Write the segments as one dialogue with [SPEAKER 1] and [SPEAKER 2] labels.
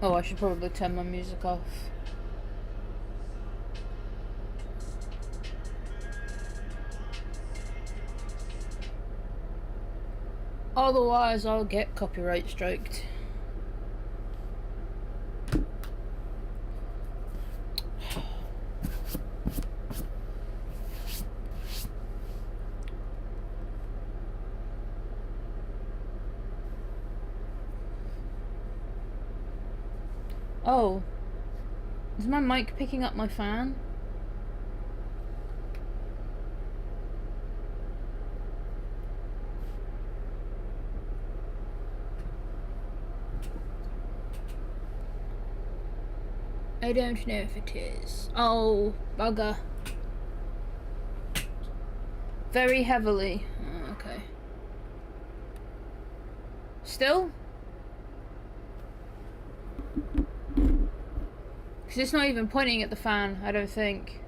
[SPEAKER 1] Oh, I should probably turn my music off. Otherwise, I'll get copyright striked. Oh, is my mic picking up my fan? I don't know if it is. Oh, bugger. Very heavily. Oh, okay. Still? Because it's not even pointing at the fan, I don't think.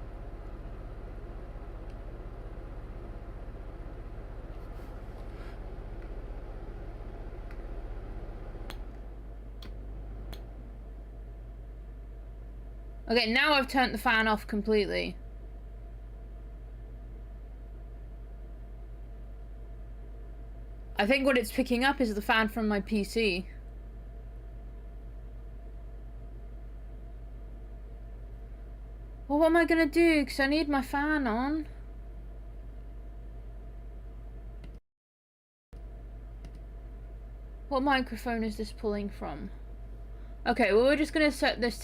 [SPEAKER 1] Okay, now I've turned the fan off completely. I think what it's picking up is the fan from my PC. Well, what am I gonna do? Because I need my fan on. What microphone is this pulling from? Okay, well, we're just gonna set this.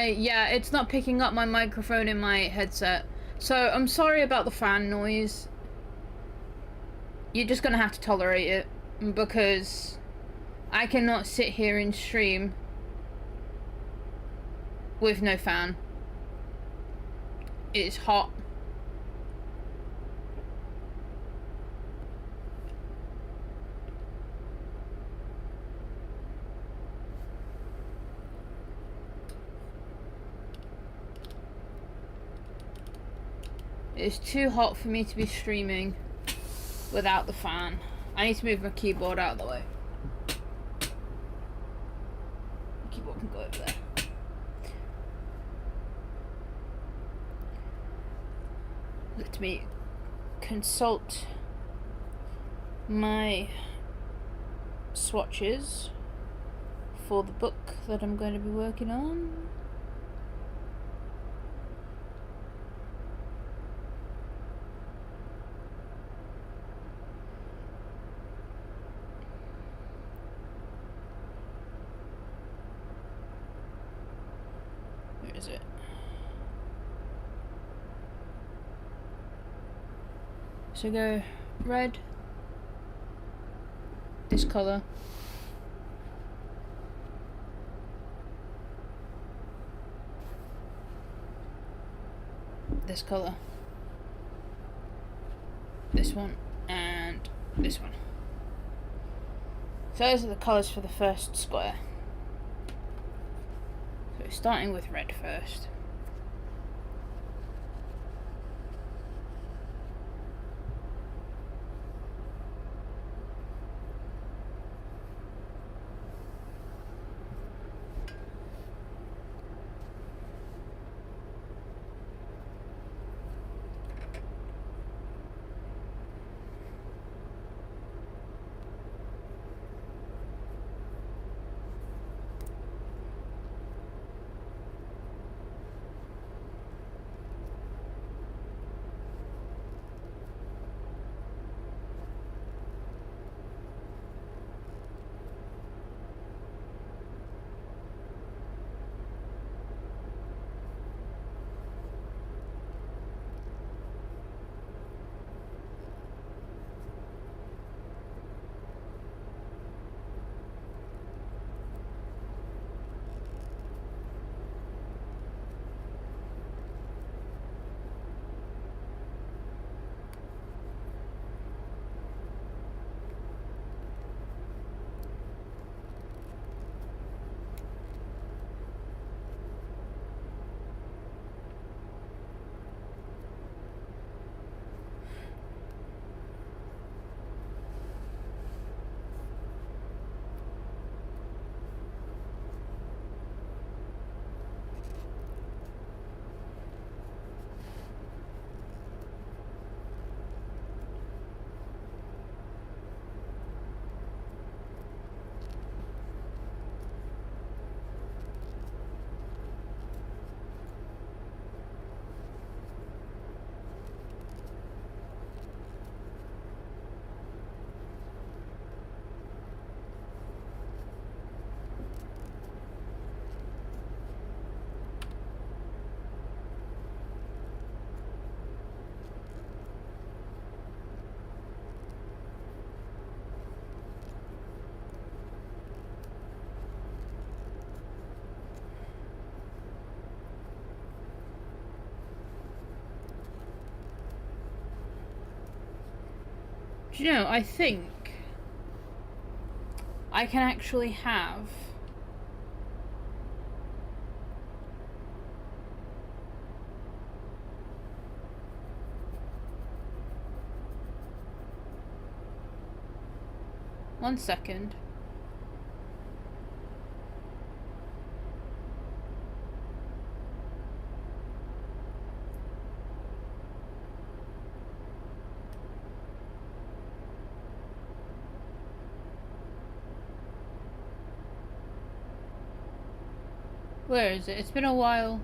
[SPEAKER 1] Yeah, it's not picking up my microphone in my headset. So, I'm sorry about the fan noise. You're just gonna have to tolerate it. Because I cannot sit here and stream with no fan. It's hot. It's too hot for me to be streaming without the fan. I need to move my keyboard out of the way. The keyboard can go over there. Let me consult my swatches for the book that I'm going to be working on. Where is it? So go red, this colour, this colour, this one, and this one. So those are the colours for the first square. So starting with red first. Do you know, I think I can actually have... One second. Where is it? It's been a while.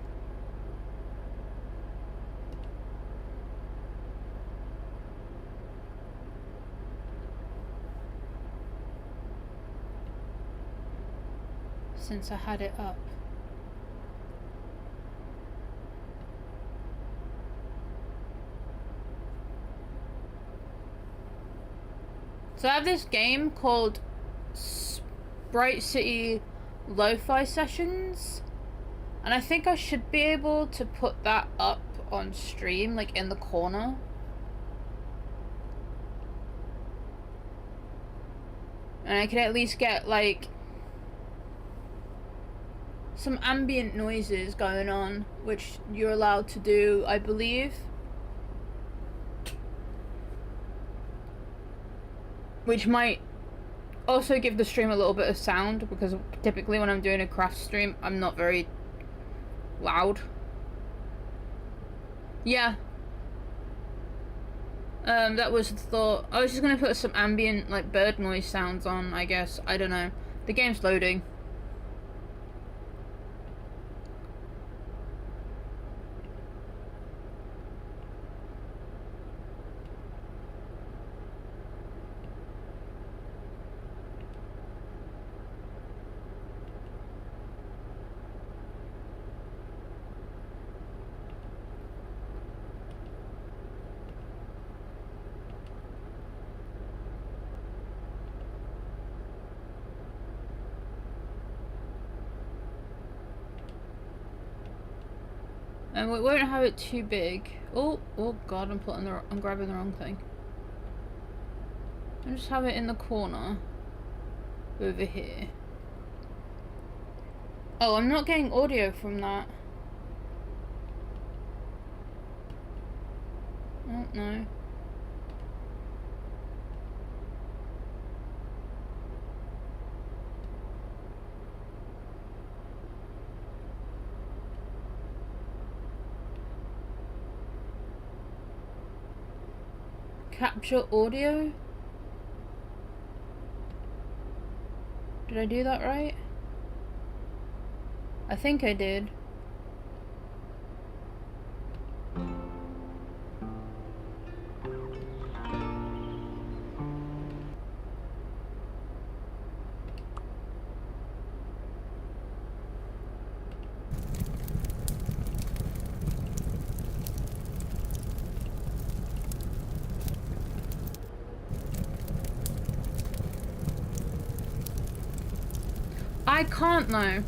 [SPEAKER 1] Since I had it up. So I have this game called Bright City Lo-Fi Sessions, and I think I should be able to put that up on stream, like in the corner. And I can at least get like some ambient noises going on, which you're allowed to do, I believe. Which might also give the stream a little bit of sound, because typically when I'm doing a craft stream, I'm not very loud. Yeah. That was the thought. I was just gonna put some ambient, like, bird noise sounds on, I guess. I don't know. The game's loading. And we won't have it too big. Oh god, I'm grabbing the wrong thing. I'll just have it in the corner. Over here. Oh, I'm not getting audio from that. Oh, no. Capture audio? Did I do that right? I think I did. I can't though.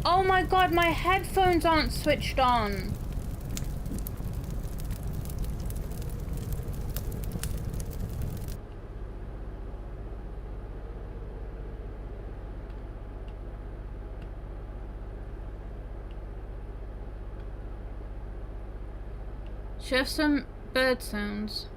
[SPEAKER 1] Oh my god, my headphones aren't switched on. Should have some bird sounds.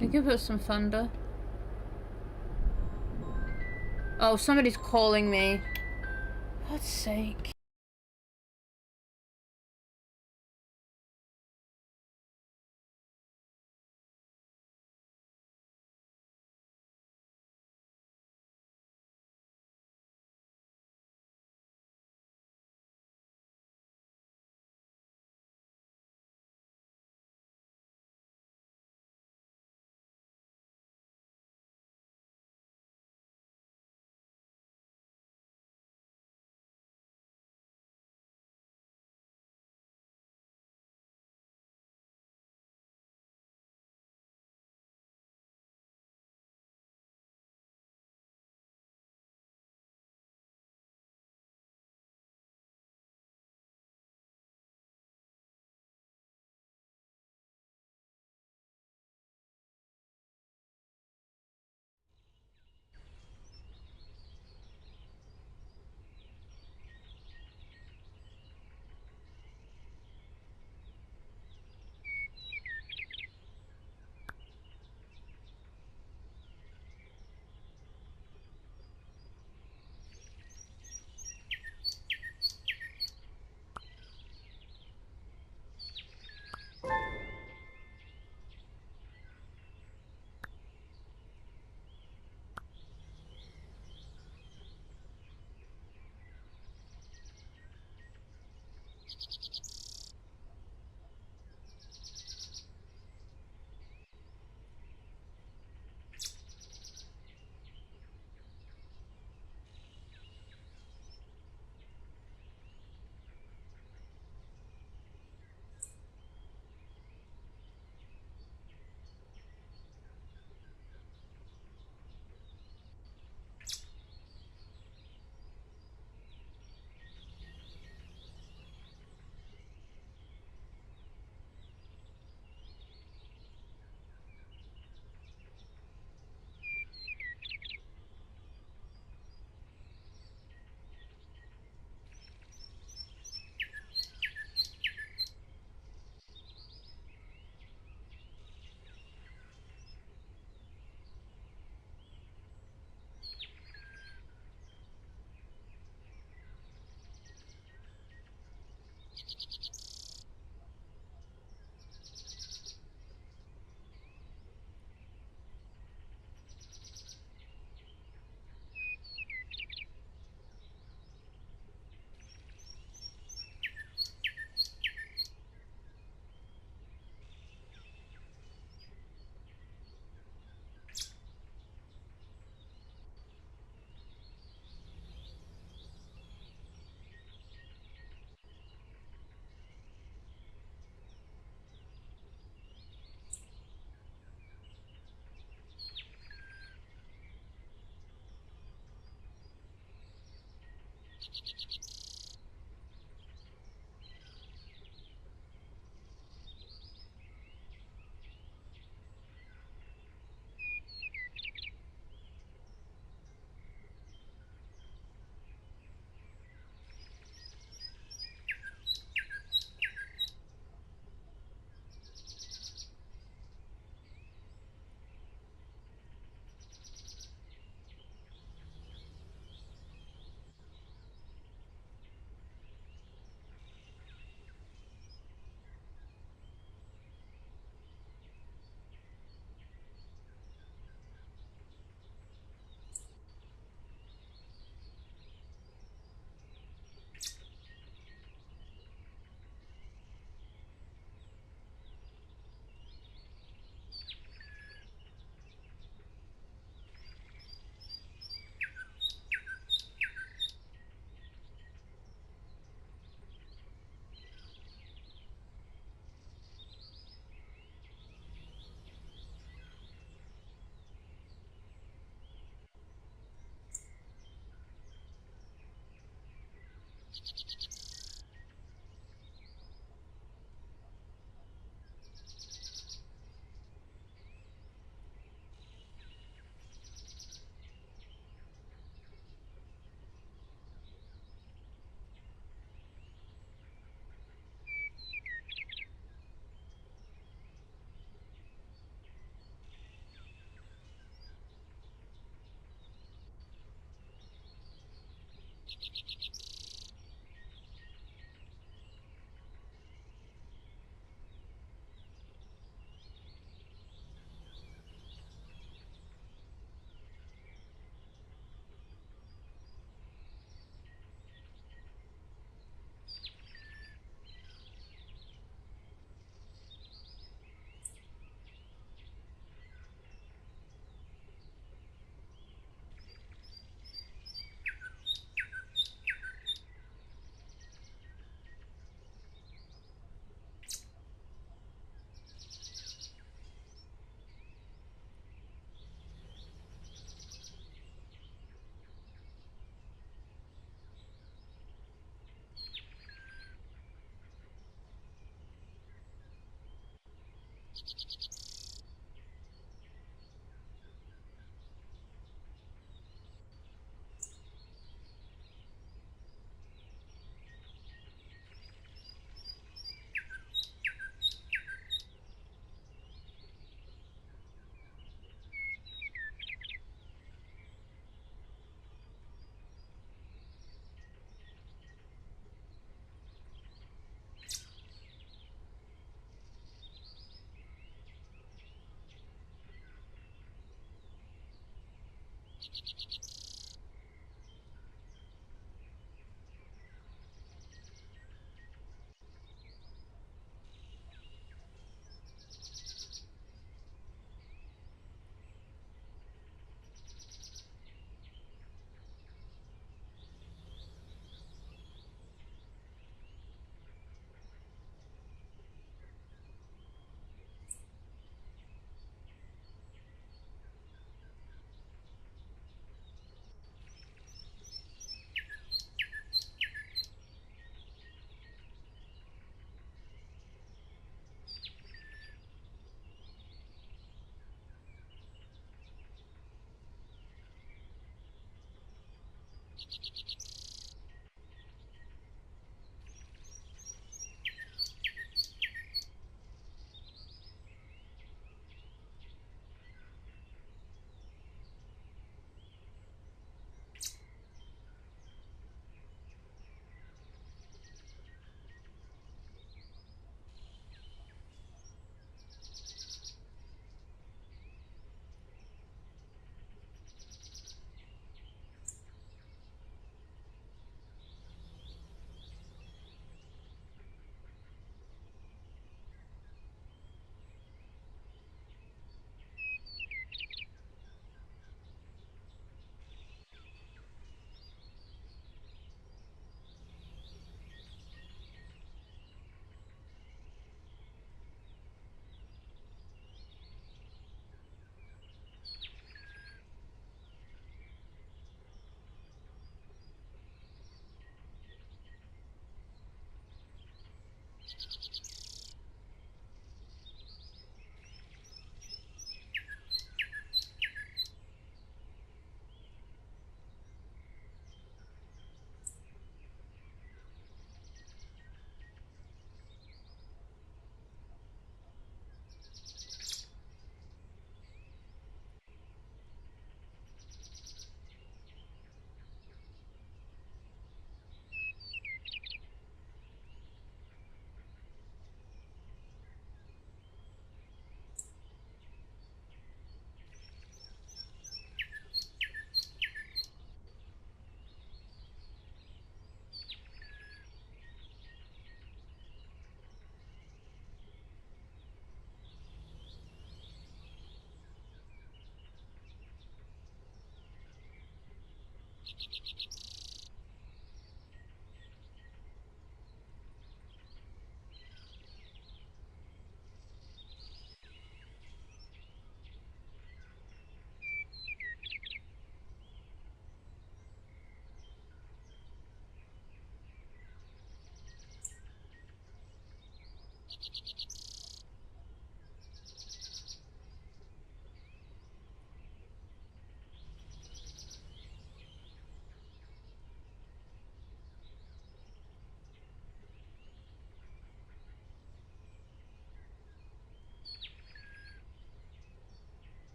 [SPEAKER 1] We could put some thunder. Oh, somebody's calling me. For God's sake.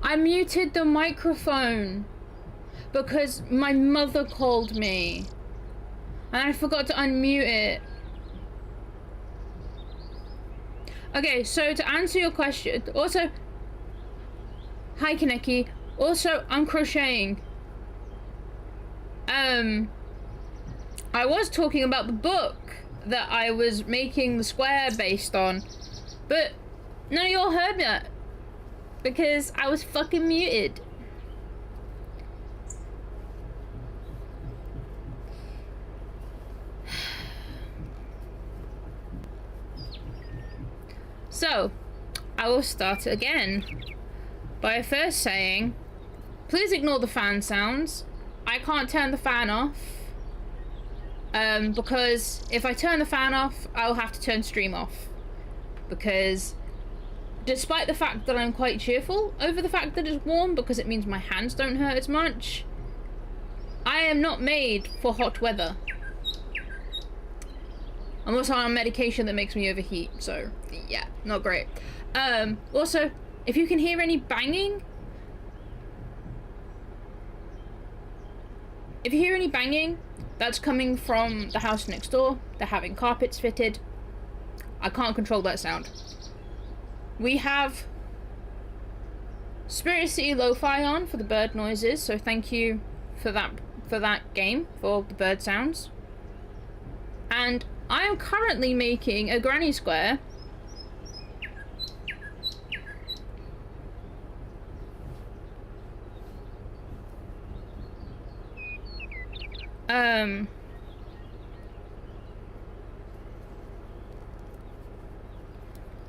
[SPEAKER 1] I muted the microphone because my mother called me and I forgot to unmute it. Okay, so to answer your question, also, hi Kaneki, also I'm crocheting. I was talking about the book that I was making the square based on, but none of y'all heard that because I was fucking muted. So, I will start again by first saying, please ignore the fan sounds. I can't turn the fan off, because if I turn the fan off, I'll have to turn stream off. Because despite the fact that I'm quite cheerful over the fact that it's warm, because it means my hands don't hurt as much, I am not made for hot weather. I'm also on medication that makes me overheat, so yeah, not great. Also, if you can hear any banging, that's coming from the house next door. They're having carpets fitted. I can't control that sound. We have Spirit City Lo-Fi on for the bird noises, so thank you for that game, for the bird sounds. And I am currently making a granny square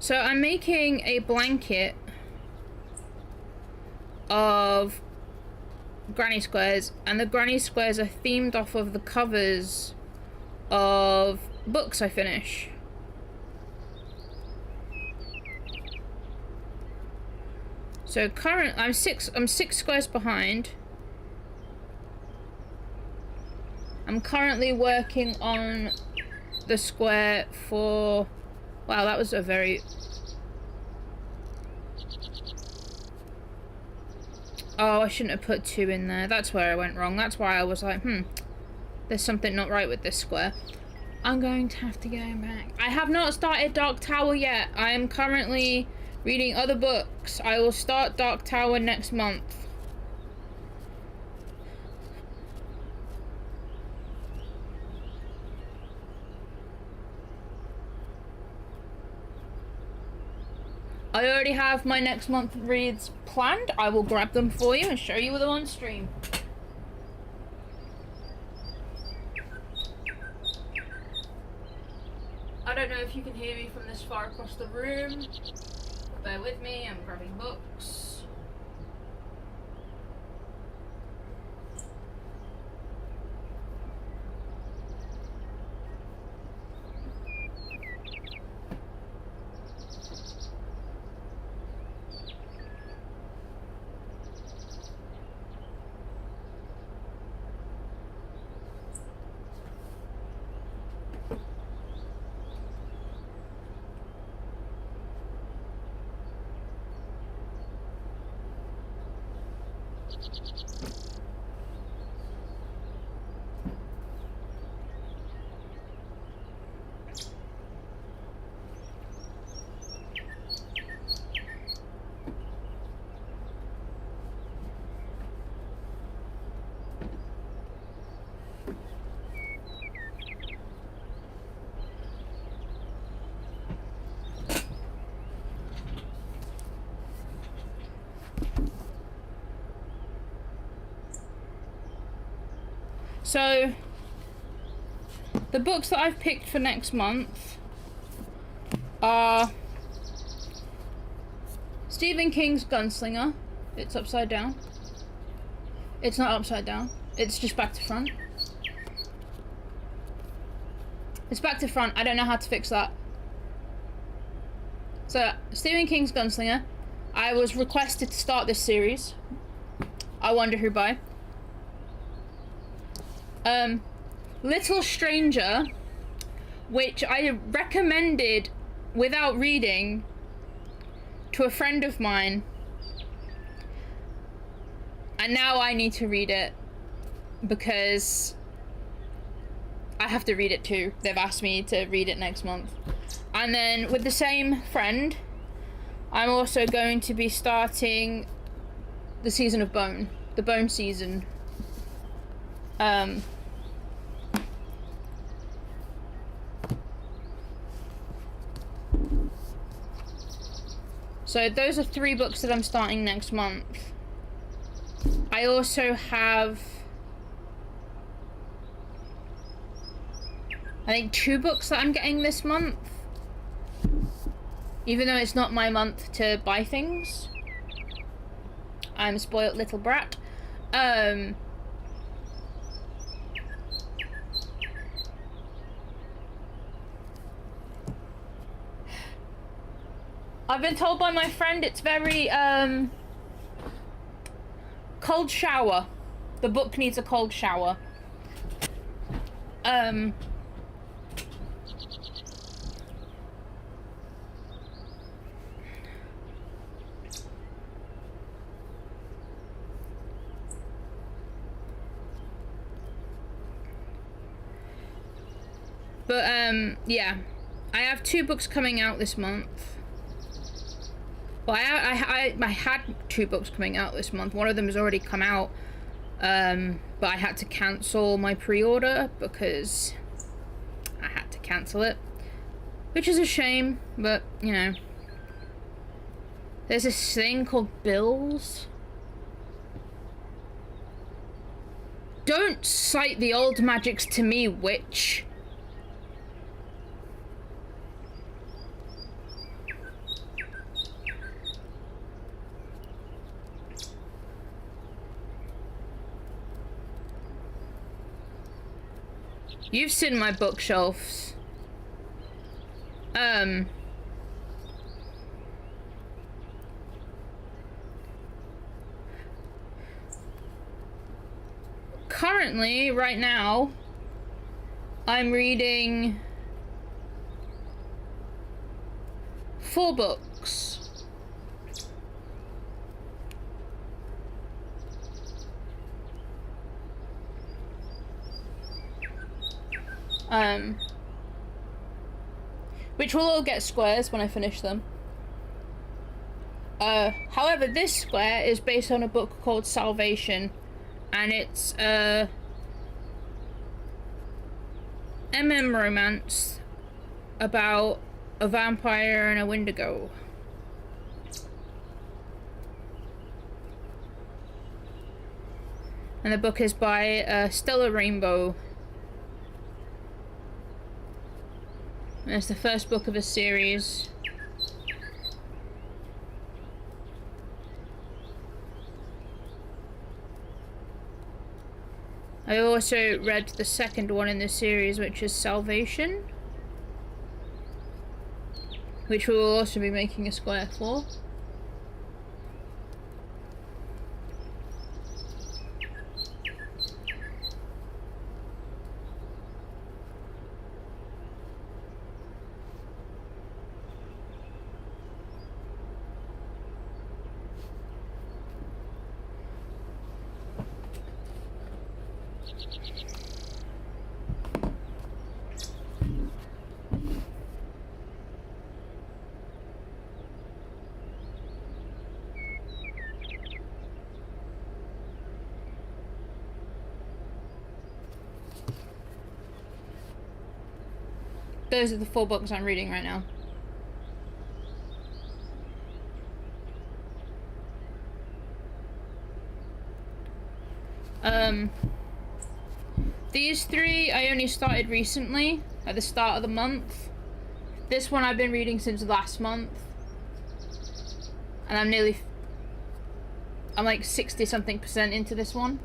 [SPEAKER 1] so I'm making a blanket of granny squares, and the granny squares are themed off of the covers of books I finish. So I'm six squares behind. I'm currently working on the square for, wow, that was a very, oh, I shouldn't have put 2 in there. That's where I went wrong. That's why I was like, there's something not right with this square. I'm going to have to go back. I have not started Dark Tower yet. I am currently reading other books. I will start Dark Tower next month. I already have my next month reads planned. I will grab them for you and show you them on stream. I don't know if you can hear me from this far across the room. Bear with me, I'm grabbing books. So, the books that I've picked for next month are Stephen King's Gunslinger. It's upside down. It's not upside down. It's just back to front. It's back to front. I don't know how to fix that. So, Stephen King's Gunslinger. I was requested to start this series. I wonder who by. Little Stranger, which I recommended without reading to a friend of mine, And now I need to read it because I have to read it too. They've asked me to read it next month. And then with the same friend, I'm also going to be starting the season of Bone. The Bone season. So those are 3 books that I'm starting next month. I also have, I think, 2 books that I'm getting this month. Even though it's not my month to buy things. I'm a spoiled little brat. I've been told by my friend it's very, cold shower. The book needs a cold shower. But, yeah. I have 2 books coming out this month. Well, I had 2 books coming out this month. One of them has already come out. But I had to cancel my pre-order because I had to cancel it. Which is a shame, but, you know. There's this thing called bills. Don't cite the old magics to me, witch. You've seen my bookshelves. Currently, right now, I'm reading 4 books. Which will all get squares when I finish them. However, this square is based on a book called Salvation, and it's MM romance about a vampire and a Wendigo. And the book is by Stella Rainbow. And it's the first book of a series. I also read the second one in the series, which is Salvation, which we will also be making a square for. Those are the 4 books I'm reading right now. These 3 I only started recently, at the start of the month. This one I've been reading since last month. And I'm like 60-something% into this one.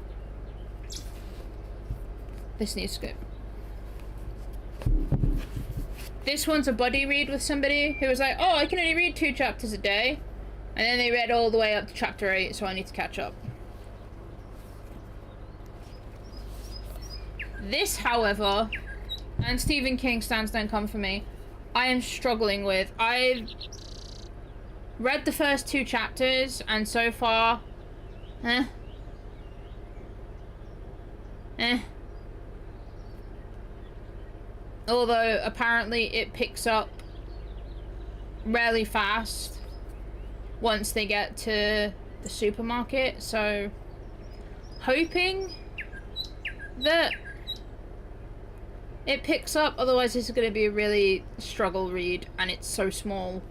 [SPEAKER 1] This needs to go. This one's a buddy read with somebody who was like, oh, I can only read 2 chapters a day. And then they read all the way up to chapter 8, so I need to catch up. This, however, and Stephen King Stands Don't Come For Me, I am struggling with. I've read the first 2 chapters, and so far, eh. Although apparently it picks up really fast once they get to the supermarket, so hoping that it picks up, otherwise this is going to be a really struggle read and it's so small.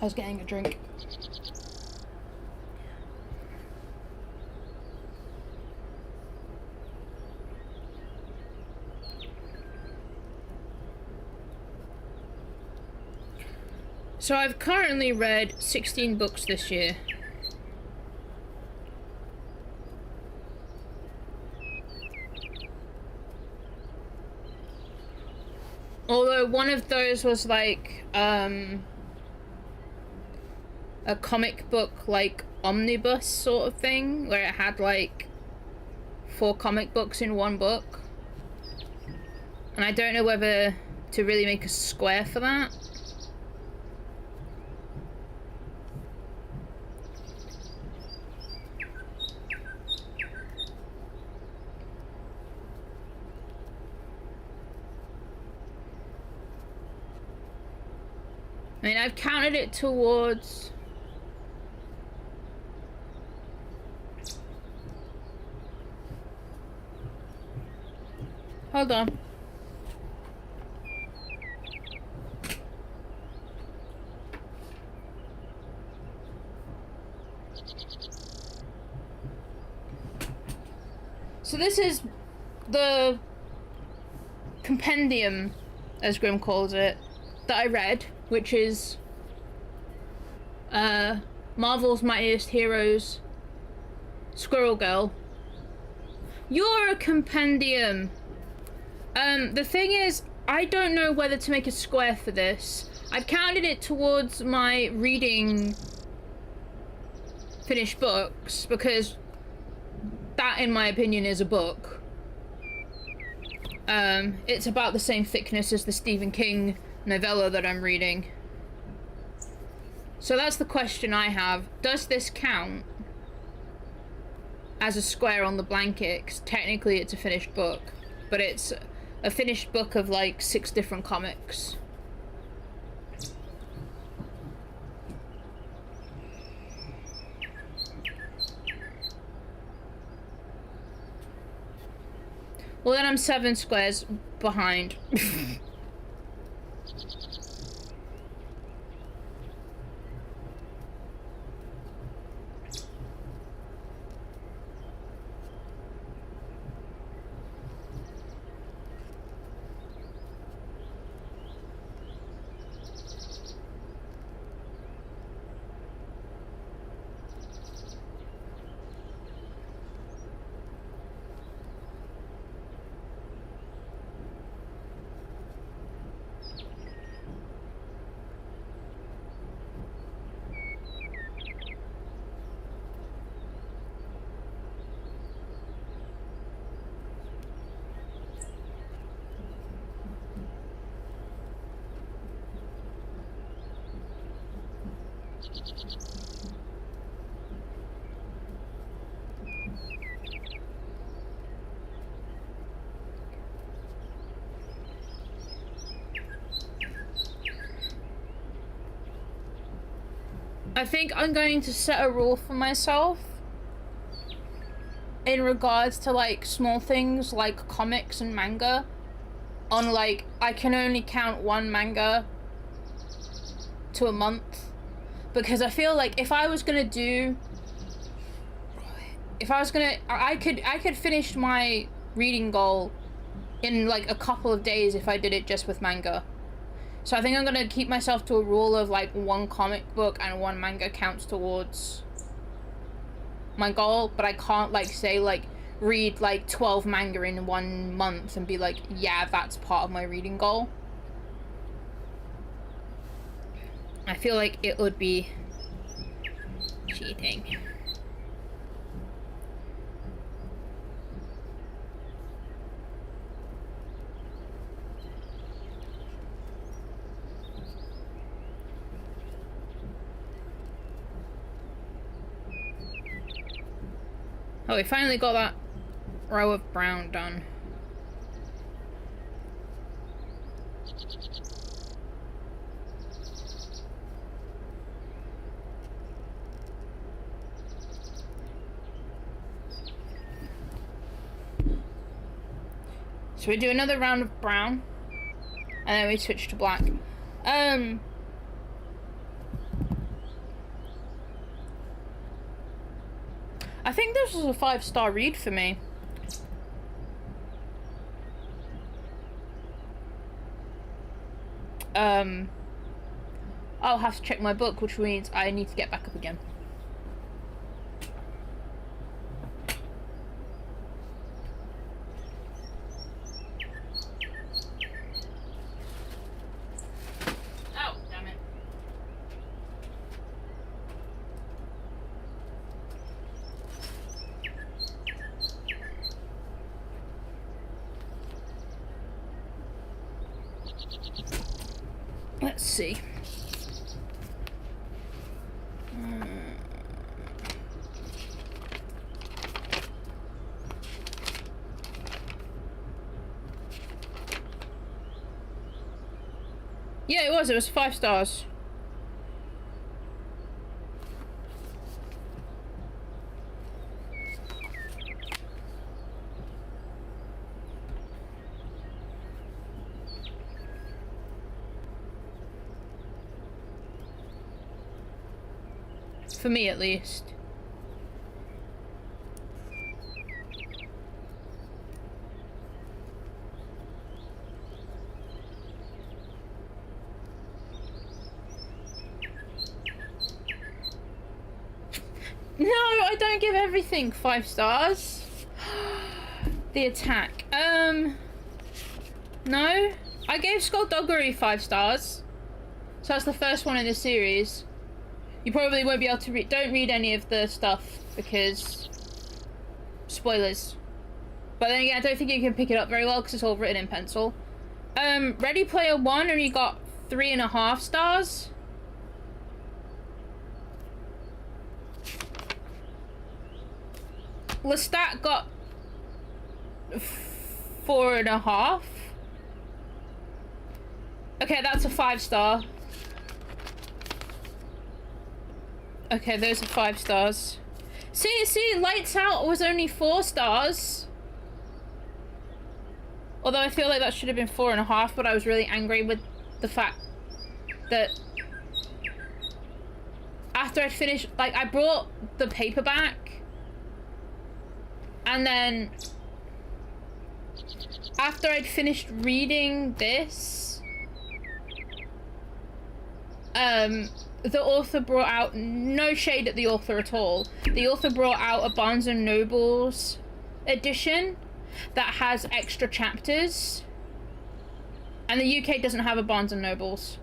[SPEAKER 1] I was getting a drink. So I've currently read 16 books this year. Although one of those was like, a comic book like omnibus sort of thing where it had like 4 comic books in one book, and I don't know whether to really make a square for that. I mean, I've counted it towards hold on. So this is the compendium, as Grim calls it, that I read, which is Marvel's Mightiest Heroes, Squirrel Girl. You're a compendium. The thing is, I don't know whether to make a square for this. I've counted it towards my reading finished books, because that, in my opinion, is a book. It's about the same thickness as the Stephen King novella that I'm reading. So that's the question I have. Does this count as a square on the blanket? 'Cause technically it's a finished book, but it's a finished book of like 6 different comics. Well, then I'm 7 squares behind. I think I'm going to set a rule for myself in regards to like small things like comics and manga, on like I can only count 1 manga to a month, because I feel like if I could finish my reading goal in like a couple of days if I did it just with manga. So I think I'm gonna keep myself to a rule of like 1 comic book and 1 manga counts towards my goal, but I can't like say like read like 12 manga in 1 month and be like, yeah, that's part of my reading goal. I feel like it would be cheating. Oh, we finally got that row of brown done. So we do another round of brown, and then we switch to black. I think this was a 5-star read for me. I'll have to check my book, which means I need to get back up again. Oh, damn it. Let's see. Yeah, it was 5 stars. For me, at least. No, I don't give everything 5 stars. The attack. No. I gave Skullduggery 5 stars. So that's the first one in the series. You probably won't be able to read. Don't read any of the stuff because spoilers. But then again, I don't think you can pick it up very well because it's all written in pencil. Ready Player One only got 3.5 stars. Lestat got 4.5. Okay, that's a 5-star. Okay, those are 5 stars. See, Lights Out was only 4 stars. Although I feel like that should have been 4.5, but I was really angry with the fact that after I'd finished, like, I brought the paperback, and then after I'd finished reading this, the author brought out, no shade at the author at all, the author brought out a Barnes & Noble's edition that has extra chapters, and the UK doesn't have a Barnes & Noble's.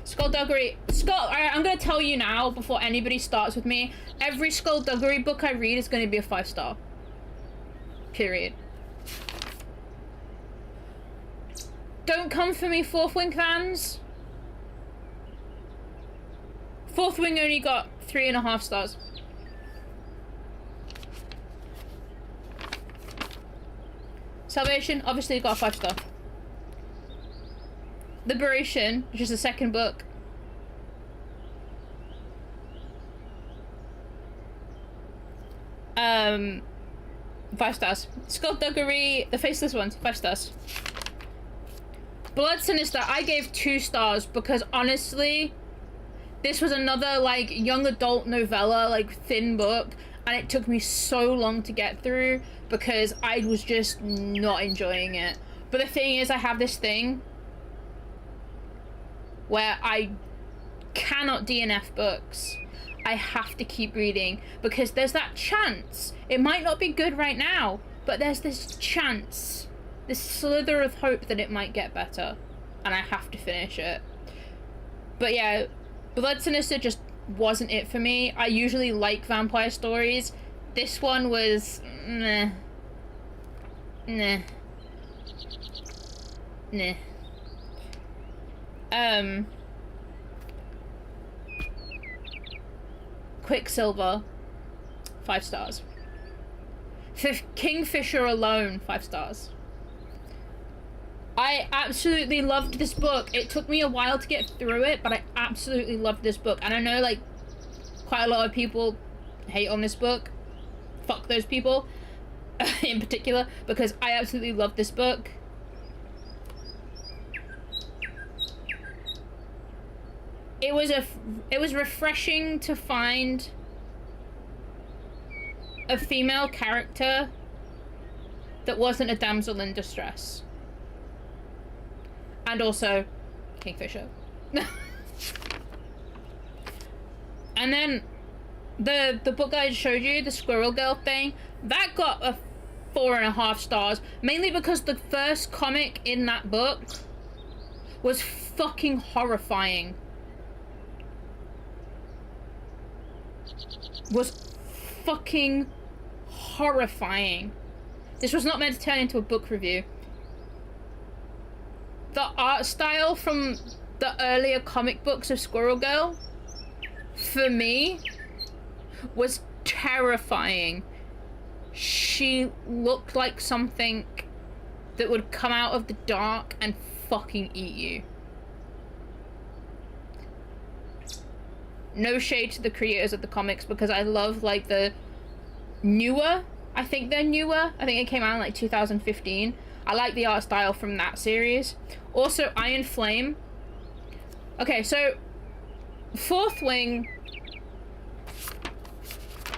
[SPEAKER 1] Skullduggery, I'm gonna tell you now before anybody starts with me, every Skullduggery book I read is gonna be a 5-star. Period. Don't come for me, Fourth Wing fans. Fourth Wing only got 3.5 stars. Salvation obviously got a 5-star. Liberation, which is the second book, um, 5 stars. Skullduggery, the Faceless Ones, 5 stars. Blood Sinister, I gave 2 stars because honestly, this was another like young adult novella, like thin book, and it took me so long to get through because I was just not enjoying it. But the thing is, I have this thing where I cannot DNF books. I have to keep reading because there's that chance. It might not be good right now, but there's this chance, this slither of hope that it might get better, and I have to finish it. But yeah, Blood Sinister just wasn't it for me. I usually like vampire stories. This one was nah. Quicksilver, 5 stars. For Kingfisher alone, 5 stars. I absolutely loved this book. It took me a while to get through it, but I absolutely loved this book. And I know, like, quite a lot of people hate on this book. Fuck those people, in particular, because I absolutely loved this book. It was refreshing to find a female character that wasn't a damsel in distress. And also, Kingfisher. And then, the book I showed you, the Squirrel Girl thing, that got a 4.5 stars. Mainly because the first comic in that book was fucking horrifying. Was fucking horrifying. This was not meant to turn into a book review. The art style from the earlier comic books of Squirrel Girl, for me, was terrifying. She looked like something that would come out of the dark and fucking eat you. No shade to the creators of the comics, because I love, like, the newer, I think they're newer, I think it came out in, like, 2015. I like the art style from that series. Also, Iron Flame. Okay, so, Fourth Wing,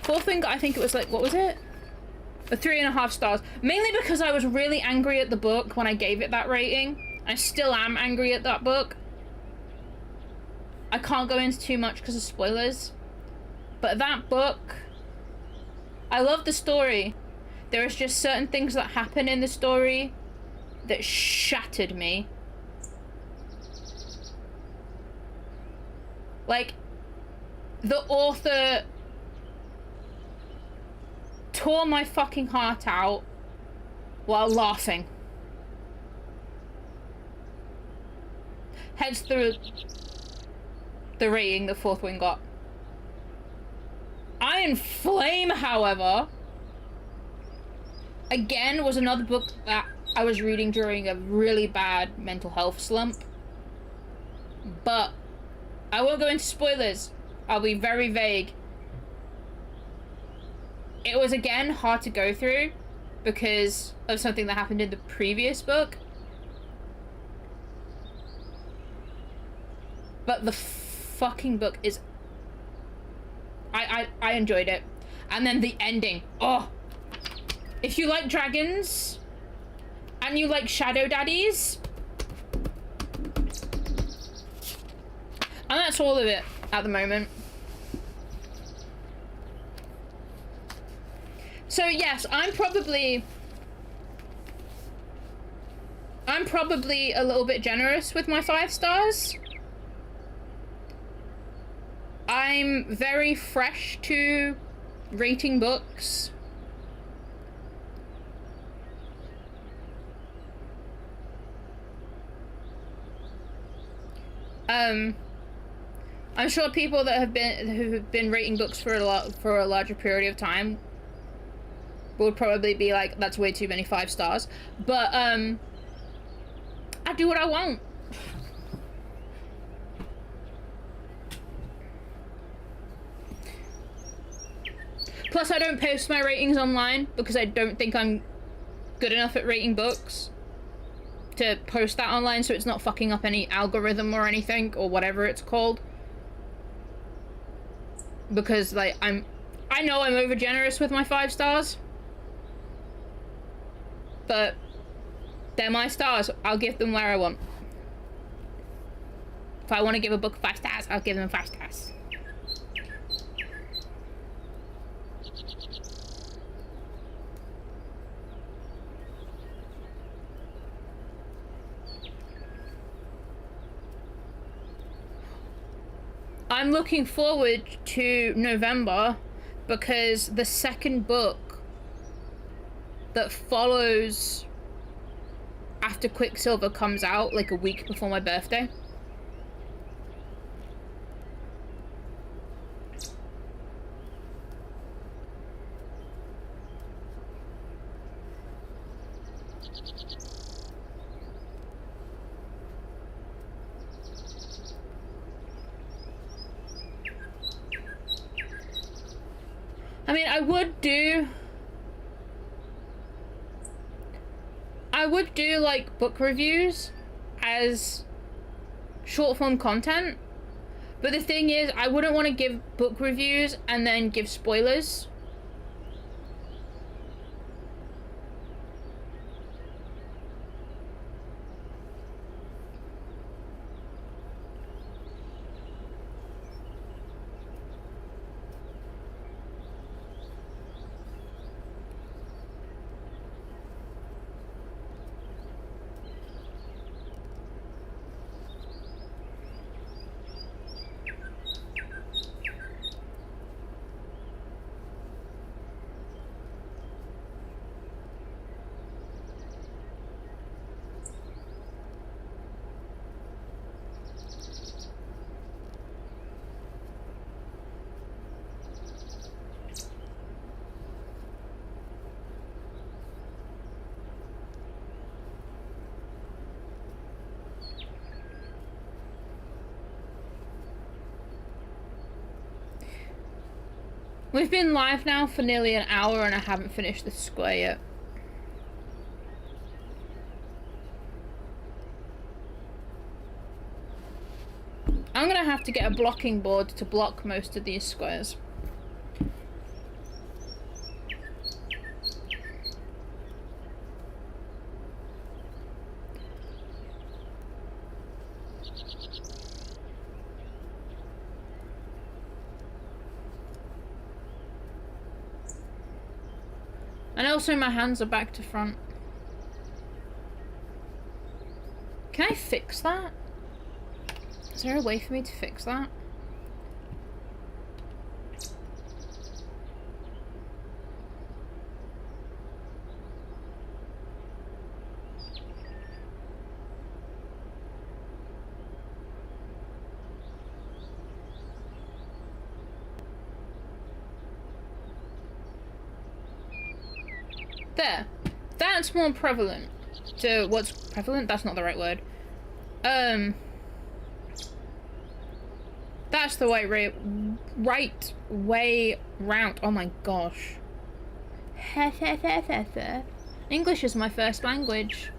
[SPEAKER 1] I think it was, like, what was it? A 3.5 stars. Mainly because I was really angry at the book when I gave it that rating. I still am angry at that book. I can't go into too much because of spoilers. But that book, I love the story. There is just certain things that happen in the story that shattered me. Like, the author tore my fucking heart out while laughing. Hence the rating the Fourth Wing got. Iron Flame, however, again, was another book that I was reading during a really bad mental health slump. But I won't go into spoilers. I'll be very vague. It was, again, hard to go through because of something that happened in the previous book. But the fucking book is... I enjoyed it. And then the ending. Oh! If you like dragons and you like shadow daddies, and that's all of it at the moment. So yes, I'm probably a little bit generous with my 5 stars. I'm very fresh to rating books. I'm sure people that who've been rating books for a larger period of time would probably be like, that's way too many 5 stars. But I do what I want. Plus, I don't post my ratings online because I don't think I'm good enough at rating books to post that online, so it's not fucking up any algorithm or anything, or whatever it's called. Because, like, I know I'm over generous with my 5 stars. But they're my stars. I'll give them where I want. If I want to give a book 5 stars, I'll give them 5 stars. I'm looking forward to November because the second book that follows after Quicksilver comes out like a week before my birthday. I mean, I would do like book reviews as short form content, but the thing is, I wouldn't want to give book reviews and then give spoilers. We've been live now for nearly an hour and I haven't finished the square yet. I'm gonna have to get a blocking board to block most of these squares. And also my hands are back to front. Can I fix that? Is there a way for me to fix that? There. That's more prevalent to what's prevalent? That's not the right word. That's the right way round. Oh my gosh. English is my first language.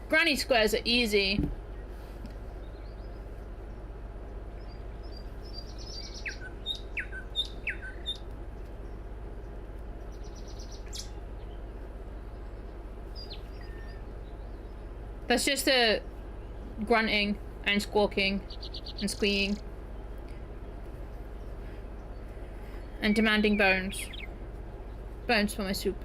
[SPEAKER 1] Granny squares are easy. That's just a grunting and squawking and squeaking and demanding bones. Bones for my soup.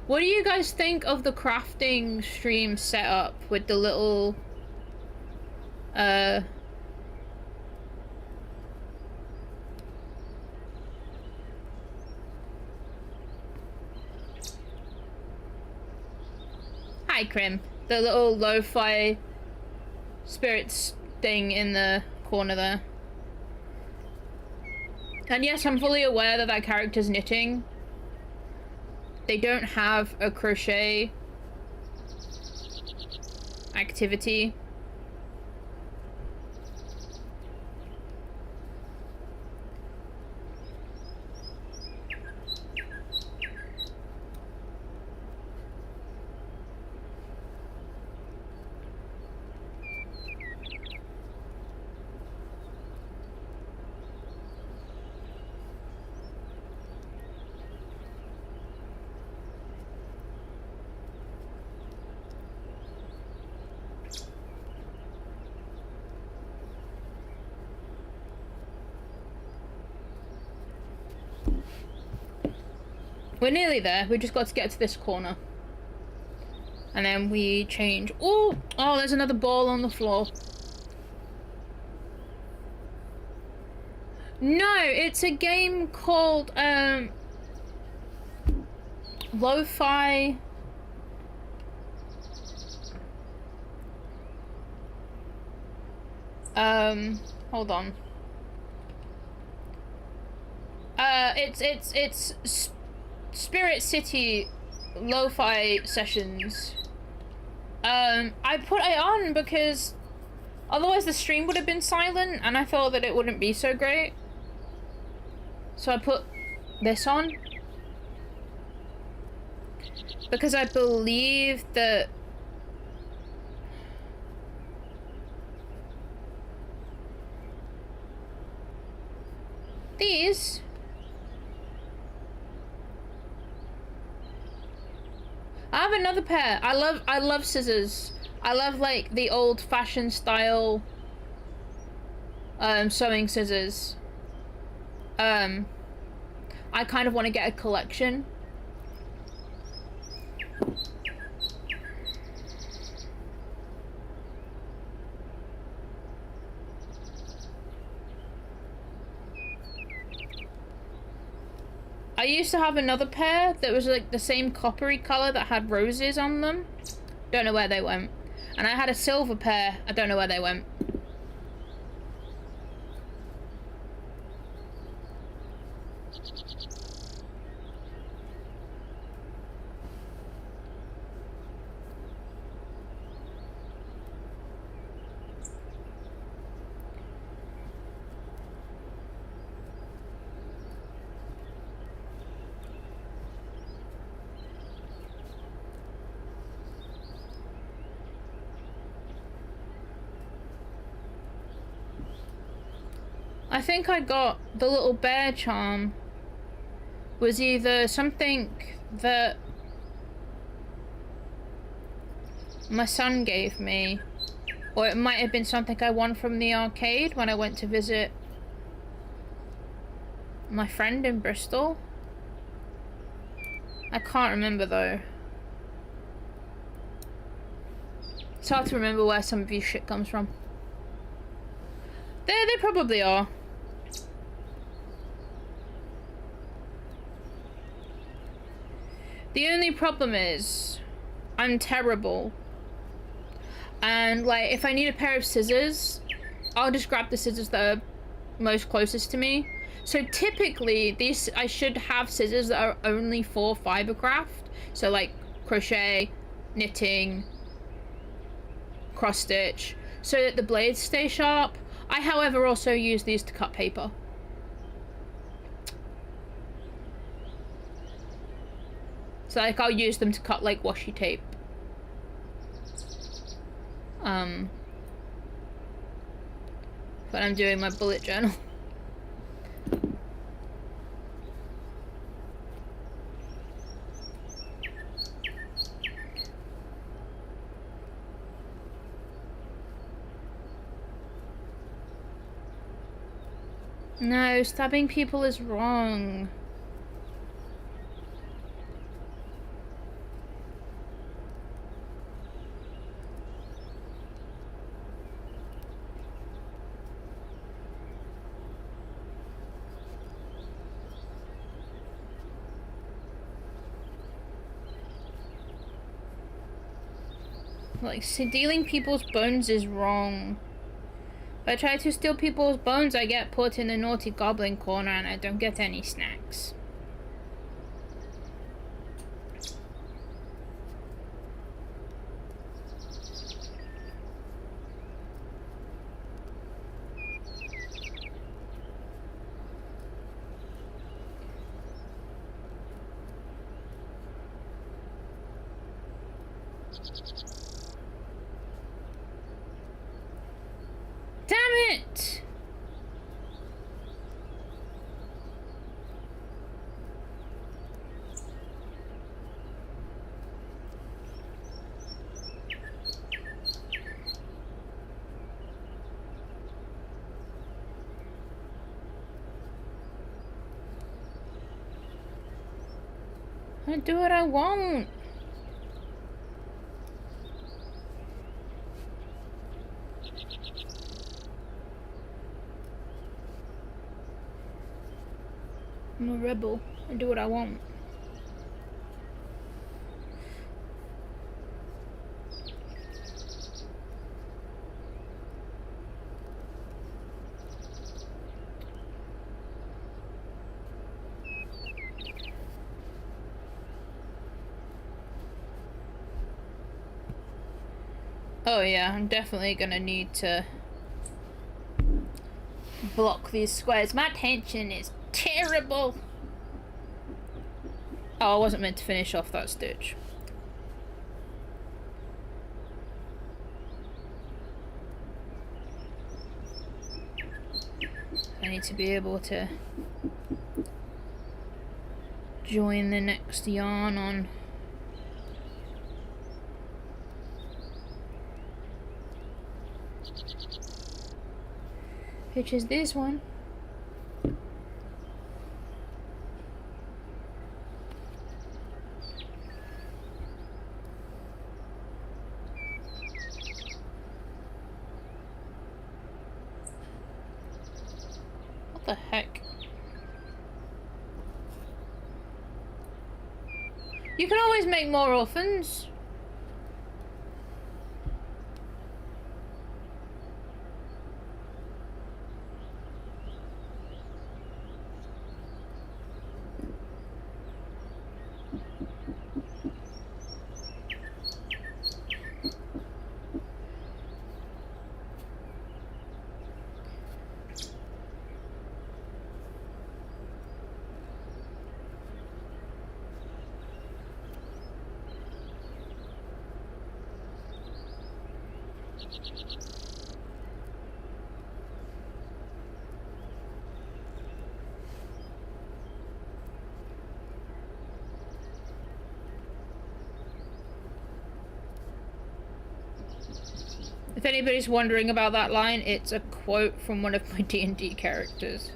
[SPEAKER 1] What do you guys think of the crafting stream setup with the little Hi Crim. The little lo-fi spirits thing in the corner there. And yes, I'm fully aware that that character's knitting. They don't have a crochet activity. We're nearly there. We just got to get to this corner. And then we change. Oh, there's another ball on the floor. No, it's a game called Lo-Fi. Hold on. It's Spirit City lo-fi sessions. I put it on because otherwise the stream would have been silent and I thought that it wouldn't be so great. So I put this on. Because I believe that these I have another pair. I love scissors. I love like the old-fashioned style sewing scissors. I kind of want to get a collection. I used to have another pair that was like the same coppery color that had roses on them. Don't know where they went. And I had a silver pair. I don't know where they went. I think I got the little bear charm was either something that my son gave me, or it might have been something I won from the arcade when I went to visit my friend in Bristol. I can't remember though. It's hard to remember where some of this shit comes from. They probably are. The only problem is I'm terrible. And like if I need a pair of scissors, I'll just grab the scissors that are most closest to me. So typically these I should have scissors that are only for fibercraft. So like crochet, knitting, cross stitch, so that the blades stay sharp. I however also use these to cut paper. So like I'll use them to cut like washi tape. When I'm doing my bullet journal. No, stabbing people is wrong. Like, stealing people's bones is wrong. If I try to steal people's bones, I get put in the naughty goblin corner and I don't get any snacks. Damn it! I do what I want. I'm a rebel. I do what I want. Oh yeah, I'm definitely gonna need to block these squares. My attention is terrible. Oh, I wasn't meant to finish off that stitch. I need to be able to join the next yarn on. Which is this one. What the heck? You can always make more orphans. If anybody's wondering about that line, it's a quote from one of my D&D characters.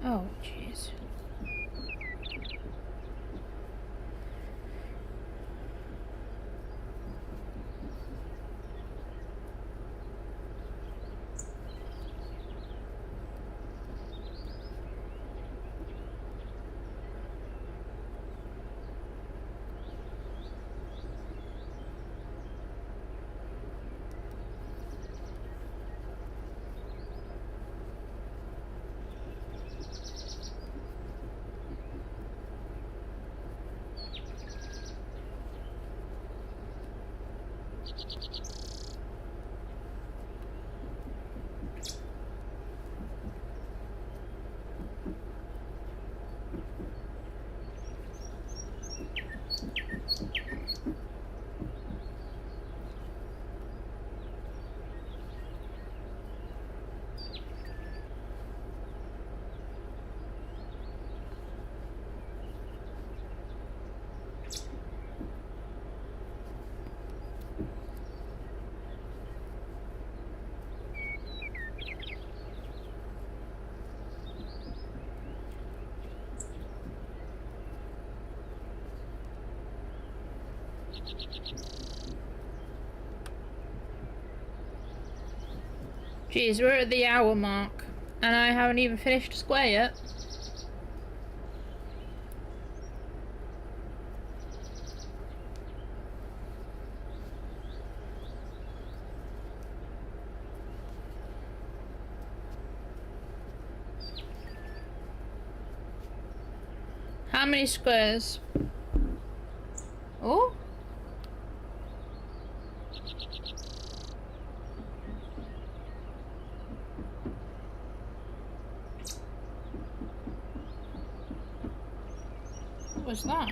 [SPEAKER 1] Oh, jeez. Jeez, we're at the hour mark, and I haven't even finished a square yet. How many squares? Oh? What was that?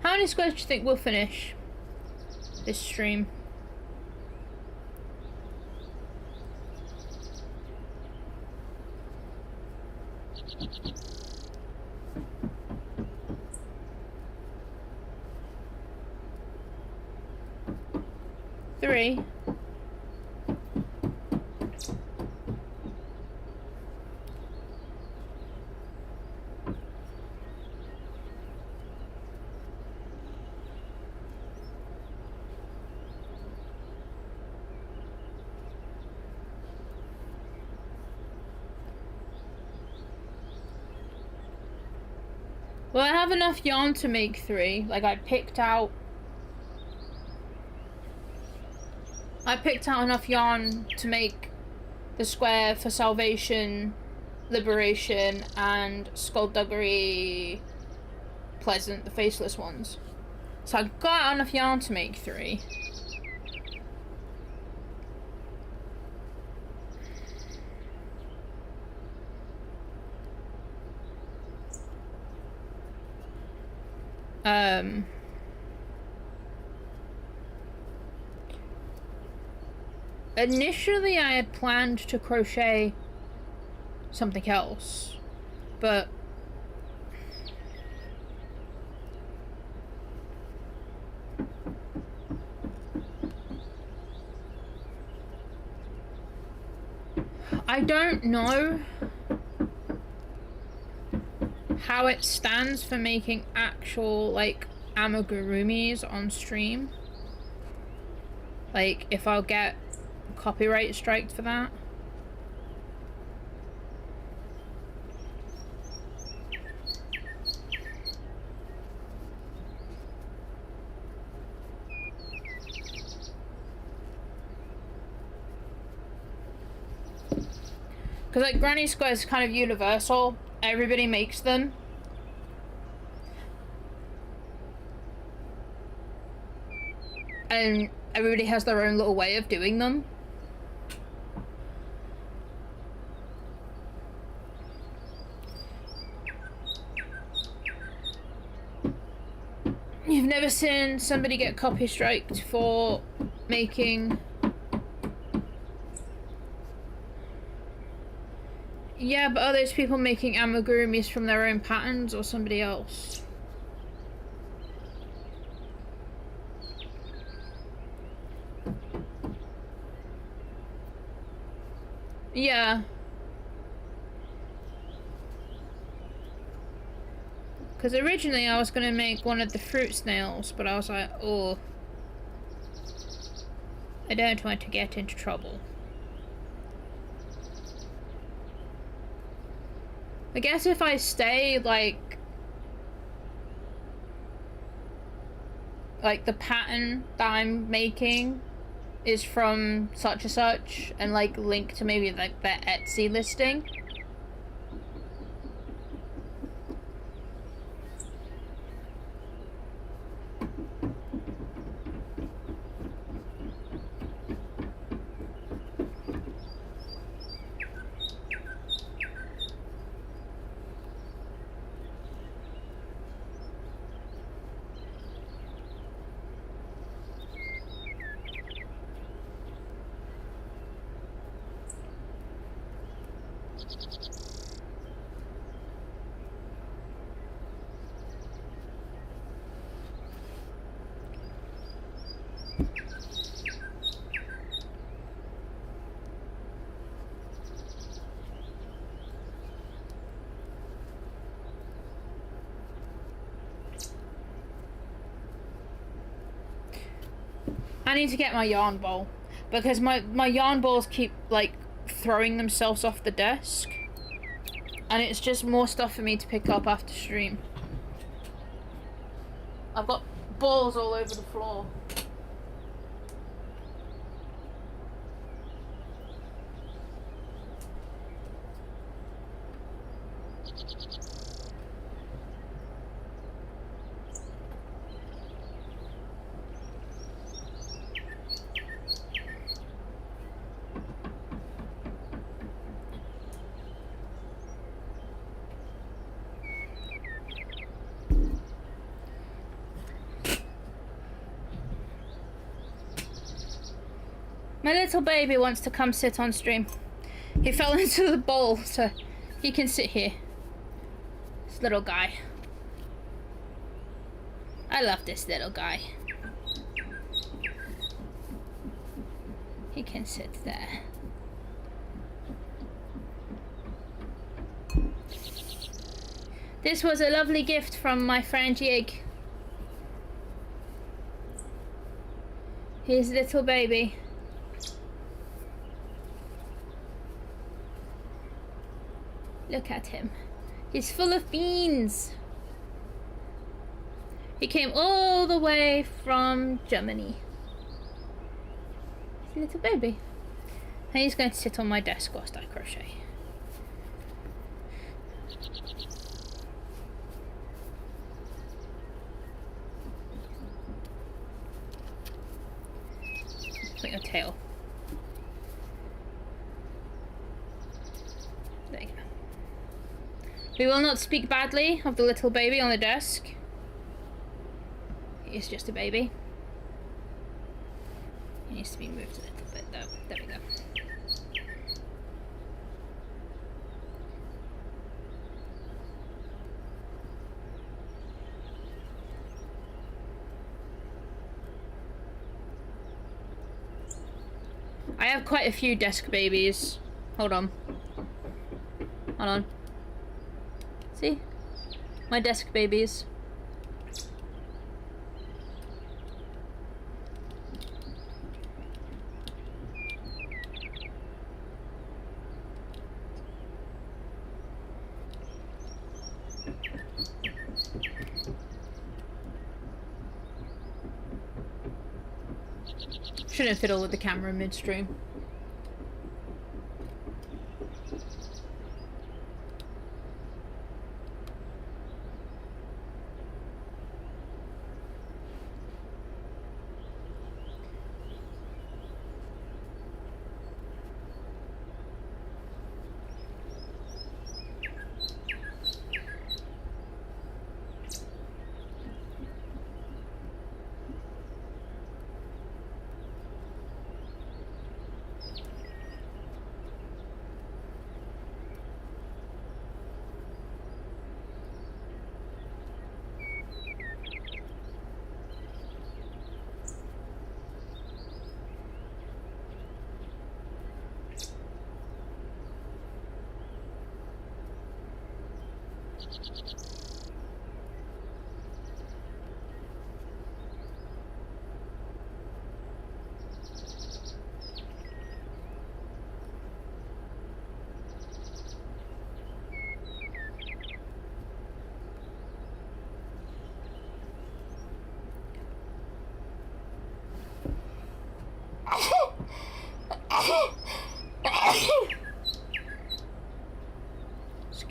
[SPEAKER 1] How many squares do you think we'll finish this stream? 3. Well, I have enough yarn to make 3. Like, I picked out enough yarn to make the square for Salvation, Liberation, and Skullduggery Pleasant, the faceless ones. So I got enough yarn to make 3. Initially I had planned to crochet something else, but I don't know how it stands for making actual, like, amigurumis on stream. Like, if I'll get copyright striked for that. Because, like, granny squares is kind of universal. Everybody makes them. And everybody has their own little way of doing them. You've never seen somebody get copy striked for making... Yeah, but are those people making amigurumis from their own patterns or somebody else? Yeah. Because originally I was going to make one of the fruit snails, but I was like, oh, I don't want to get into trouble. I guess if I stay, like the pattern that I'm making is from such and such, and like link to maybe like their Etsy listing. I need to get my yarn bowl, because my yarn balls keep, like, throwing themselves off the desk, and it's just more stuff for me to pick up after stream. I've got balls all over the floor. My little baby wants to come sit on stream. He fell into the bowl, so he can sit here. This little guy. I love this little guy. You can sit there. This was a lovely gift from my friend Yig. Here's little baby. Look at him. He's full of beans. He came all the way from Germany. He's a little baby. And he's going to sit on my desk whilst I crochet. Put your tail. There you go. We will not speak badly of the little baby on the desk. He is just a baby. He needs to be moved a little bit though. There we go. I have quite a few desk babies. Hold on. Hold on. See? My desk babies. Shouldn't fiddle with the camera midstream.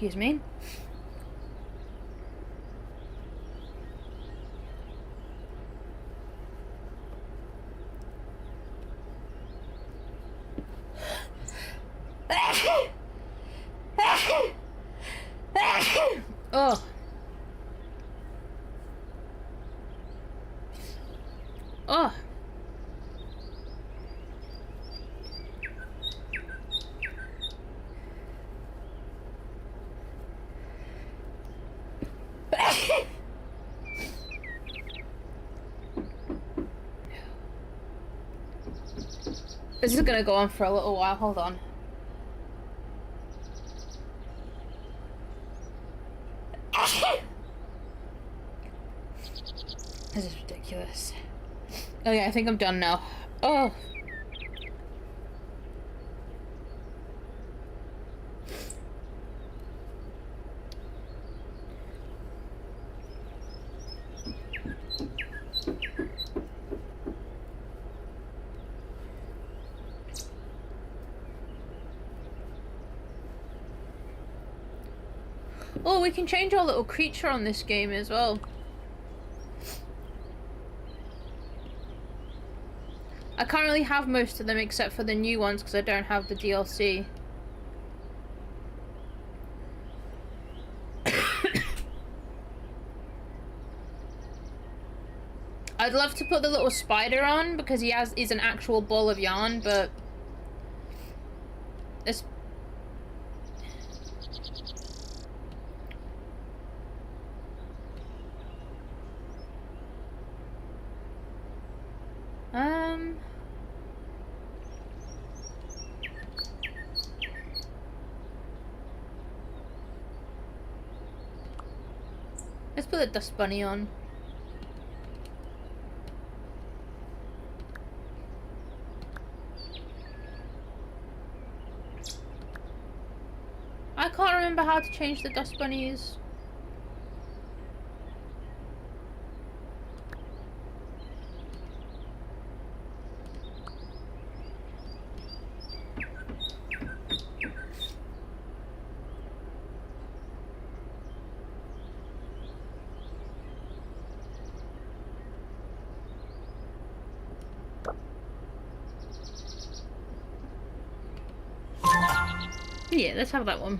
[SPEAKER 1] Excuse me. Oh. Oh. This is gonna go on for a little while, hold on. This is ridiculous. Oh yeah, I think I'm done now. Oh. Oh, we can change our little creature on this game as well. I currently have most of them except for the new ones because I don't have the DLC. I'd love to put the little spider on because he's an actual ball of yarn, but it's Let's put the dust bunny on. I can't remember how to change the dust bunnies. Yeah, let's have that one.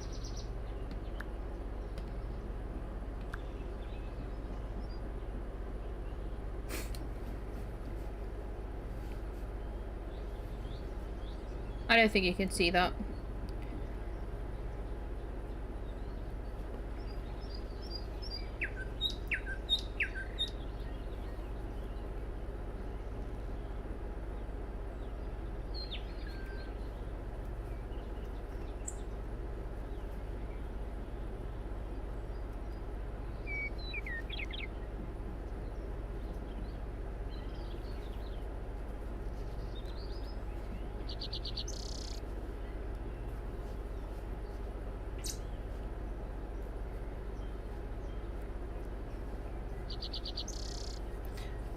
[SPEAKER 1] I don't think you can see that.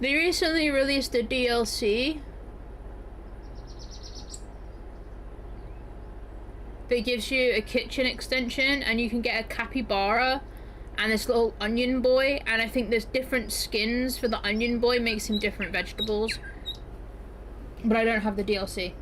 [SPEAKER 1] They recently released a DLC that gives you a kitchen extension, and you can get a capybara and this little onion boy, and I think there's different skins for the onion boy, makes him different vegetables. But I don't have the DLC.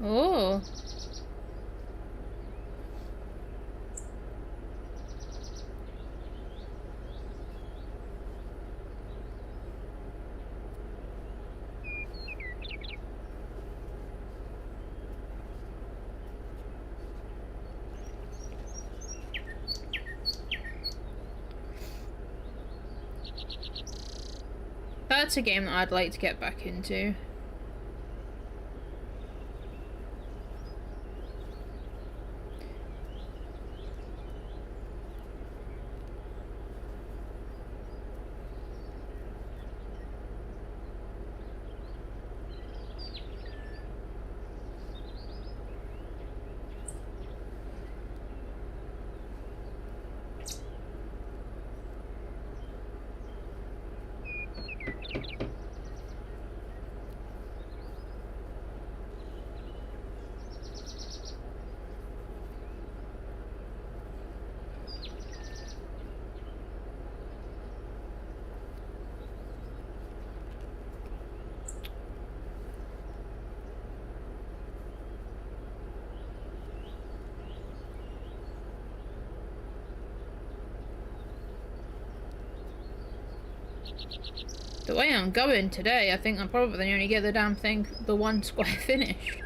[SPEAKER 1] Oh. That's a game that I'd like to get back into. The way I'm going today, I think I'll probably only get the damn thing, the one square finished.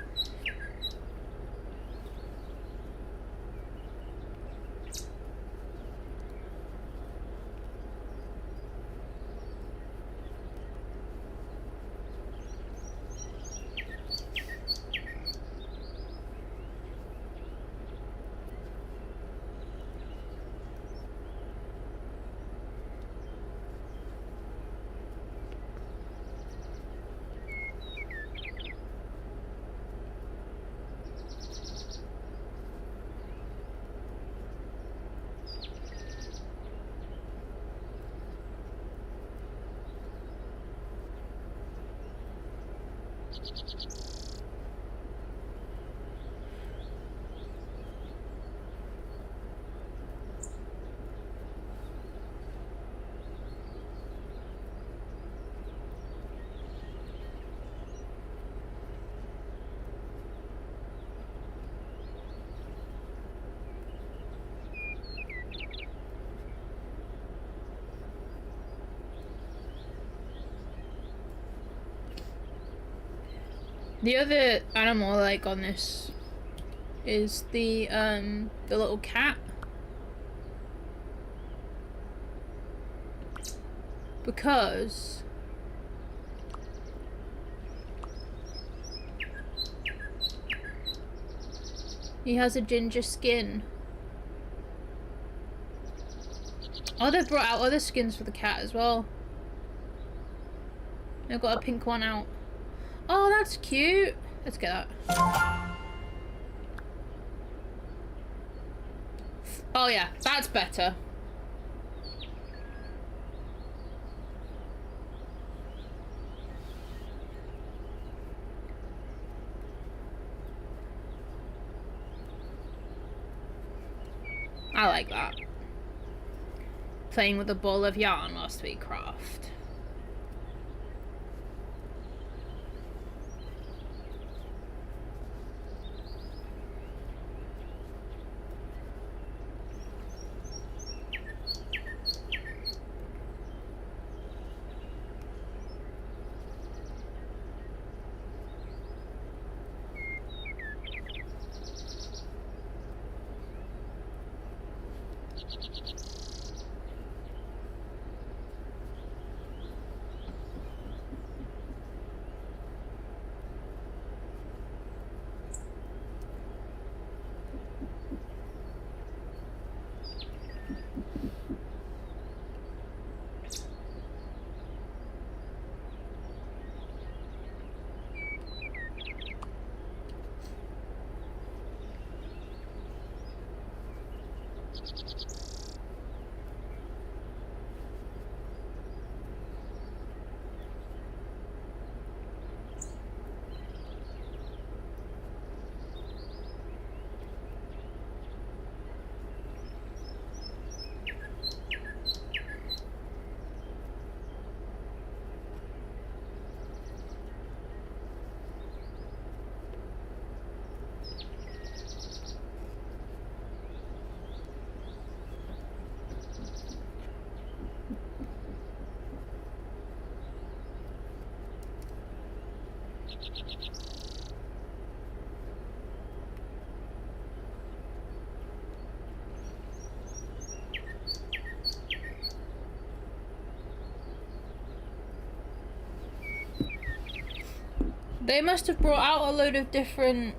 [SPEAKER 1] The other animal I like on this is the little cat. Because he has a ginger skin. Oh, they've brought out other skins for the cat as well. They've got a pink one out. Oh, that's cute. Let's get that. Oh yeah, that's better. I like that. Playing with a ball of yarn whilst we craft. They must have brought out a load of different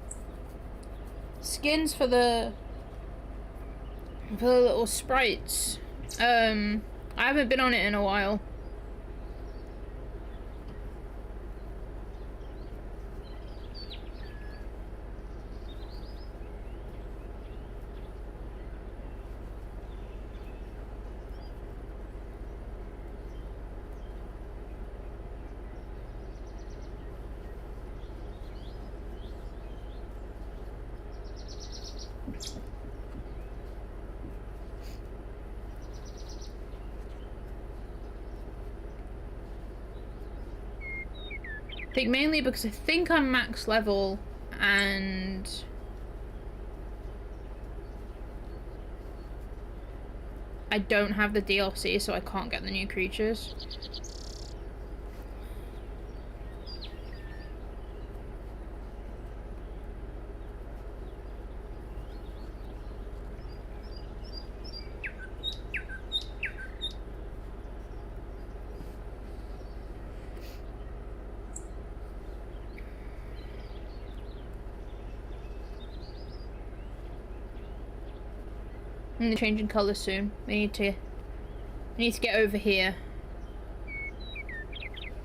[SPEAKER 1] skins for the little sprites. I haven't been on it in a while. I think mainly because I think I'm max level and I don't have the DLC, so I can't get the new creatures. I'm changing colours soon. We need to get over here.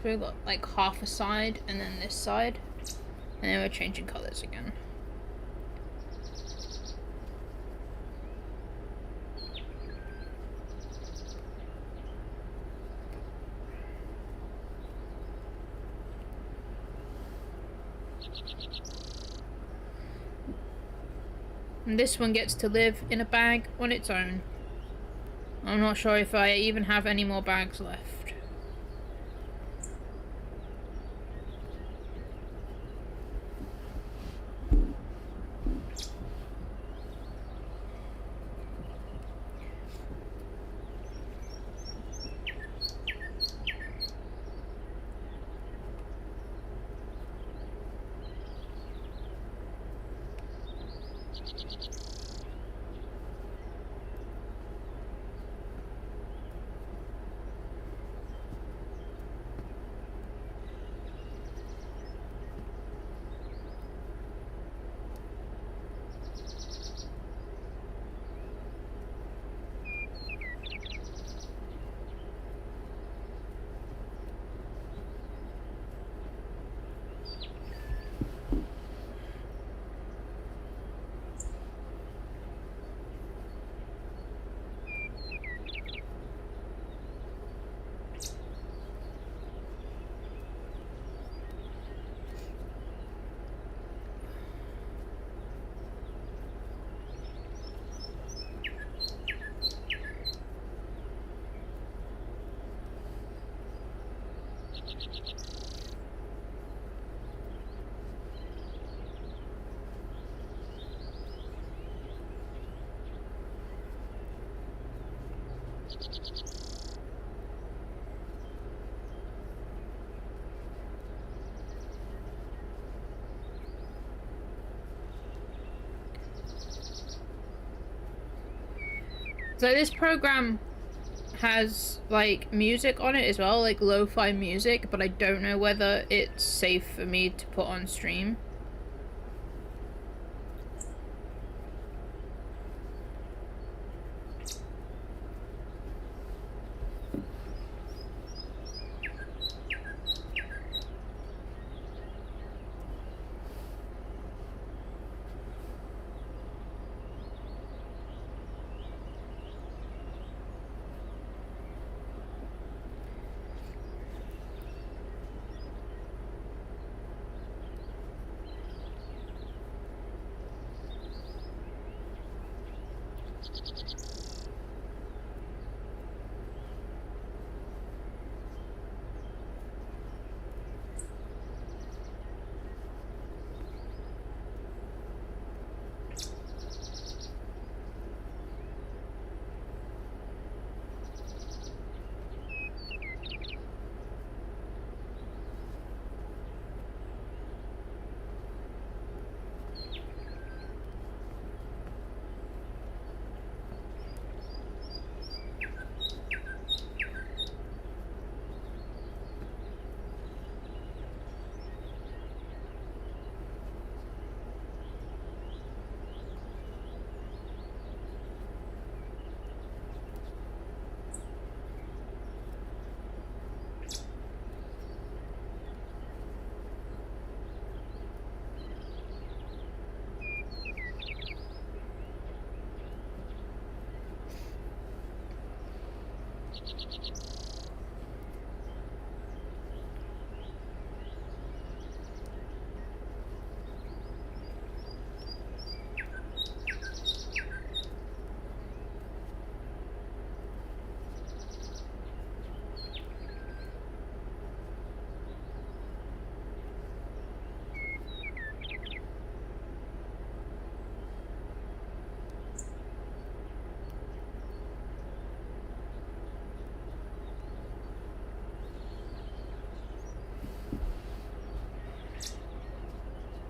[SPEAKER 1] So we've got like half a side and then this side. And then we're changing colours again. And this one gets to live in a bag on its own. I'm not sure if I even have any more bags left. So this program has like music on it as well, like lo-fi music, but I don't know whether it's safe for me to put on stream.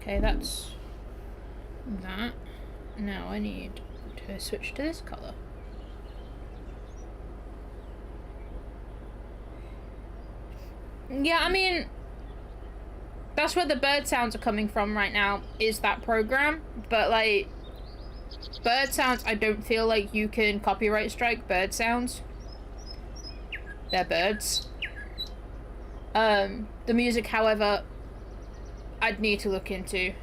[SPEAKER 1] Okay, that's that. Now I need to switch to this colour. Yeah, I mean, that's where the bird sounds are coming from right now, is that program. But, like, bird sounds, I don't feel like you can copyright strike bird sounds. They're birds. The music, however, I'd need to look into.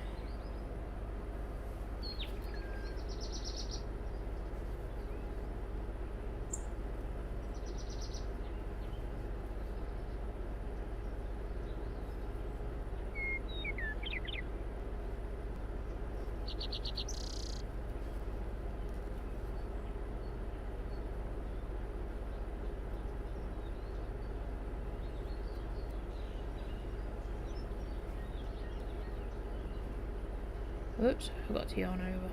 [SPEAKER 1] Whoops, I forgot to yarn over.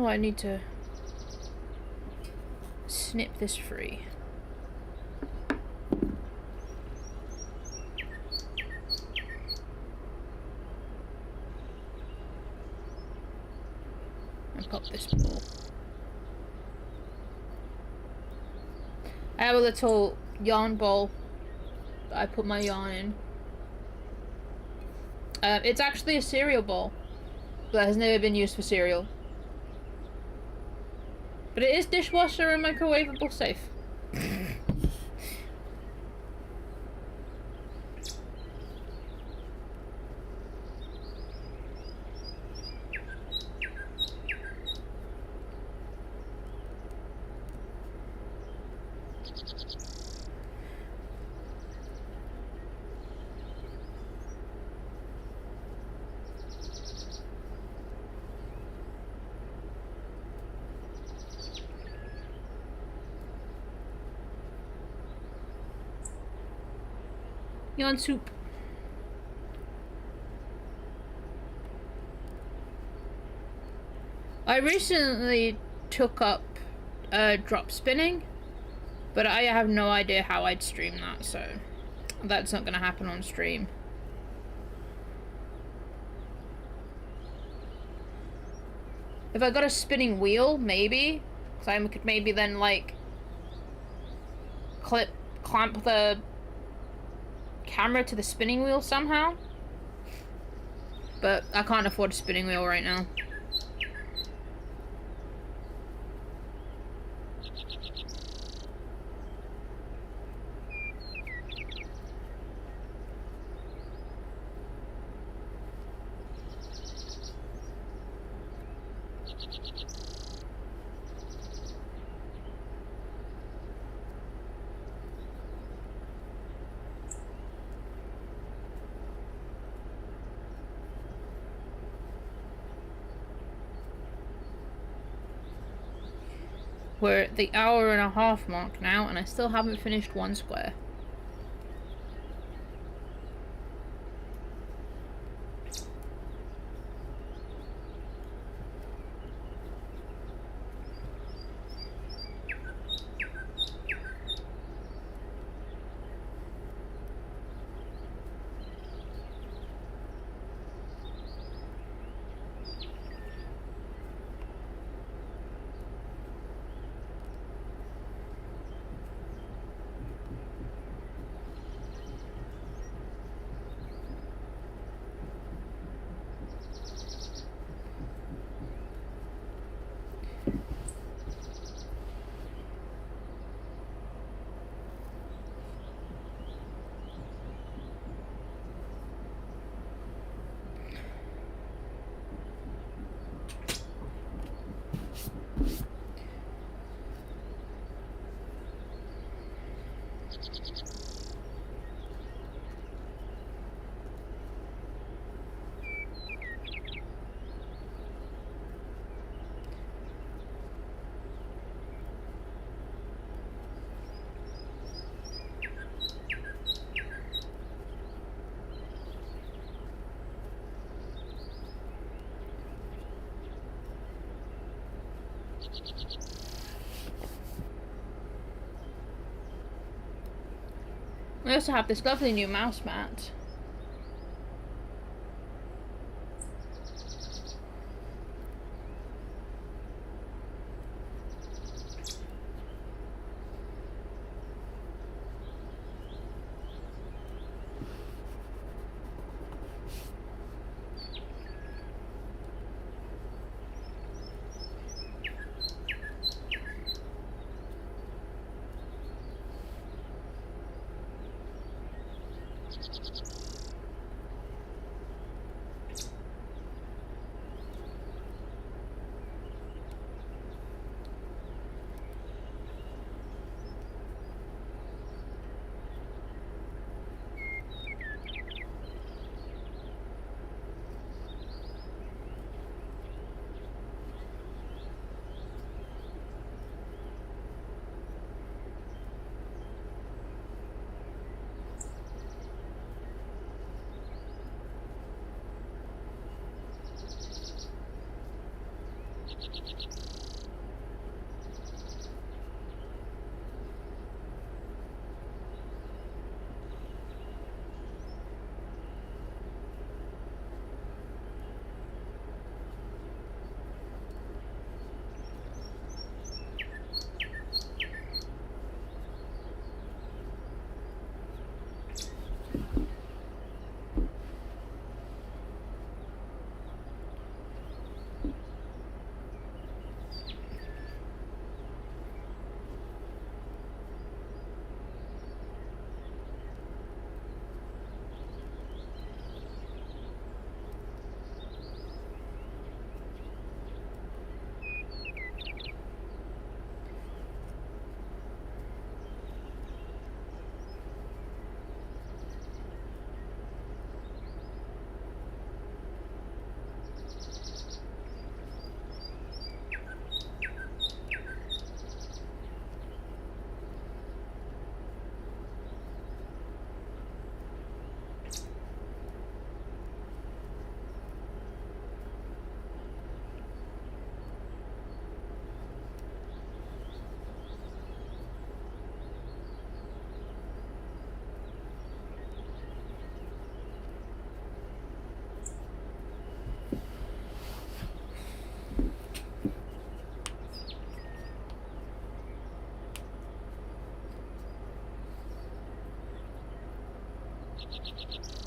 [SPEAKER 1] Oh, I need to snip this free. And pop this ball. I have a little yarn bowl that I put my yarn in. It's actually a cereal bowl, but has never been used for cereal. But it is dishwasher and microwavable safe. Yarn soup. I recently took up drop spinning, but I have no idea how I'd stream that, so that's not gonna happen on stream. If I got a spinning wheel, maybe, so I could maybe then like clamp the camera to the spinning wheel somehow. But I can't afford a spinning wheel right now. We're at the hour-and-a-half mark now, and I still haven't finished one square. We also have this lovely new mouse mat.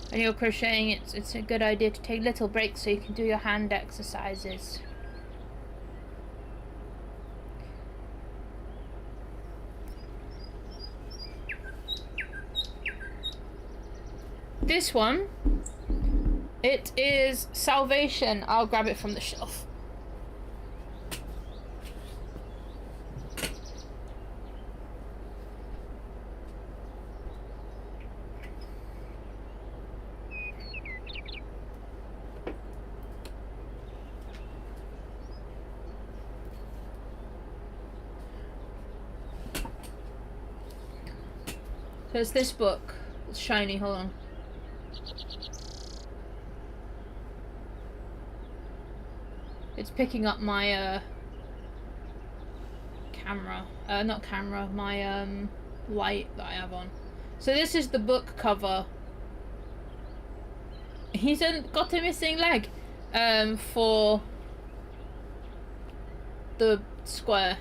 [SPEAKER 1] When you're crocheting, it's a good idea to take little breaks so you can do your hand exercises. This one, it is Salvation. I'll grab it from the shelf. So it's this book. It's shiny, hold on. It's picking up my camera. Not camera, my light that I have on. So this is the book cover. He's got a missing leg for the square.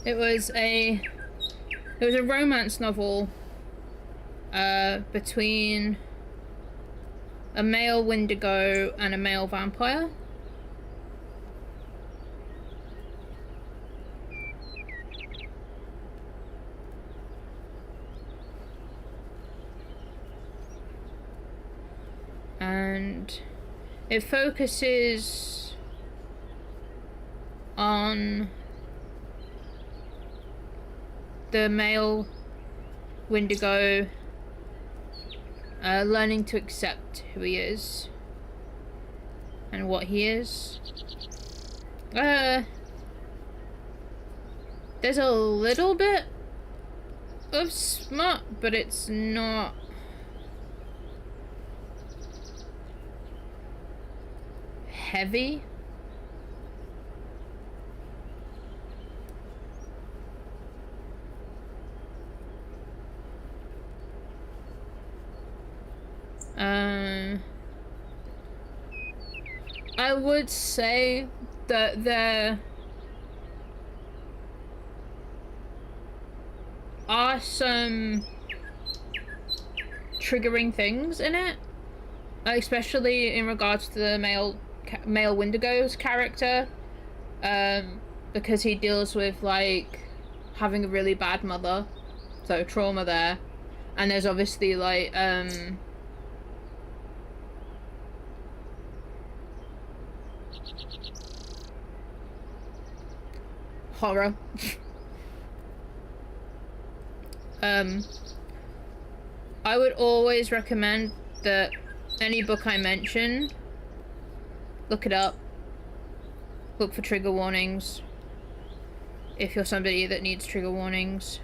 [SPEAKER 1] It was a romance novel between a male Wendigo and a male vampire. And it focuses on the male Wendigo learning to accept who he is and what he is. There's a little bit of smut, but it's not heavy. I would say that there are some triggering things in it, especially in regards to the male Wendigo's character, because he deals with like having a really bad mother, so trauma there, and there's obviously like horror. I would always recommend that any book I mention, look it up, look for trigger warnings if you're somebody that needs trigger warnings.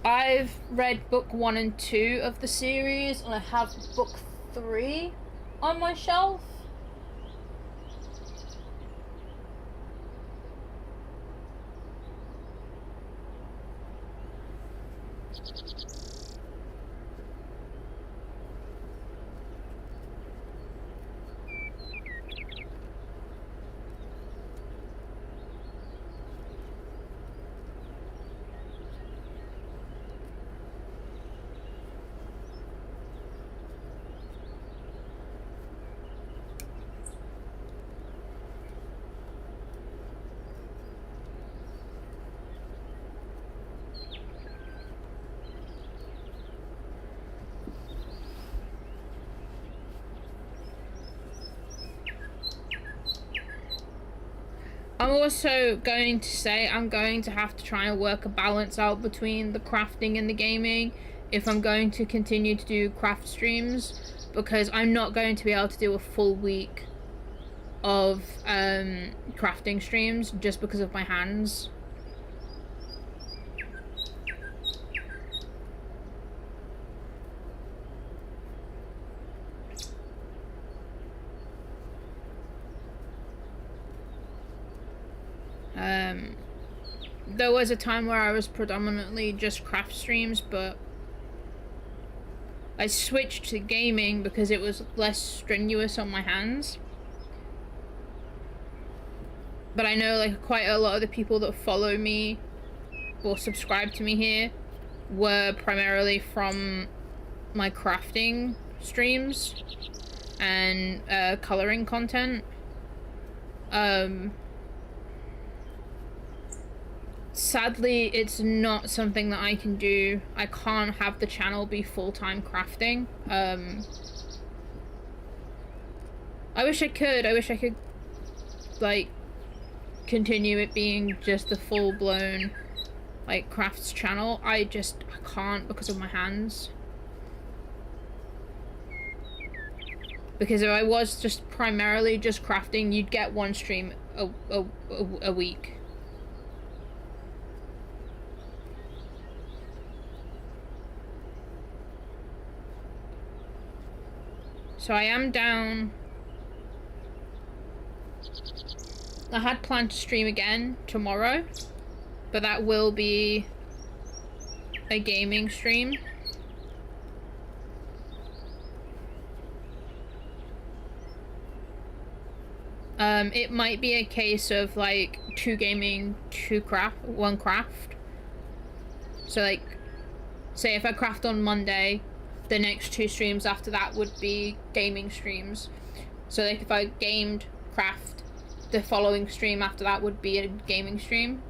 [SPEAKER 1] I've read book 1 and 2 of the series, and I have book 3 on my shelf. I'm also going to say I'm going to have to try and work a balance out between the crafting and the gaming if I'm going to continue to do craft streams, because I'm not going to be able to do a full week of crafting streams just because of my hands. There was a time where I was predominantly just craft streams, but I switched to gaming because it was less strenuous on my hands. But I know like quite a lot of the people that follow me or subscribe to me here were primarily from my crafting streams and coloring content. Sadly, it's not something that I can do. I can't have the channel be full-time crafting. I wish I could. I wish I could, like, continue it being just a full-blown, like, crafts channel. I can't because of my hands. Because if I was just primarily just crafting, you'd get one stream a week. So I am down. I had planned to stream again tomorrow, but that will be a gaming stream. It might be a case of like 2 gaming, 1 craft. So like, say if I craft on Monday, the next 2 streams after that would be gaming streams. So like if I gamed, craft, the following stream after that would be a gaming stream.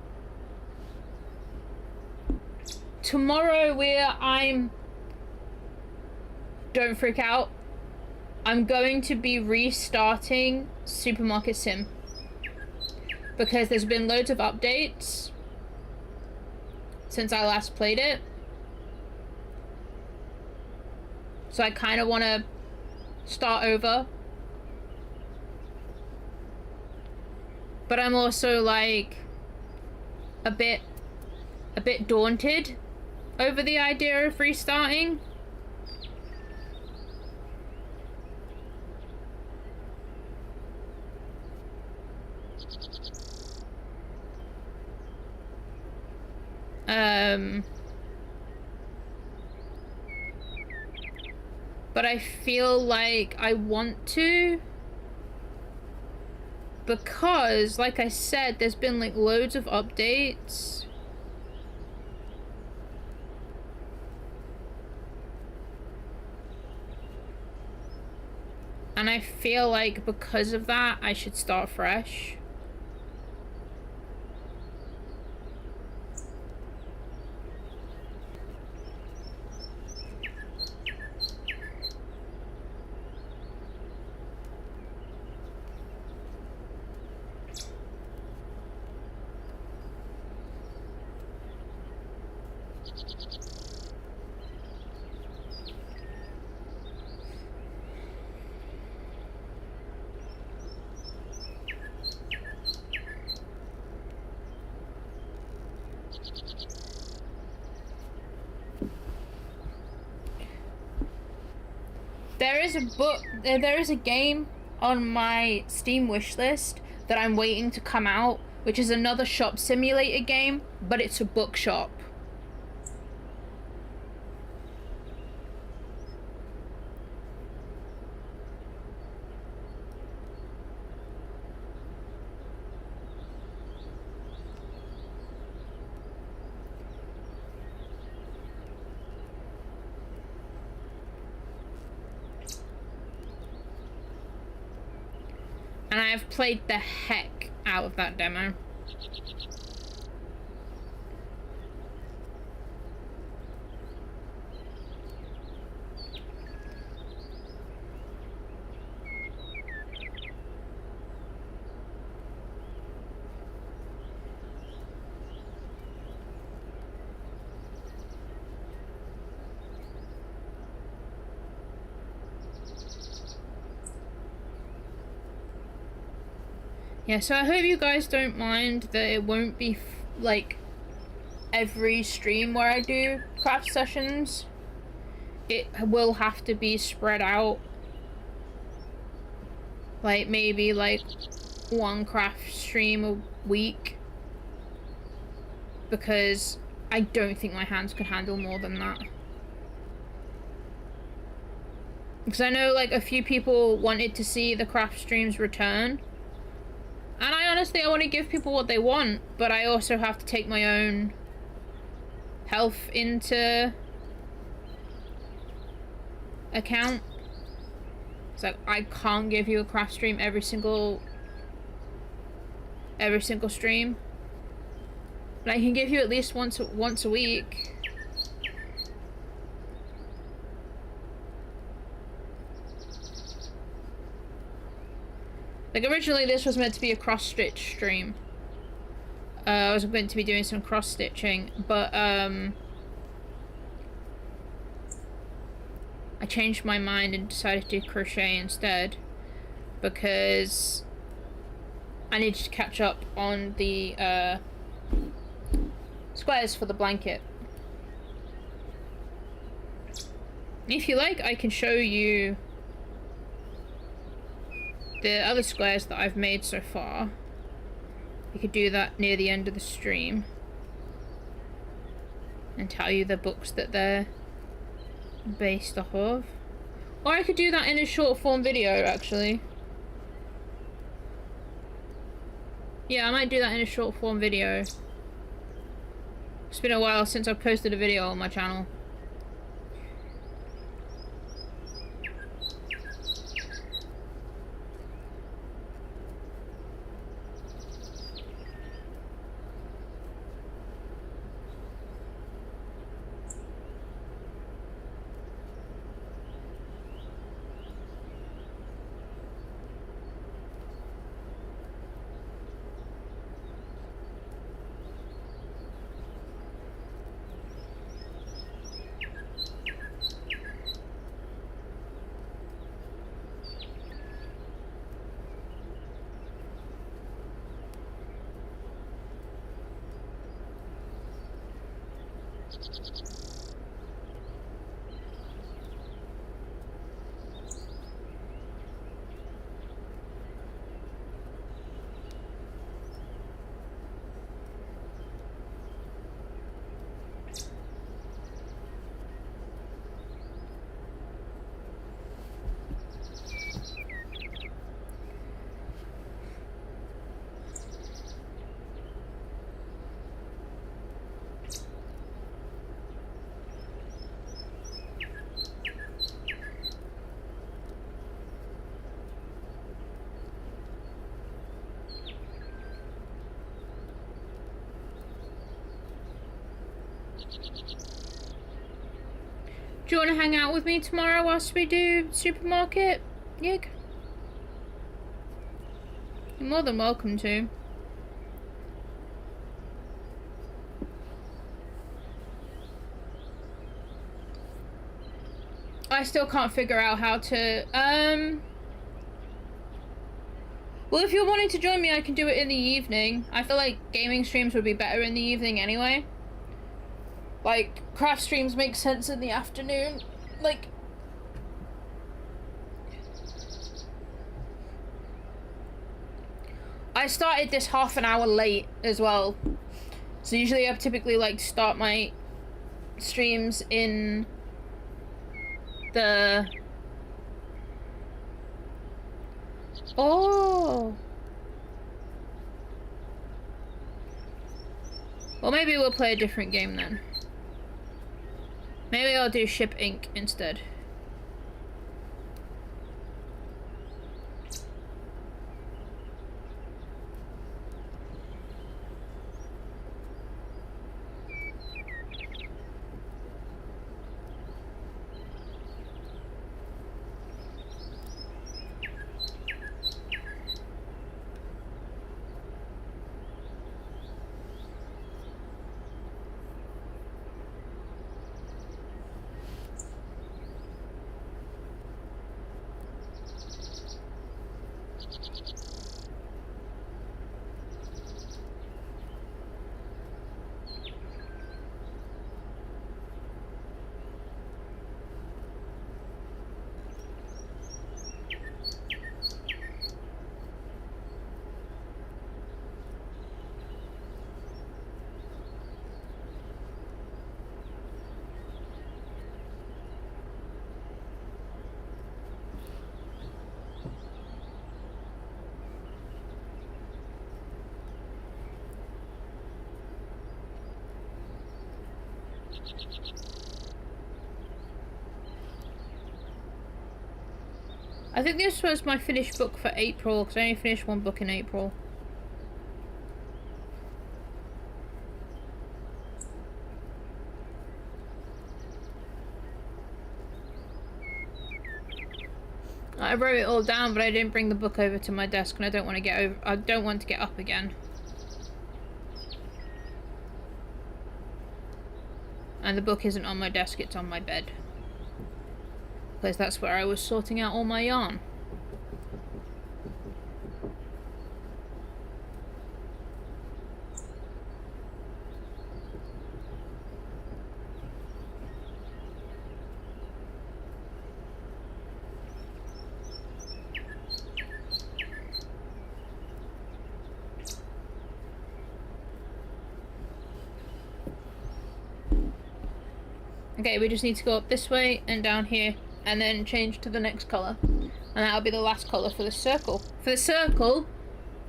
[SPEAKER 1] Tomorrow don't freak out, I'm going to be restarting Supermarket Sim because there's been loads of updates since I last played it. So I kind of want to start over. But I'm also like a bit daunted over the idea of restarting. But I feel like I want to, because like I said, there's been like loads of updates. And I feel like because of that, I should start fresh. There is a game on my Steam wishlist that I'm waiting to come out, which is another shop simulator game, but it's a bookshop. And I've played the heck out of that demo. Yeah, so I hope you guys don't mind that it won't be like every stream where I do craft sessions. It will have to be spread out. Like maybe like one craft stream a week. Because I don't think my hands could handle more than that. Because I know like a few people wanted to see the craft streams return. And I honestly want to give people what they want, but I also have to take my own health into account. It's like I can't give you a craft stream every single stream. But I can give you at least once a week. Like originally this was meant to be a cross-stitch stream. I was meant to be doing some cross-stitching, but I changed my mind and decided to do crochet instead because I needed to catch up on the squares for the blanket. If you like, I can show you the other squares that I've made so far. We could do that near the end of the stream and tell you the books that they're based off of. Or I could do that in a short form video, actually. Yeah, I might do that in a short form video. It's been a while since I've posted a video on my channel. Do you want to hang out with me tomorrow whilst we do supermarket, Yig? You're more than welcome to. I still can't figure out how to, well, if you're wanting to join me, I can do it in the evening. I feel like gaming streams would be better in the evening anyway. Like, craft streams make sense in the afternoon. Like, I started this half an hour late as well. So usually I typically like start my streams in the... Oh! Well, maybe we'll play a different game then. Maybe I'll do Ship Inc. instead. I think this was my finished book for April, because I only finished one book in April. I wrote it all down, but I didn't bring the book over to my desk, and I don't want to get up again. And the book isn't on my desk, it's on my bed. Because that's where I was sorting out all my yarn. Okay, we just need to go up this way and down here, and then change to the next colour. And that'll be the last colour for the circle. For the circle?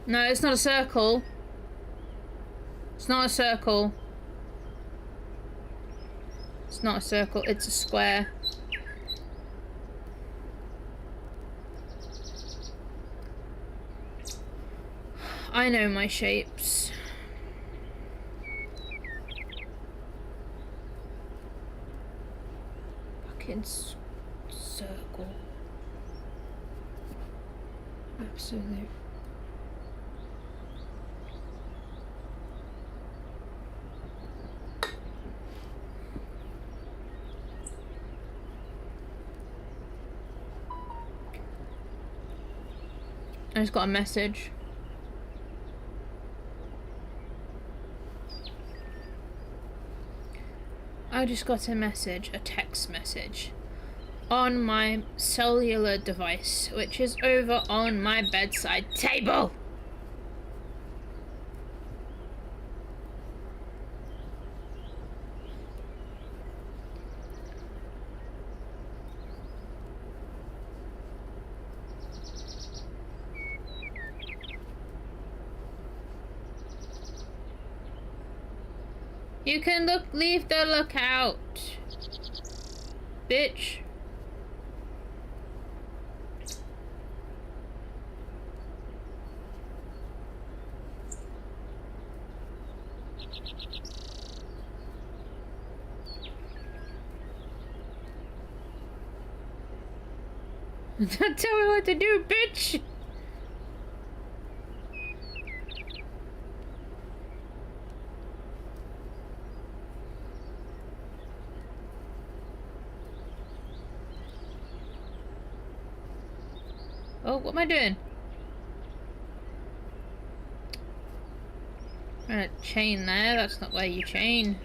[SPEAKER 1] No, it's not a circle. It's not a circle. It's not a circle, it's a square. I know my shapes. Circle. Absolutely. I just got a message. I just got a message, a text message, on my cellular device, which is over on my bedside table. You can leave the lookout, bitch. Don't tell me what to do, bitch. Oh, what am I doing? A chain there, that's not where you chain.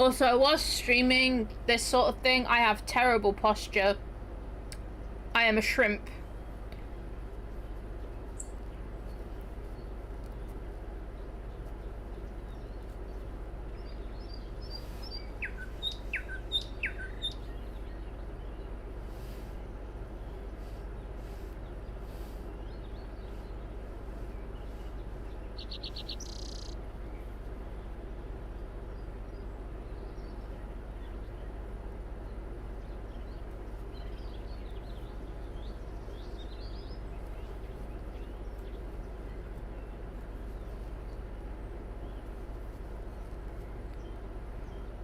[SPEAKER 1] Also, I was streaming this sort of thing. I have terrible posture. I am a shrimp.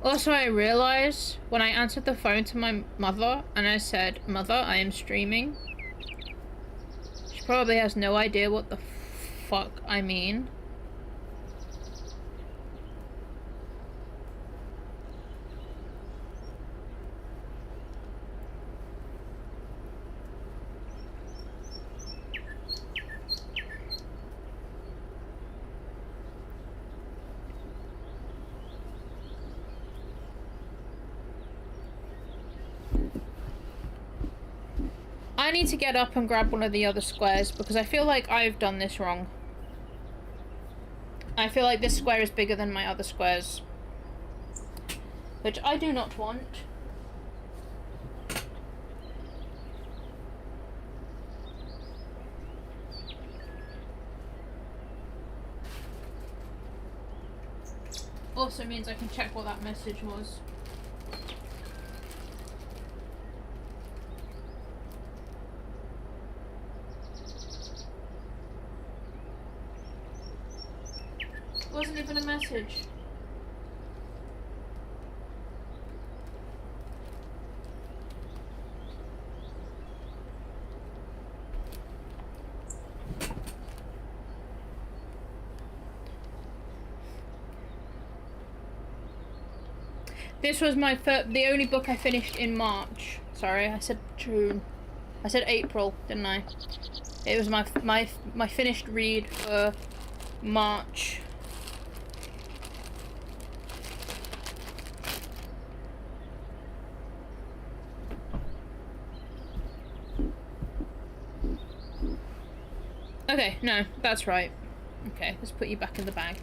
[SPEAKER 1] Also, I realized when I answered the phone to my mother and I said, "Mother, I am streaming," she probably has no idea what the fuck I mean. I need to get up and grab one of the other squares because I feel like I've done this wrong. I feel like this square is bigger than my other squares. which I do not want. Also means I can check what that message was. It wasn't even a message. This was the only book I finished in March. Sorry, I said June. I said April, didn't I? It was my finished read for March. Okay, no, that's right. Okay, let's put you back in the bag.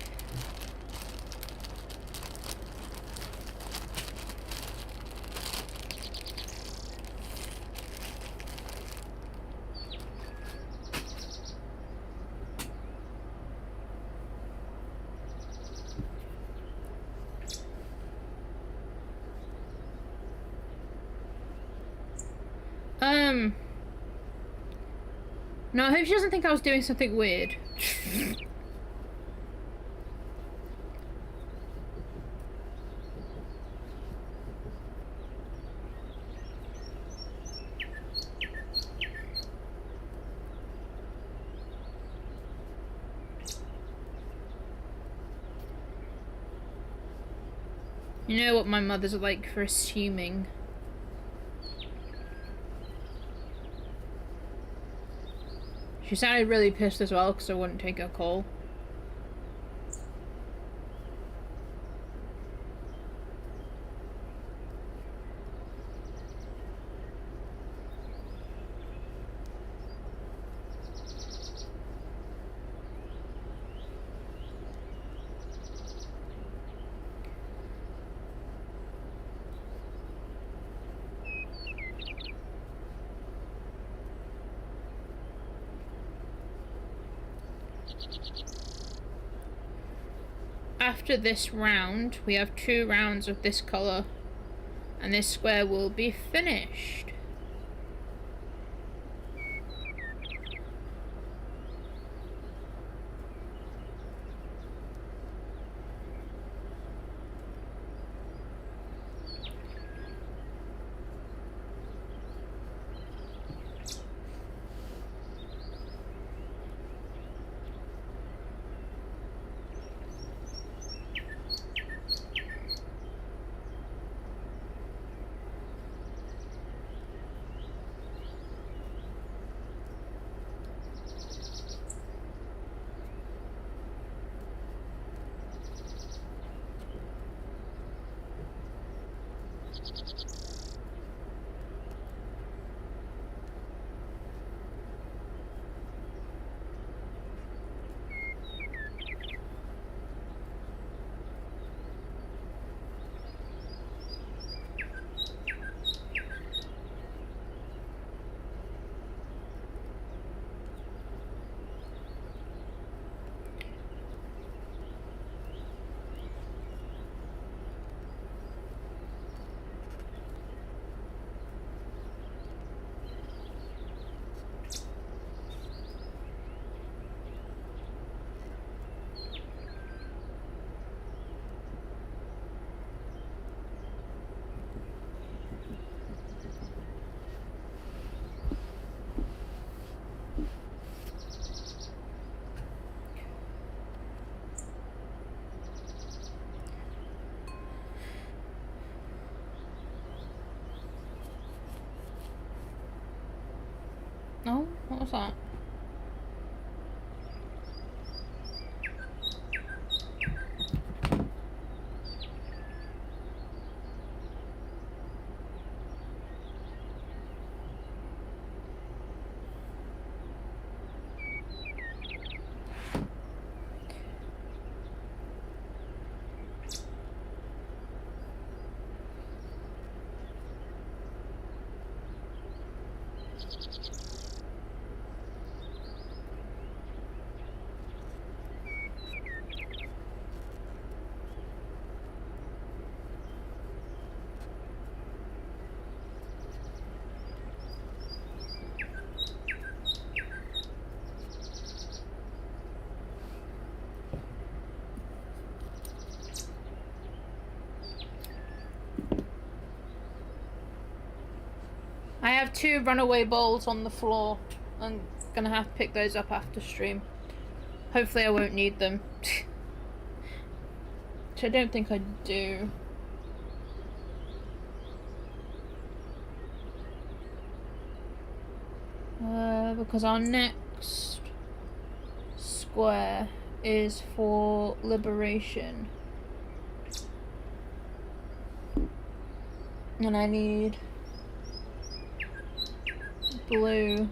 [SPEAKER 1] No, I hope she doesn't think I was doing something weird. You know what my mother's like for assuming. She sounded really pissed as well because I wouldn't take her call. After this round, we have 2 rounds of this colour, and this square will be finished. Oh, what was that? I have 2 runaway bowls on the floor. I'm gonna have to pick those up after stream. Hopefully I won't need them. Which I don't think I do. Because our next square is for liberation. And I need blue.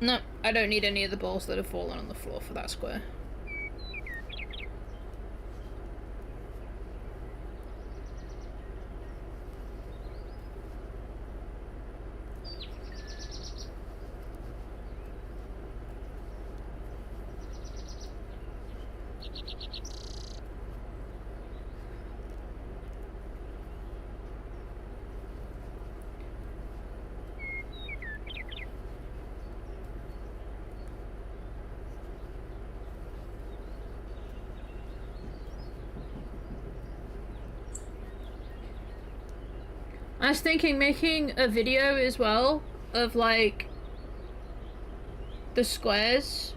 [SPEAKER 1] No, I don't need any of the balls that have fallen on the floor for that square. I was thinking making a video as well of like the squares.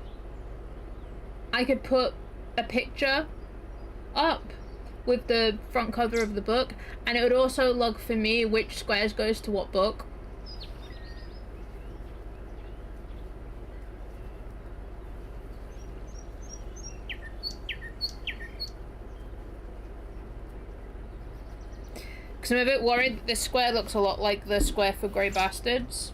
[SPEAKER 1] I could put a picture up with the front cover of the book, and it would also log for me which squares goes to what book. Because I'm a bit worried that this square looks a lot like the square for Grey Bastards.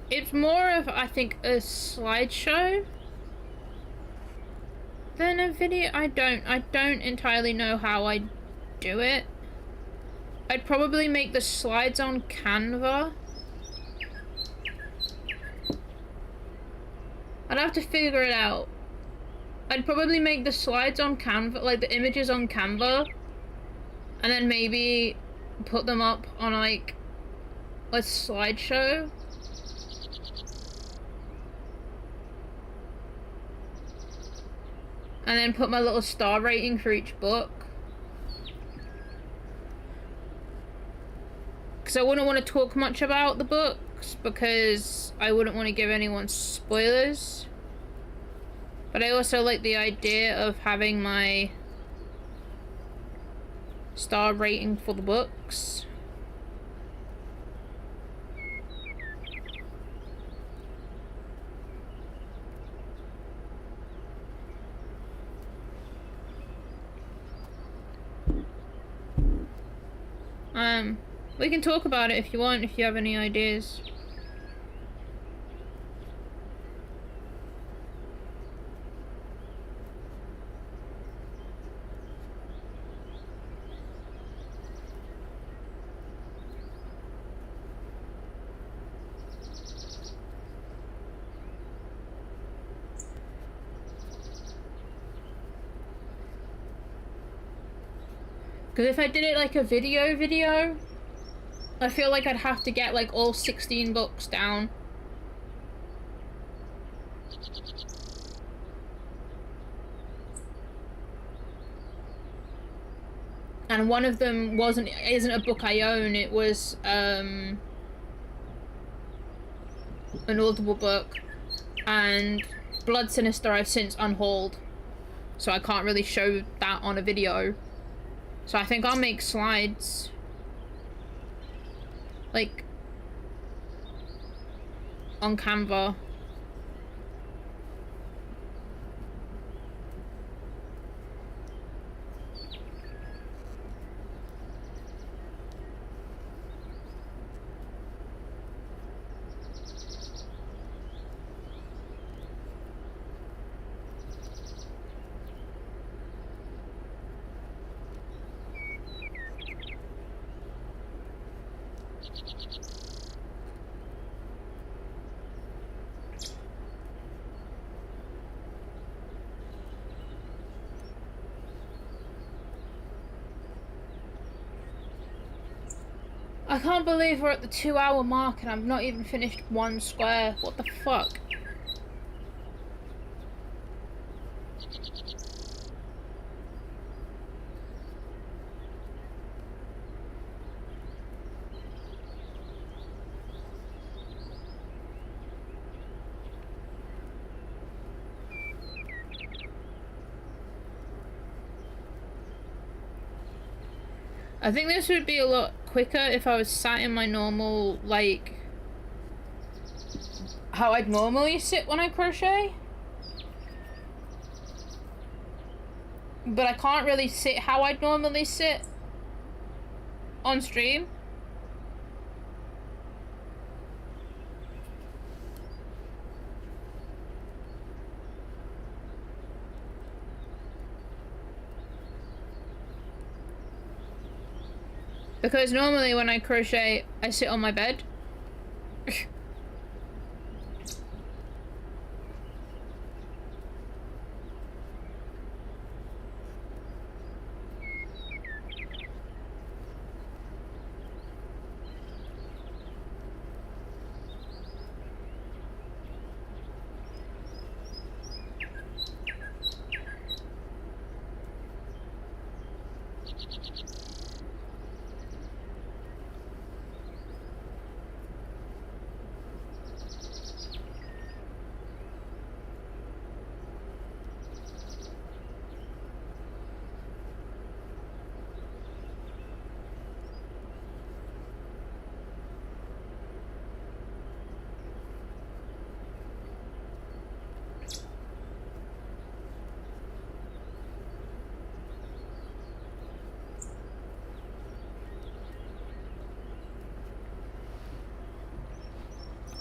[SPEAKER 1] It's more of, I think, a slideshow than a video. I don't entirely know how I do it. I'd probably make the slides on Canva. I'd have to figure it out. I'd probably make the slides on Canva, like the images on Canva, and then maybe put them up on like a slideshow. And then put my little star rating for each book. Because I wouldn't want to talk much about the books, because I wouldn't want to give anyone spoilers. But I also like the idea of having my star rating for the books. We can talk about it if you want, if you have any ideas. Because if I did it like a video, I feel like I'd have to get like all 16 books down. And one of them isn't a book I own, it was an Audible book. And Blood Sinister I've since unhauled, so I can't really show that on a video. So I think I'll make slides. like on Canva. I can't believe we're at the 2-hour mark and I've not even finished one square. What the fuck? I think this would be a lot quicker if I was sat in my normal, like, how I'd normally sit when I crochet. But I can't really sit how I'd normally sit on stream. Because normally when I crochet, I sit on my bed.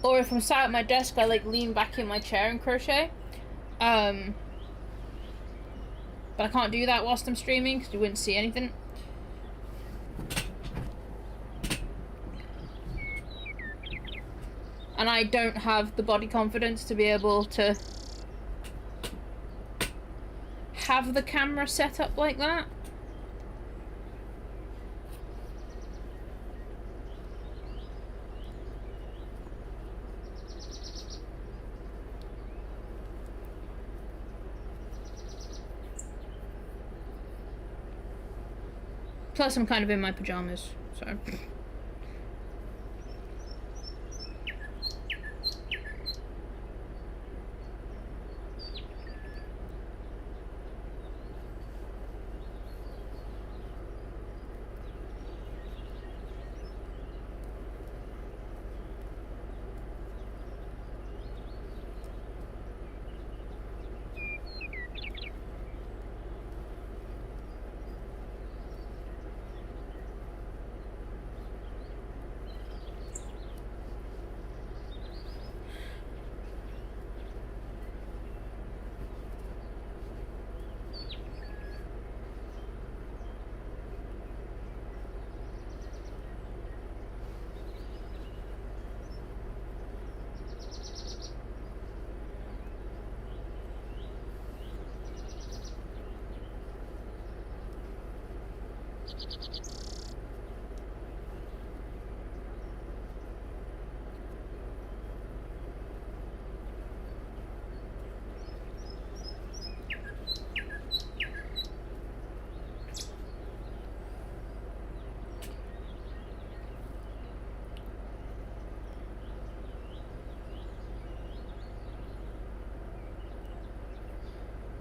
[SPEAKER 1] Or if I'm sat at my desk, I like lean back in my chair and crochet. But I can't do that whilst I'm streaming because you wouldn't see anything. And I don't have the body confidence to be able to have the camera set up like that. Plus, I'm kind of in my pajamas, so.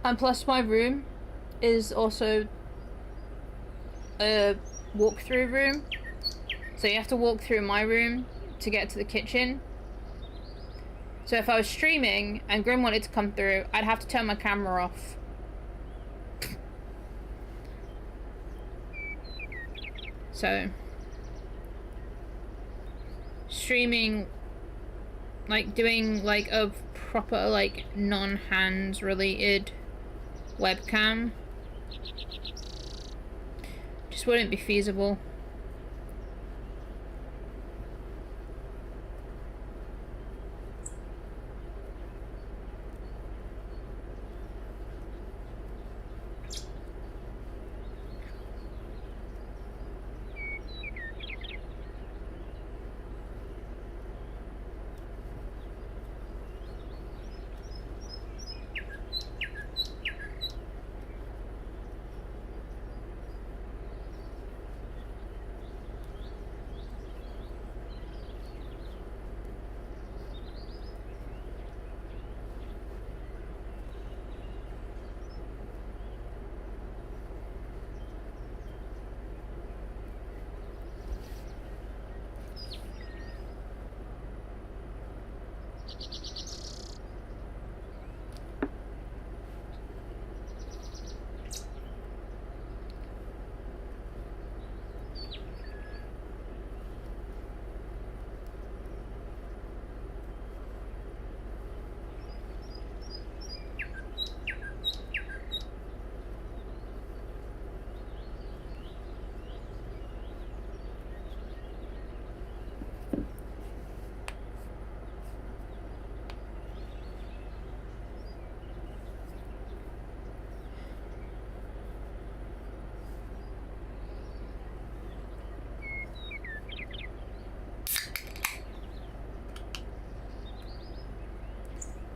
[SPEAKER 1] And plus my room is also a walkthrough room. So you have to walk through my room to get to the kitchen. So if I was streaming and Grim wanted to come through, I'd have to turn my camera off. So streaming, like doing like a proper like non-hands related webcam just wouldn't be feasible.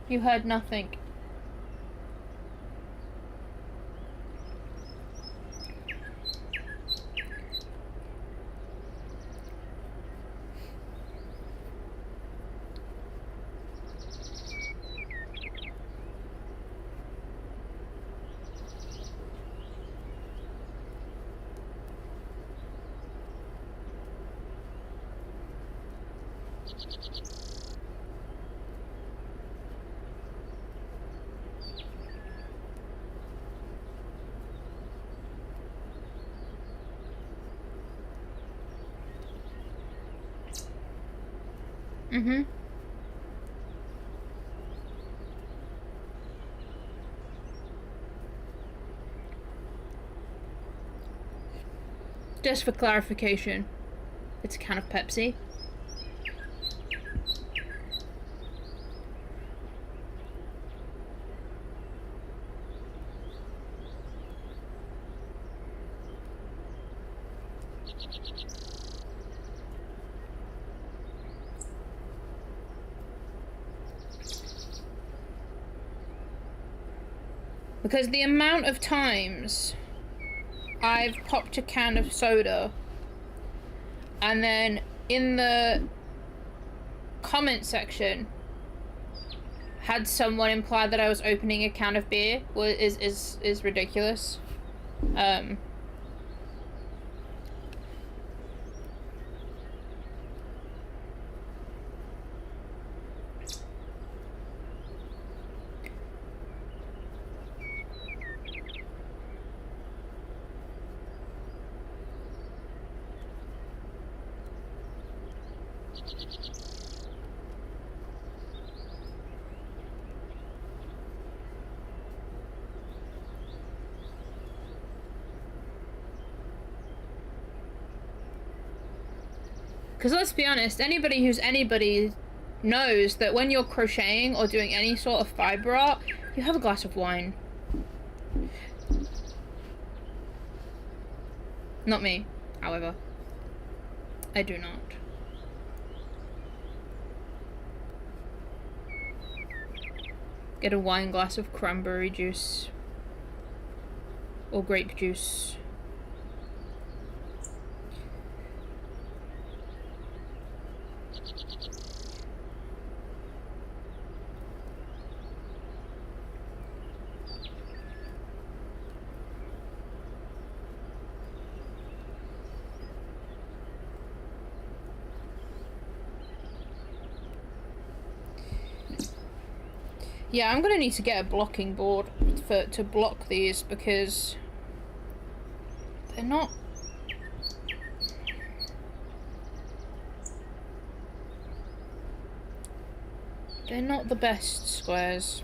[SPEAKER 1] You heard nothing. Mm-hmm. Just for clarification, it's a can of Pepsi. Because the amount of times I've popped a can of soda and then in the comment section had someone imply that I was opening a can of beer is ridiculous. Because let's be honest, anybody who's anybody knows that when you're crocheting or doing any sort of fiber art, you have a glass of wine. Not me, however. I do not. Get a wine glass of cranberry juice. Or grape juice. Yeah, I'm gonna need to get a blocking board to block these because they're not. They're not the best squares.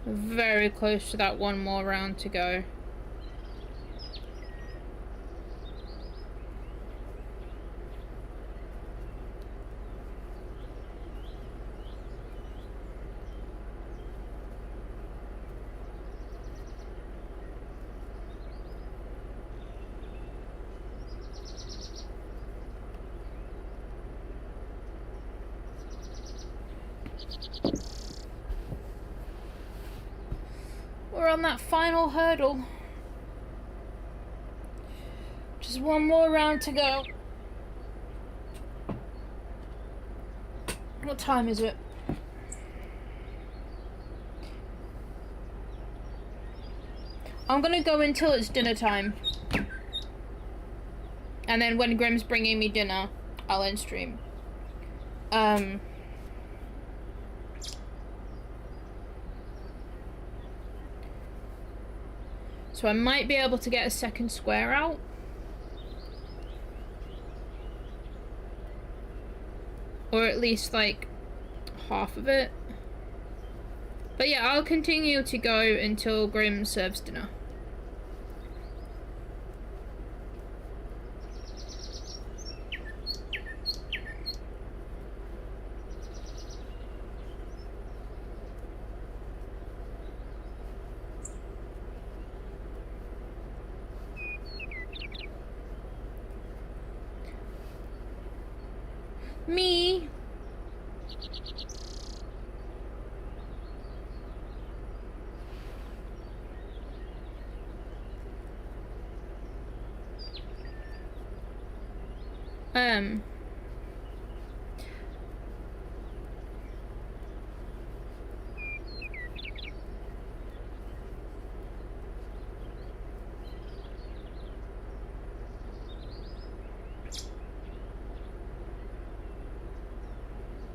[SPEAKER 1] Very close to that one more round to go. We're on that final hurdle. Just one more round to go. What time is it? I'm gonna go until it's dinner time. And then when Grim's bringing me dinner, I'll end stream. So I might be able to get a second square out. Or at least like half of it. But yeah, I'll continue to go until Grim serves dinner. Me.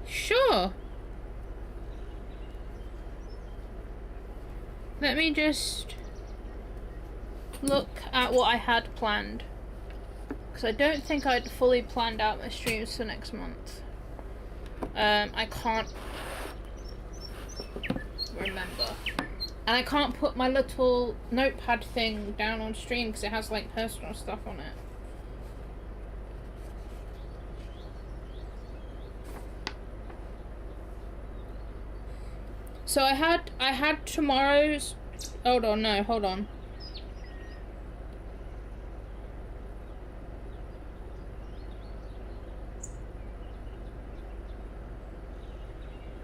[SPEAKER 1] Sure. Let me just look at what I had planned. Because I don't think I'd fully planned out my streams for next month. I can't remember. And I can't put my little notepad thing down on stream because it has like personal stuff on it. So I had tomorrow's. Hold on.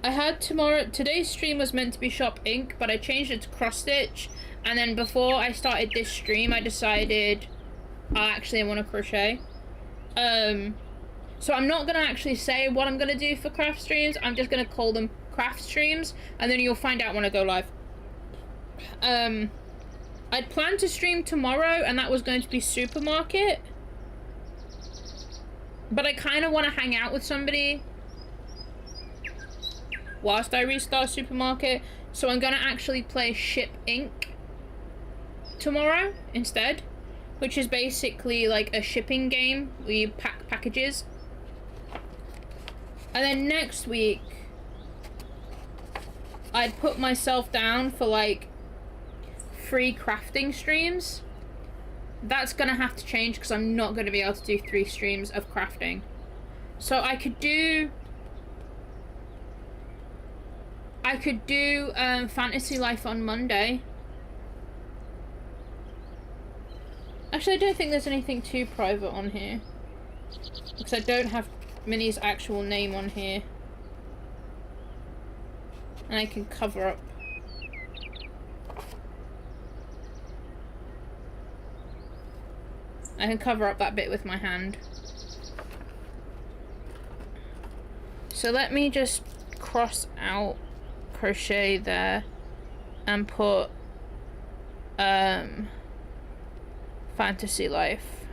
[SPEAKER 1] I had today's stream was meant to be Shop Ink, but I changed it to cross stitch, and then before I started this stream I decided I actually want to crochet. So I'm not gonna actually say what I'm gonna do for craft streams. I'm just gonna call them craft streams, and then you'll find out when I go live. I'd planned to stream tomorrow, and that was going to be supermarket. But I kind of want to hang out with somebody whilst I restart supermarket. So I'm gonna actually play Ship Inc. tomorrow instead, which is basically like a shipping game where you pack packages. And then next week, I'd put myself down for like free crafting streams. That's gonna have to change because I'm not gonna be able to do 3 streams of crafting. So I could do Fantasy Life on Monday. Actually, I don't think there's anything too private on here, because I don't have Minnie's actual name on here. And I can cover up. I can cover up that bit with my hand. So let me just cross out crochet there and put Fantasy Life.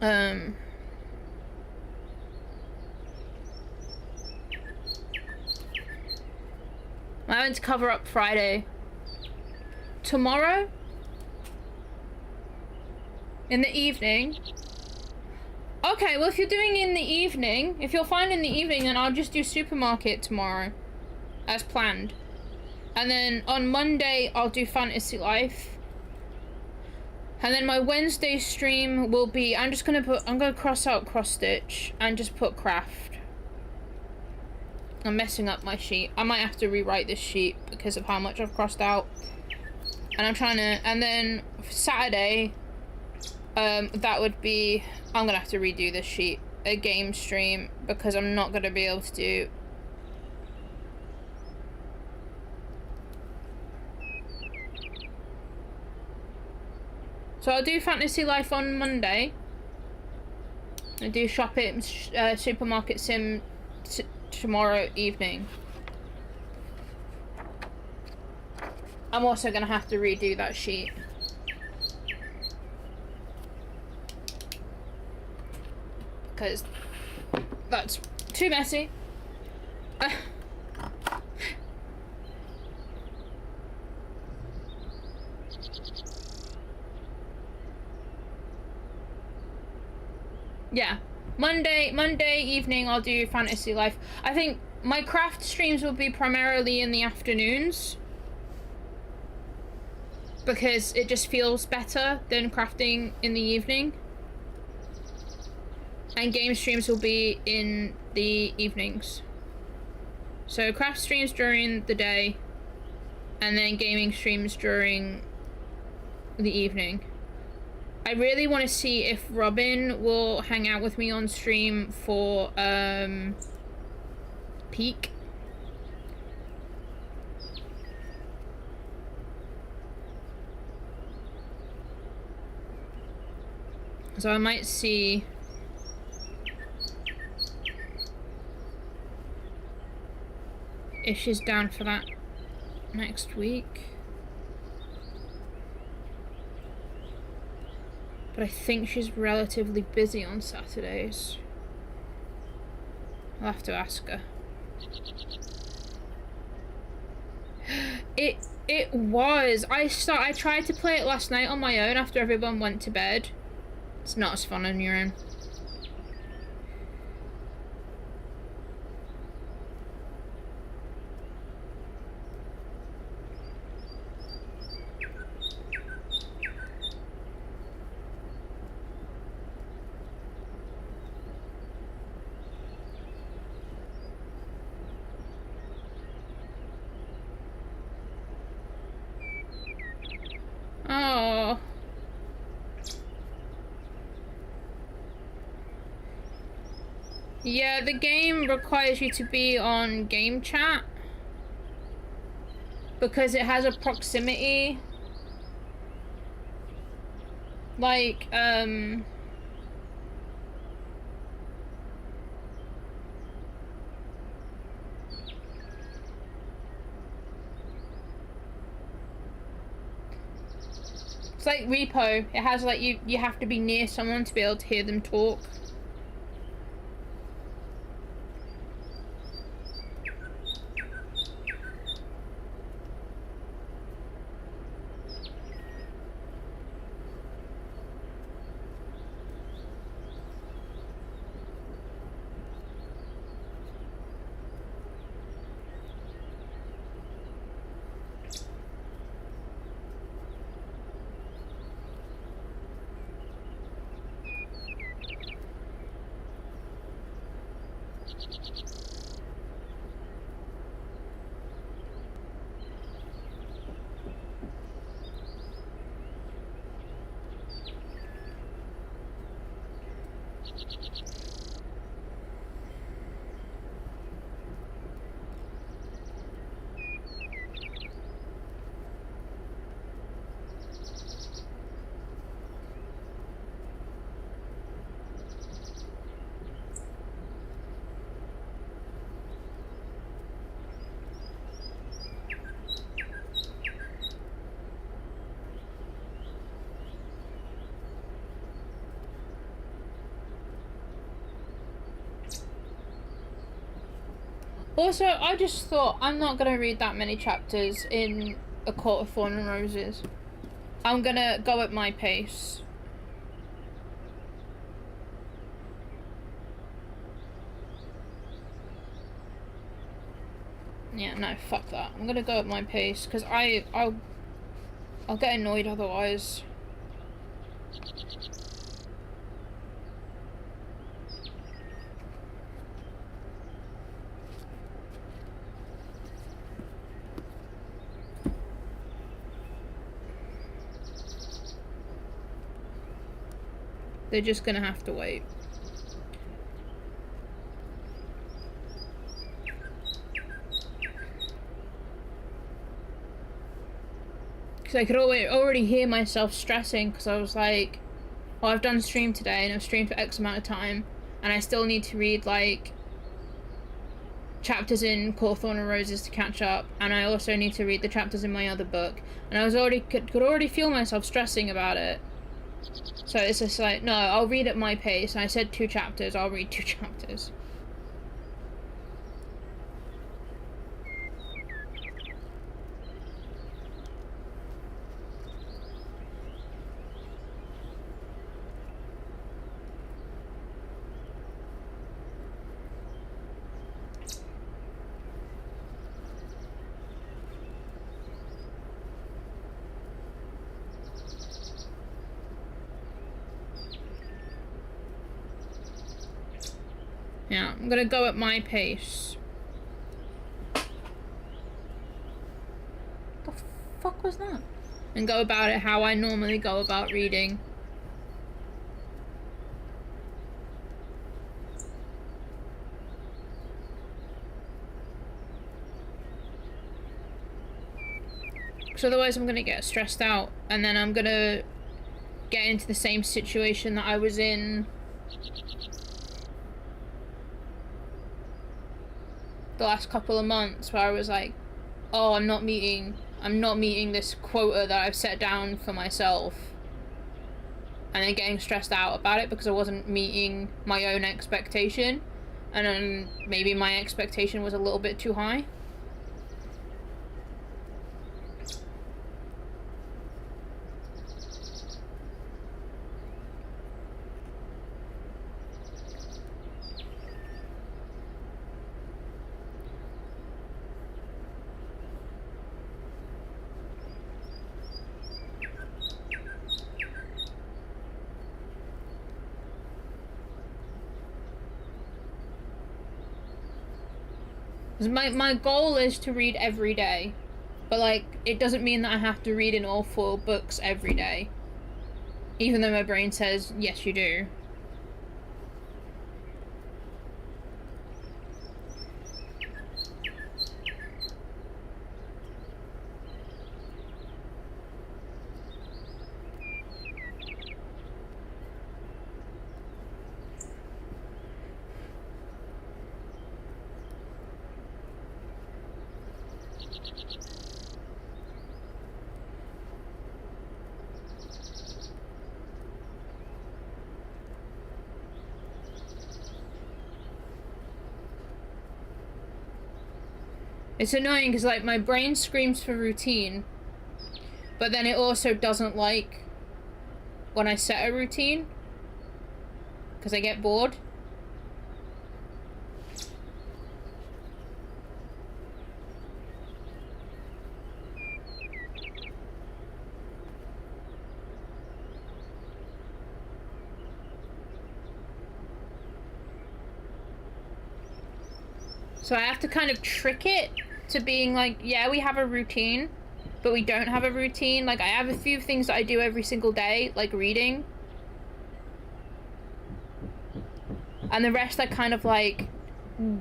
[SPEAKER 1] I went to cover up Friday. Tomorrow? In the evening? Okay, well if you're doing in the evening, if you're fine in the evening, then I'll just do supermarket tomorrow. As planned. And then on Monday, I'll do Fantasy Life. And then my Wednesday stream will be, I'm gonna cross out cross stitch and just put craft. I'm messing up my sheet. I might have to rewrite this sheet because of how much I've crossed out. And I'm trying to, and then Saturday, that would be, I'm gonna have to redo this sheet, a game stream, because I'm not gonna be able to do. So I'll do Fantasy Life on Monday. I do Shop It, Supermarket Sim tomorrow evening. I'm also gonna have to redo that sheet. Because that's too messy. Yeah, Monday evening I'll do Fantasy Life. I think my craft streams will be primarily in the afternoons, because it just feels better than crafting in the evening. And game streams will be in the evenings. So craft streams during the day, and then gaming streams during the evening. I really want to see if Robin will hang out with me on stream for Peak. So I might see if she's down for that next week. But I think she's relatively busy on Saturdays. I'll have to ask her. It was. I tried to play it last night on my own after everyone went to bed. It's not as fun on your own. Oh. Yeah, the game requires you to be on game chat because it has a proximity Like, it's like Repo. It has like you have to be near someone to be able to hear them talk. Also, I just thought I'm not gonna read that many chapters in A Court of Thorn and Roses. I'm gonna go at my pace. Yeah, no, fuck that. I'm gonna go at my pace because I'll get annoyed otherwise. They're just gonna have to wait. Because I could already hear myself stressing because I was like, oh, I've done stream today and I've streamed for X amount of time and I still need to read like chapters in Court of Thorn and Roses to catch up, and I also need to read the chapters in my other book, and I was could already feel myself stressing about it. So it's just like, no, I'll read at my pace. And I said 2 chapters, I'll read 2 chapters. Yeah, I'm gonna go at my pace. The fuck was that? And go about it how I normally go about reading. Because otherwise I'm gonna get stressed out, and then I'm gonna get into the same situation that I was in the last couple of months, where I was like, oh, I'm not meeting this quota that I've set down for myself, and then getting stressed out about it because I wasn't meeting my own expectation, and then maybe my expectation was a little bit too high. My goal is to read every day, but like it doesn't mean that I have to read in all 4 books every day, even though my brain says yes you do. It's annoying because, like, my brain screams for routine, but then it also doesn't like when I set a routine because I get bored. So I have to kind of trick it to being like, yeah, we have a routine, but we don't have a routine. Like, I have a few things that I do every single day, like reading. And the rest I kind of, like,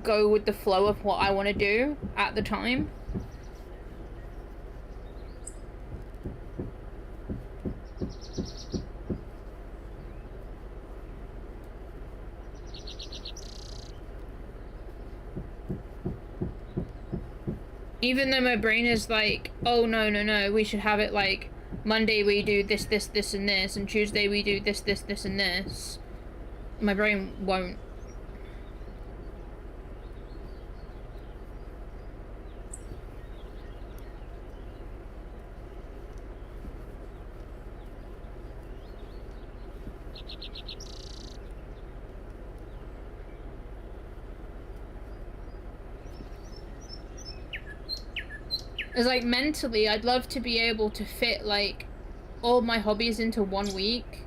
[SPEAKER 1] go with the flow of what I want to do at the time. Even though my brain is like, oh, no, we should have it like, Monday we do this, and this, and Tuesday we do this, and this. My brain won't. It's like, mentally, I'd love to be able to fit, like, all my hobbies into 1 week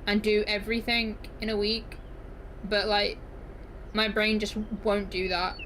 [SPEAKER 1] and do everything in a week, but, like, my brain just won't do that.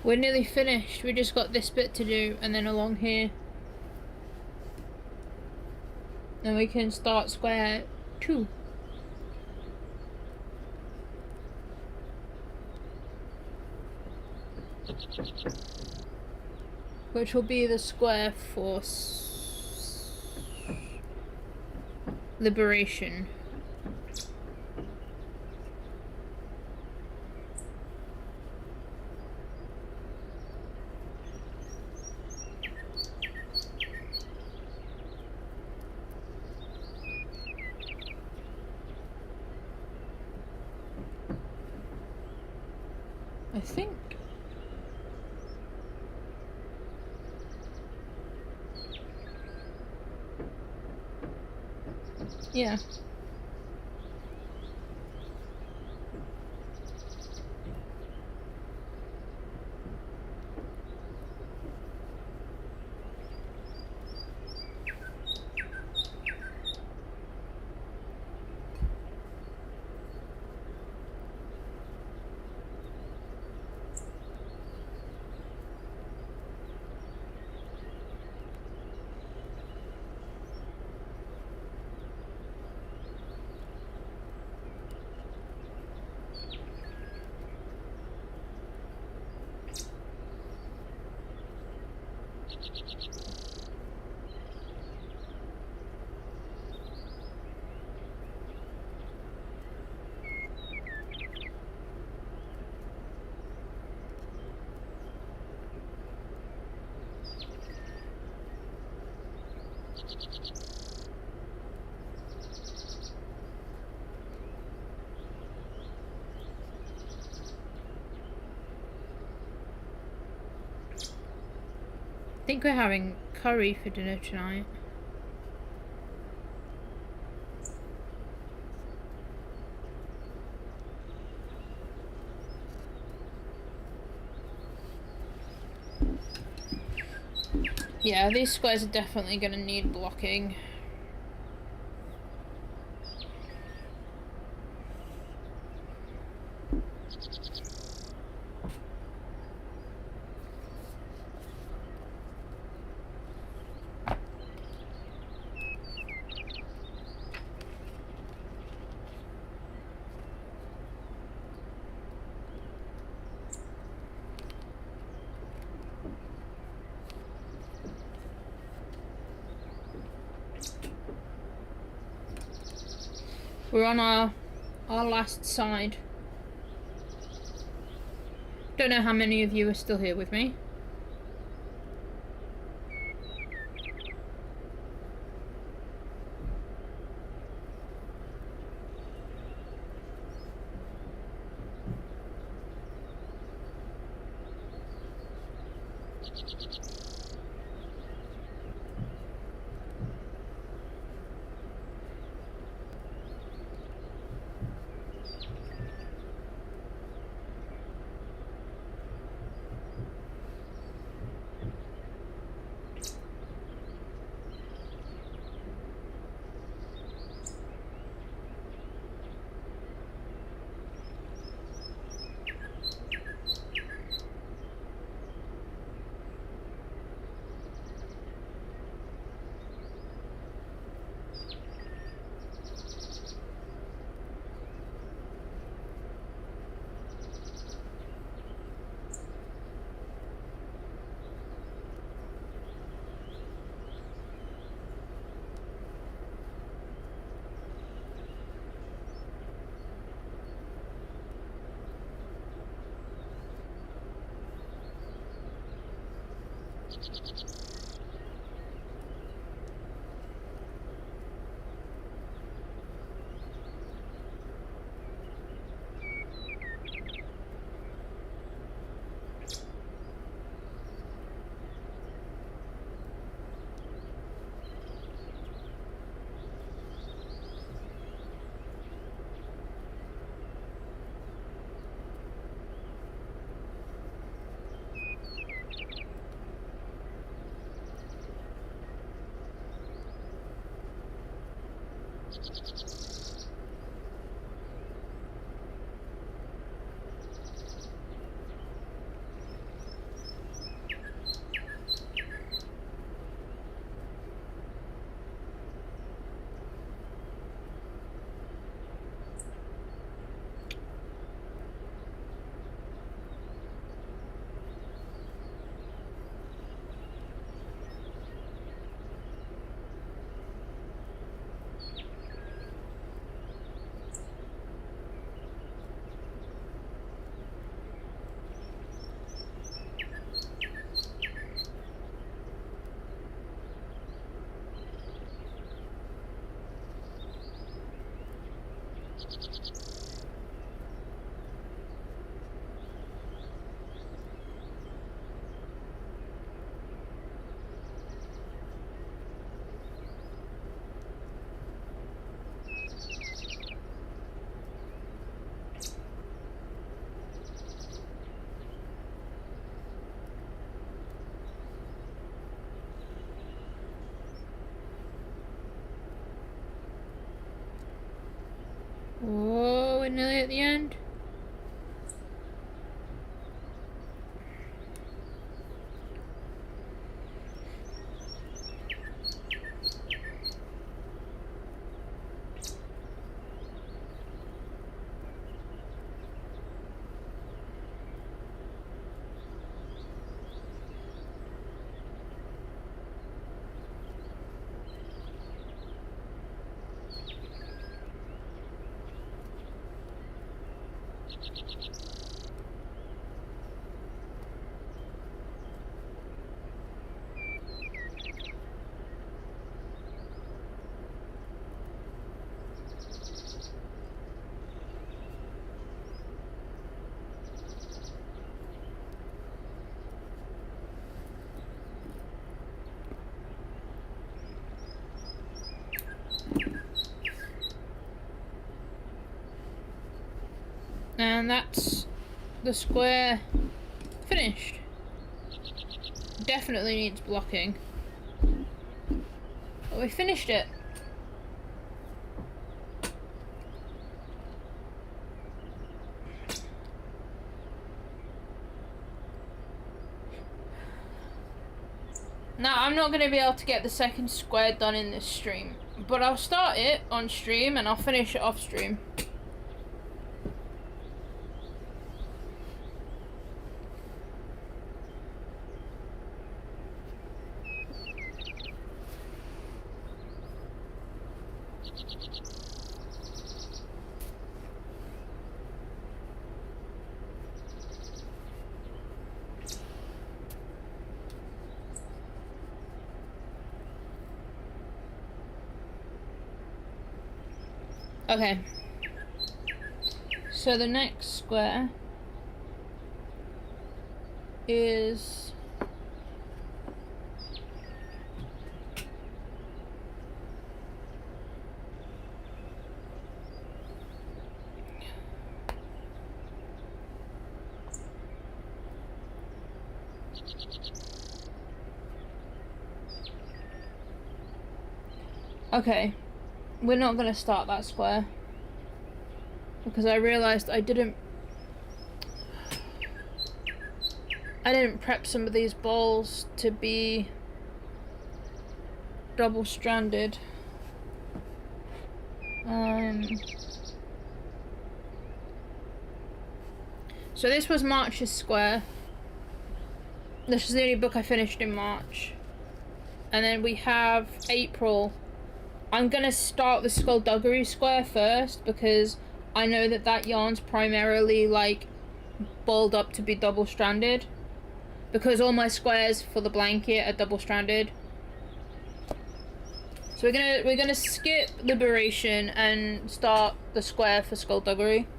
[SPEAKER 1] We're nearly finished. We just got this bit to do, and then along here. Then we can start square 2. Which will be the square for liberation. I think. Yeah. I think we're having curry for dinner tonight. Yeah, these squares are definitely going to need blocking. We're on our last side. Don't know how many of you are still here with me. Oh, we're nearly at the end. And that's the square finished. Definitely needs blocking. But we finished it. Now, I'm not going to be able to get the second square done in this stream, but I'll start it on stream and I'll finish it off stream. Okay, so the next square is okay. We're not going to start that square because I realised I didn't prep some of these balls to be double-stranded. So this was March's square. This is the only book I finished in March. And then we have April. I'm gonna start the Skullduggery square first because I know that that yarn's primarily like balled up to be double-stranded, because all my squares for the blanket are double-stranded. So we're gonna skip Liberation and start the square for Skullduggery.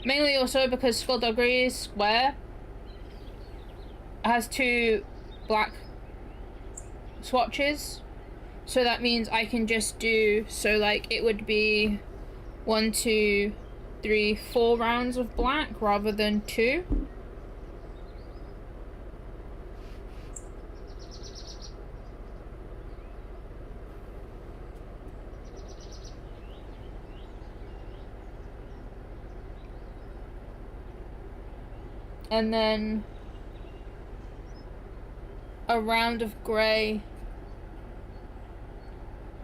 [SPEAKER 1] Mainly also because Skullduggery's square has 2 black swatches, so that means I can just do, so like it would be 1, 2, 3, 4 rounds of black rather than 2. And then a round of grey,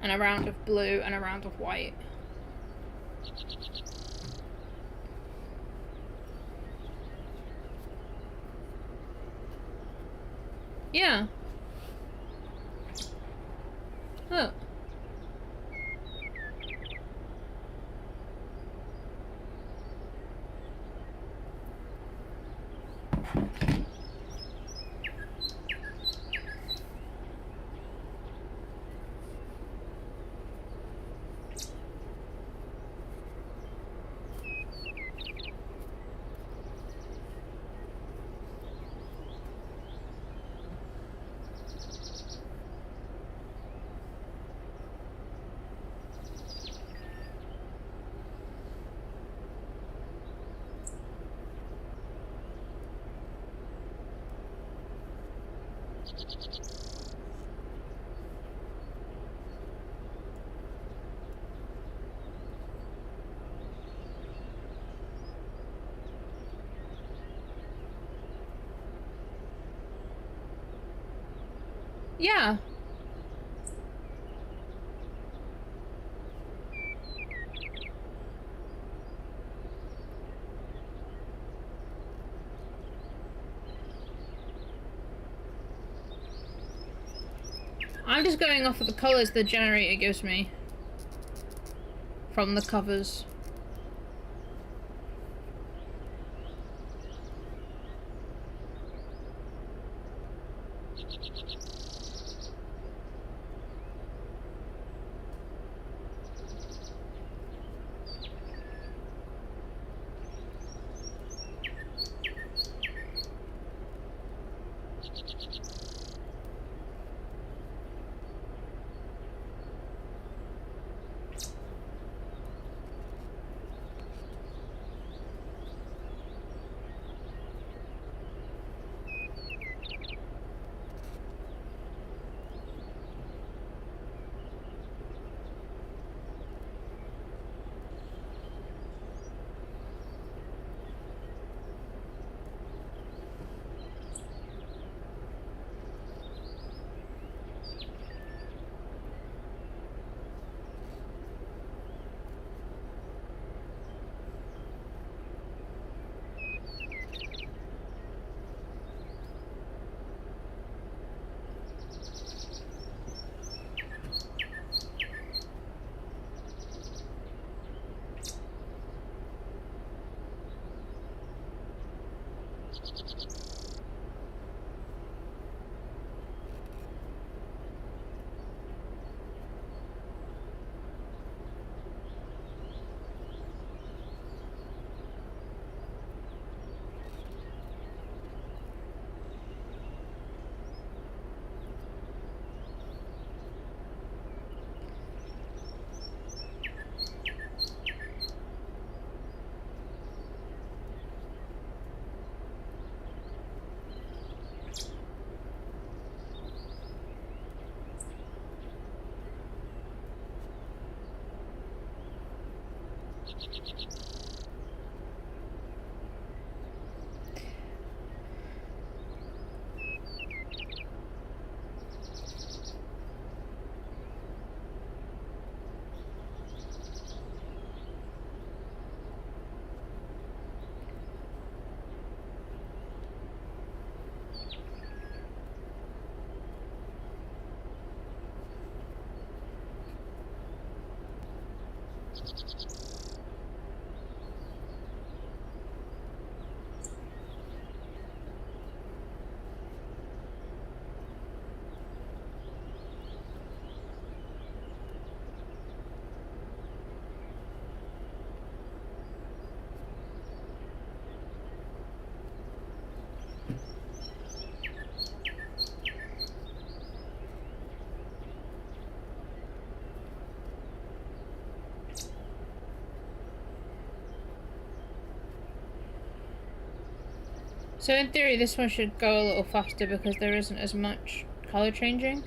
[SPEAKER 1] and a round of blue, and a round of white. Yeah. Oh. Yeah. I'm just going off of the colours the generator gives me from the covers. So in theory this one should go a little faster because there isn't as much colour changing.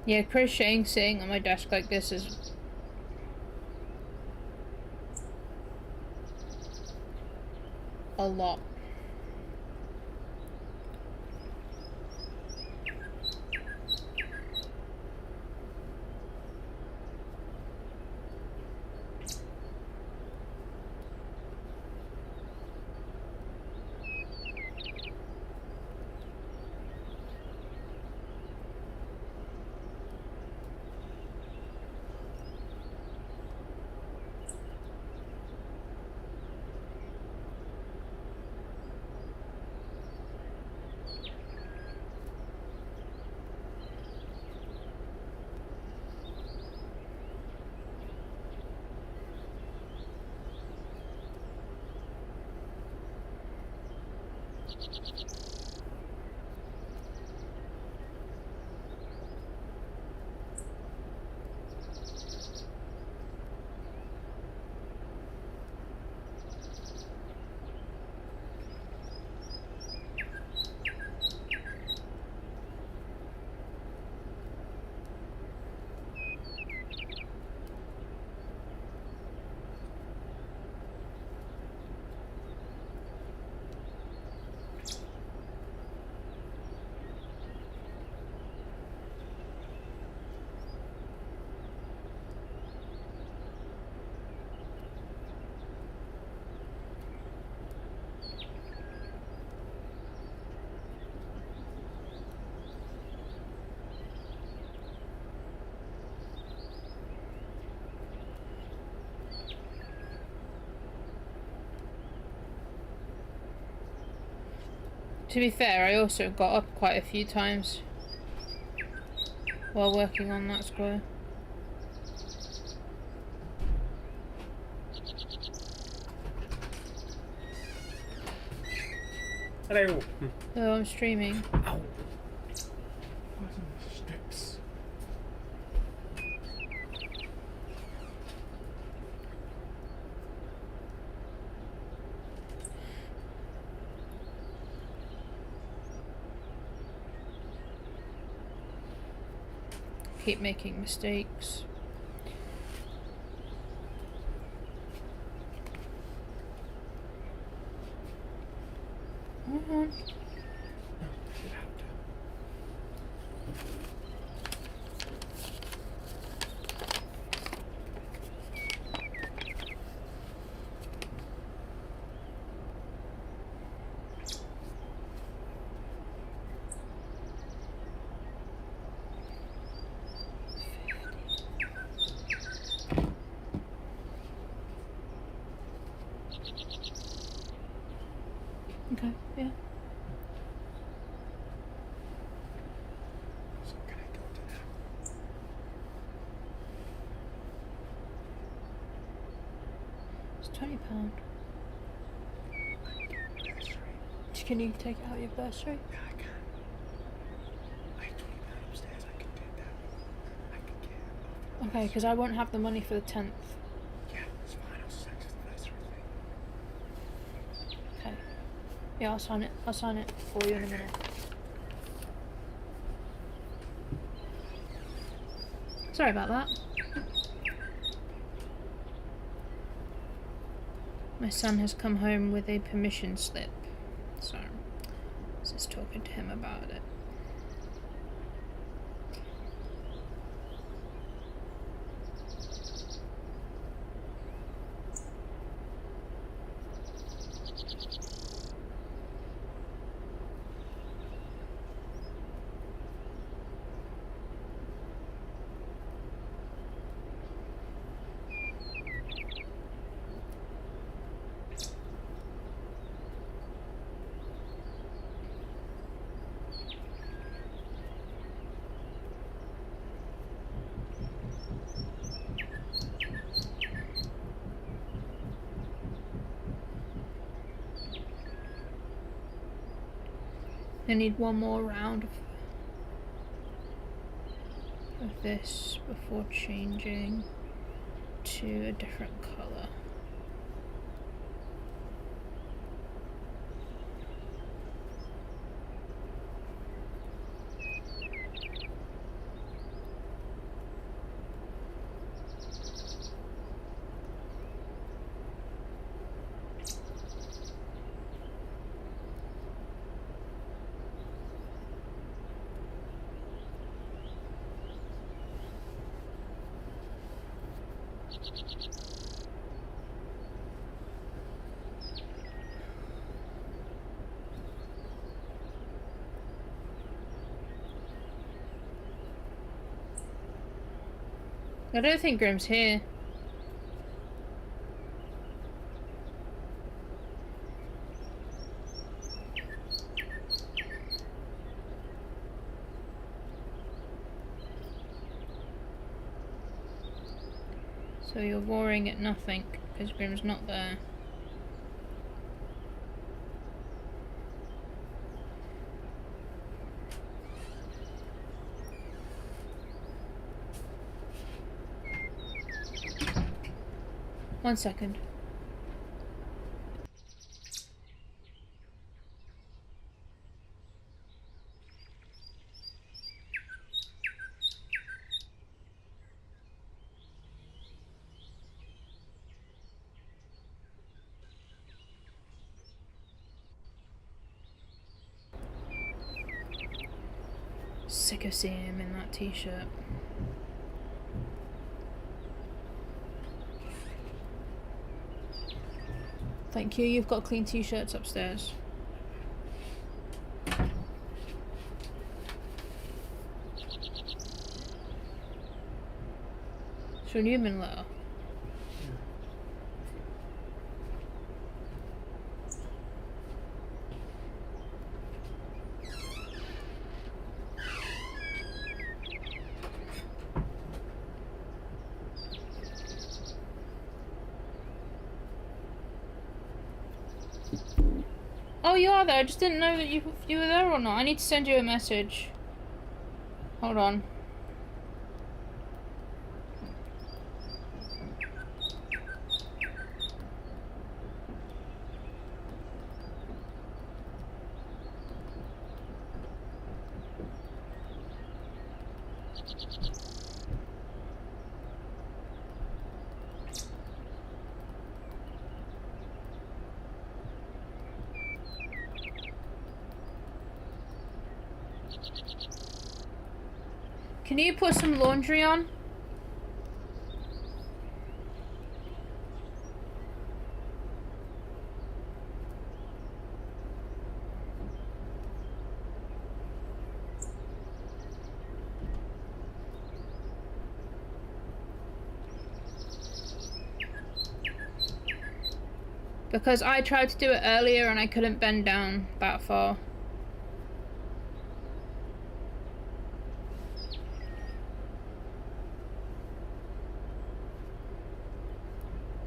[SPEAKER 1] Yeah, crocheting sitting on my desk like this is a lot. To be fair, I also got up quite a few times while working on that square.
[SPEAKER 2] Hello.
[SPEAKER 1] Oh, I'm streaming.
[SPEAKER 2] Ow. Strips.
[SPEAKER 1] Keep making mistakes. Okay, yeah.
[SPEAKER 2] So can I go to that?
[SPEAKER 1] It's £20.
[SPEAKER 2] Bursary.
[SPEAKER 1] Can you take out your bursary?
[SPEAKER 2] Yeah, I can. I have £20 upstairs. I can take that. I can get it off.
[SPEAKER 1] Okay, because I won't have the money for the 10th.
[SPEAKER 2] Yeah, it's fine. I'll send you the bursary thing.
[SPEAKER 1] Okay. Yeah, I'll sign it. I'll sign it for you in a minute. Sorry about that. My son has come home with a permission slip, so I was just talking to him about it. I need one more round of this before changing to a different colour. I don't think Grim's here. So you're roaring at nothing, because Grim's not there. One second. Sick of seeing him in that t-shirt. Thank you, you've got clean t-shirts upstairs. So a Newman letter. Oh, you are there. I just didn't know that you were there or not. I need to send you a message. Hold on. Can you put some laundry on? Because I tried to do it earlier and I couldn't bend down that far.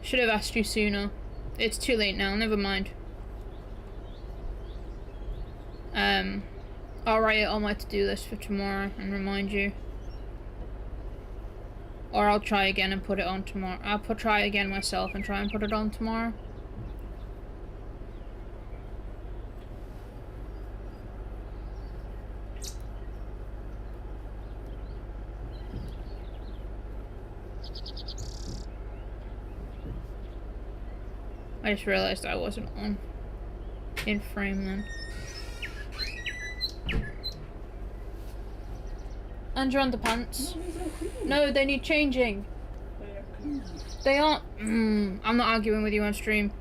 [SPEAKER 1] Should have asked you sooner. It's too late now, never mind. I'll write it on my to-do list for tomorrow and remind you. Or I'll try again and put it on tomorrow. I'll try again myself and try and put it on tomorrow. I just realized I wasn't in frame then. And your underpants. No, they need changing. They aren't. I'm not arguing with you on stream.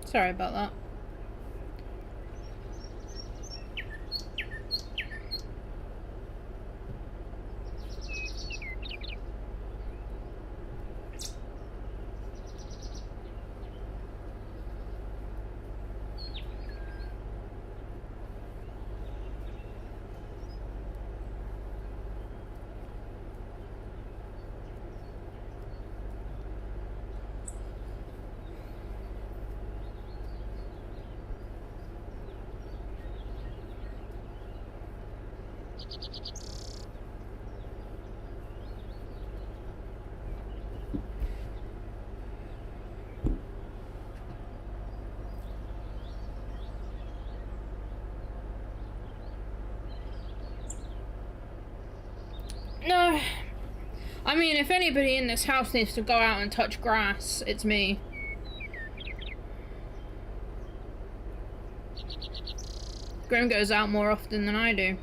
[SPEAKER 1] Sorry about that. No. I mean, if anybody in this house needs to go out and touch grass, it's me. Grim goes out more often than I do.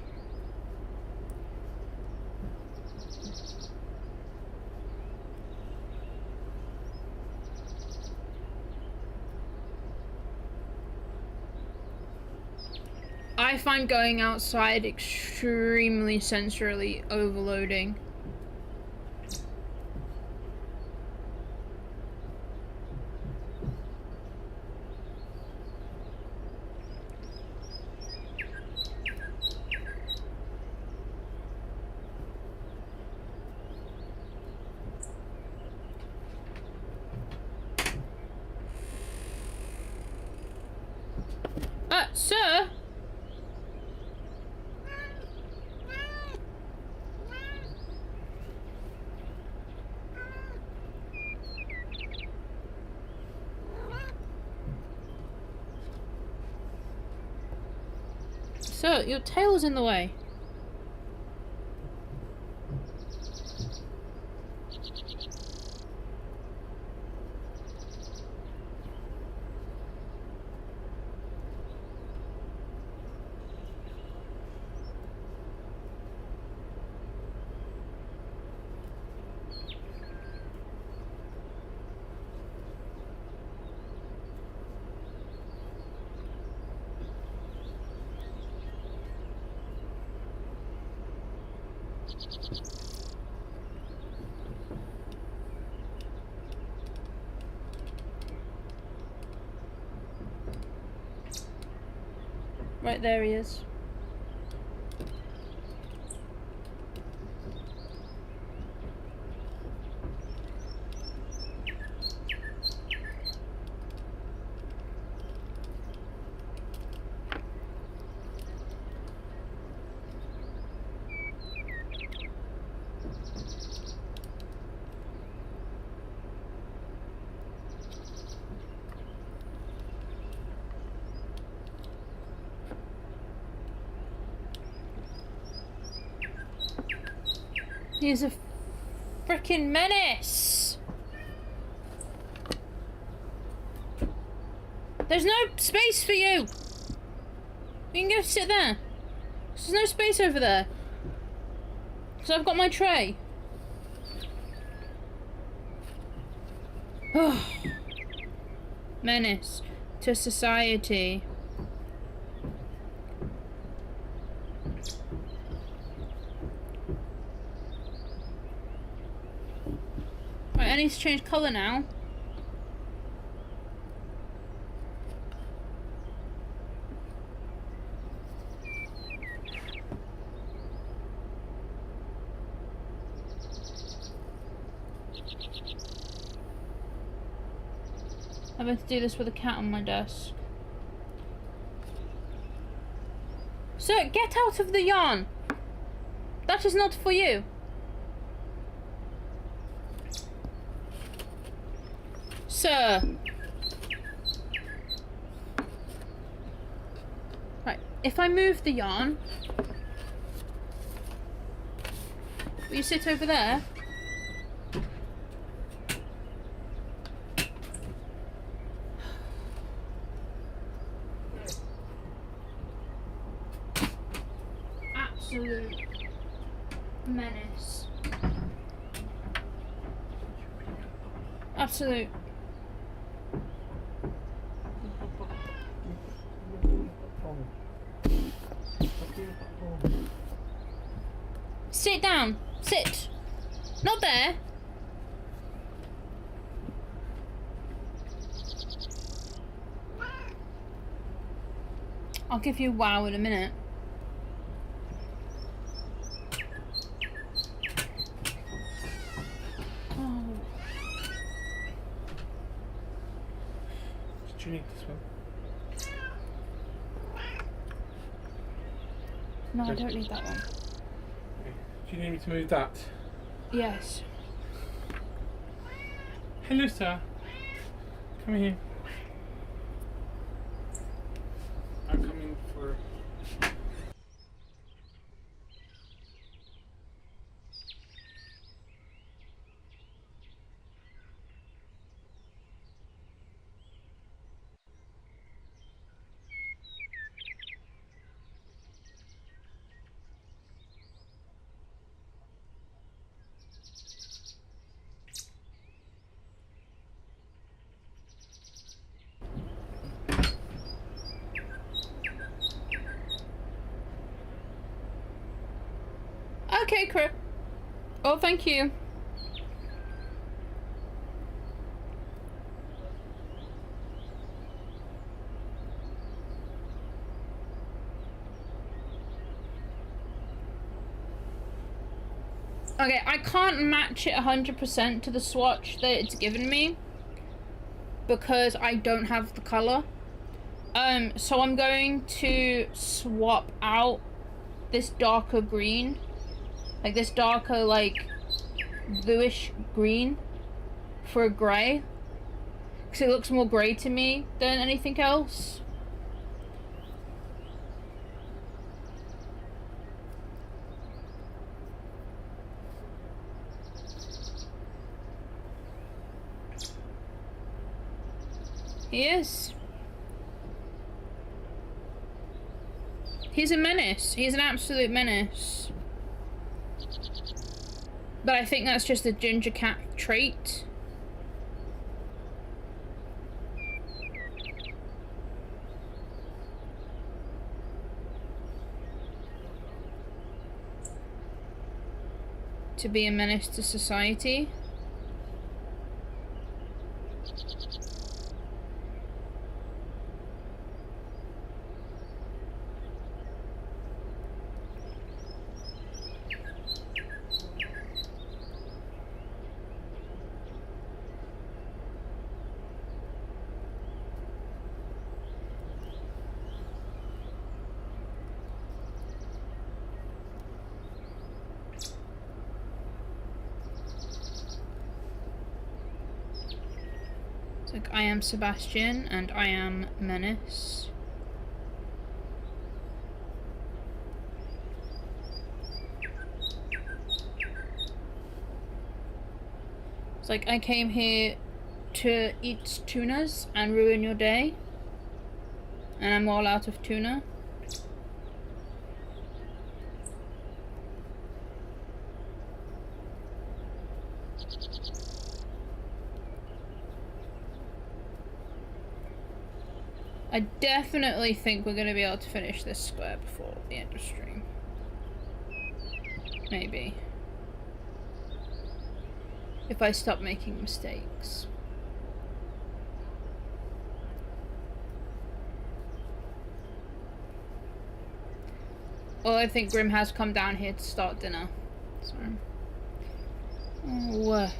[SPEAKER 1] I find going outside extremely sensorily overloading. Sir? Sir, your tail's in the way. Right there he is. He's a freaking menace. There's no space for you. You can go sit there. There's no space over there. Because I've got my tray. Menace to society. Right, I need to change colour now. I'm going to do this with a cat on my desk. Sir, get out of the yarn! That is not for you. Sir! Right, if I move the yarn... Will you sit over there? Absolute menace. Absolute. Sit down. Sit. Not there. I'll give you a wow in a minute.
[SPEAKER 2] Do you need this one?
[SPEAKER 1] No, I don't need that one.
[SPEAKER 2] Do you need me to move that?
[SPEAKER 1] Yes.
[SPEAKER 2] Hello, sir. Come here. I'm coming for...
[SPEAKER 1] Okay, Crip. Oh, thank you. Okay, I can't match it 100% to the swatch that it's given me because I don't have the color. So I'm going to swap out this darker green, like this darker, like bluish green, for a grey, because it looks more grey to me than anything else. He is. He's a menace. He's an absolute menace. But I think that's just a ginger cat trait. To be a menace to society. Like, I am Sebastian, and I am Menace. It's like, I came here to eat tunas and ruin your day. And I'm all out of tuna. I definitely think we're going to be able to finish this square before the end of stream. Maybe. If I stop making mistakes. Well, I think Grim has come down here to start dinner. So. Oh.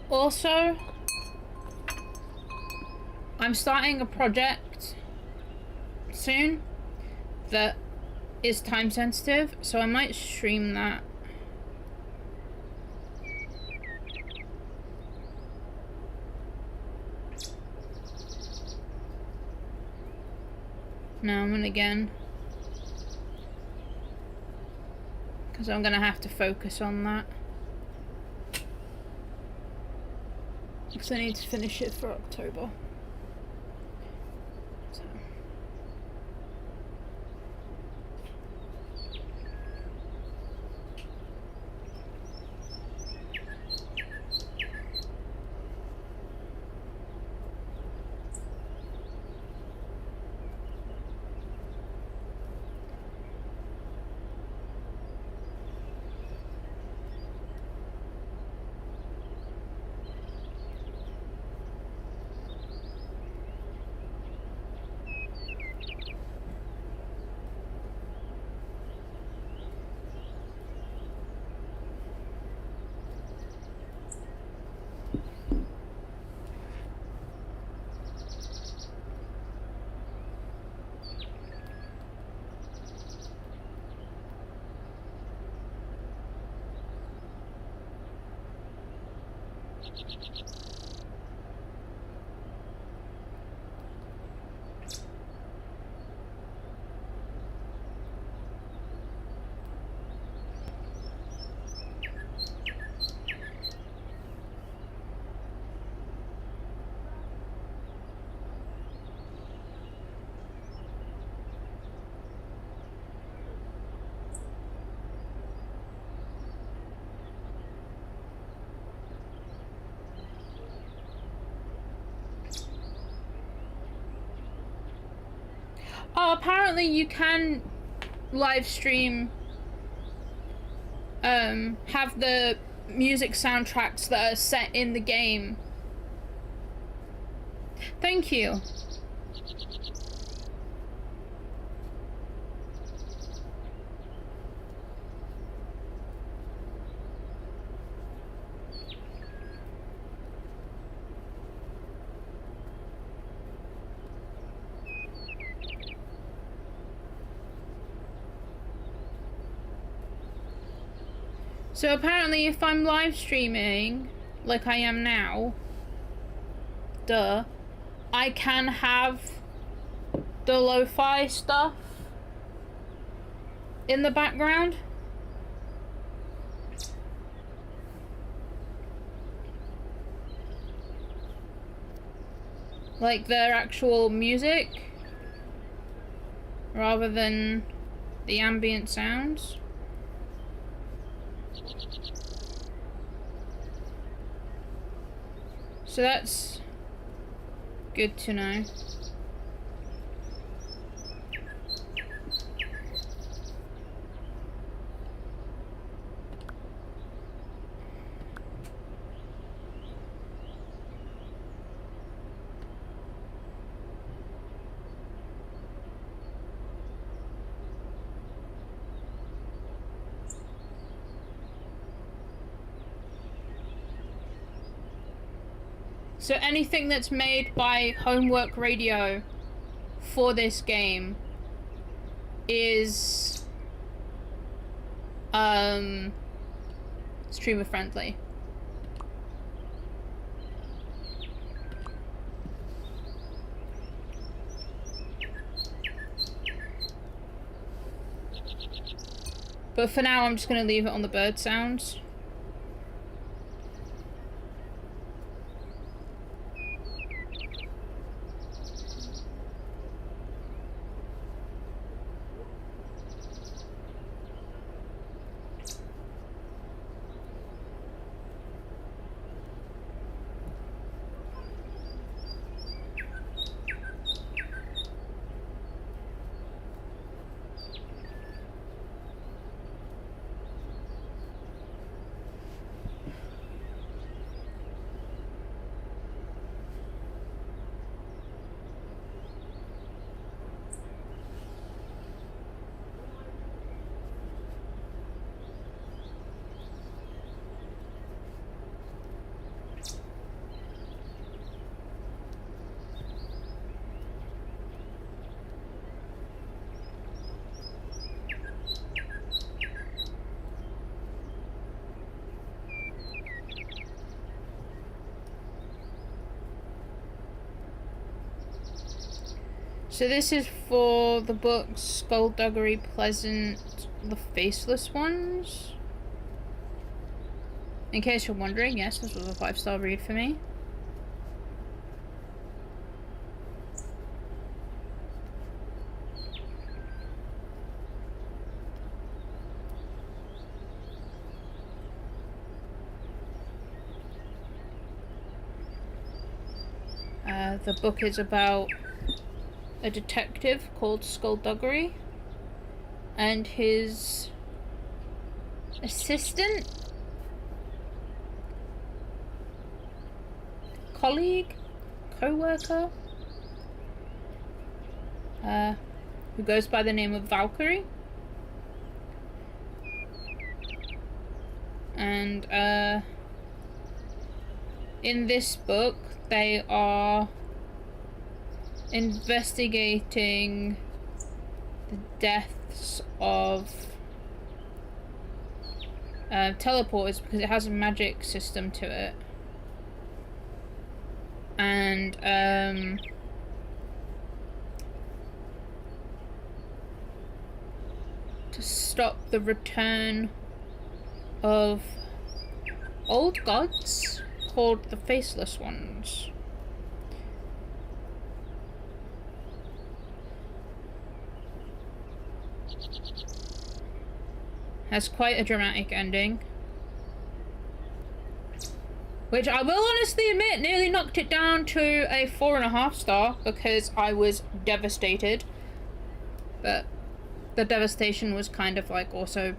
[SPEAKER 1] Also, I'm starting a project soon that is time sensitive, so I might stream that. Now and again, because I'm gonna have to focus on that, because I need to finish it for October. So. Oh, apparently you can live stream, have the music soundtracks that are set in the game. Thank you. So apparently if I'm live streaming, like I am now, I can have the lo-fi stuff in the background. Like their actual music, rather than the ambient sounds. So that's good to know. So anything that's made by Homework Radio for this game is streamer friendly. But for now I'm just gonna leave it on the bird sounds. So this is for the book Skullduggery Pleasant, The Faceless Ones. In case you're wondering, yes, this was a 5-star read for me. The book is about a detective called Skullduggery and his assistant, colleague, co-worker, who goes by the name of Valkyrie. And in this book they are investigating the deaths of teleporters because it has a magic system to it. And to stop the return of old gods called the Faceless Ones. Has quite a dramatic ending, which I will honestly admit nearly knocked it down to a 4.5 star because I was devastated. But the devastation was kind of like also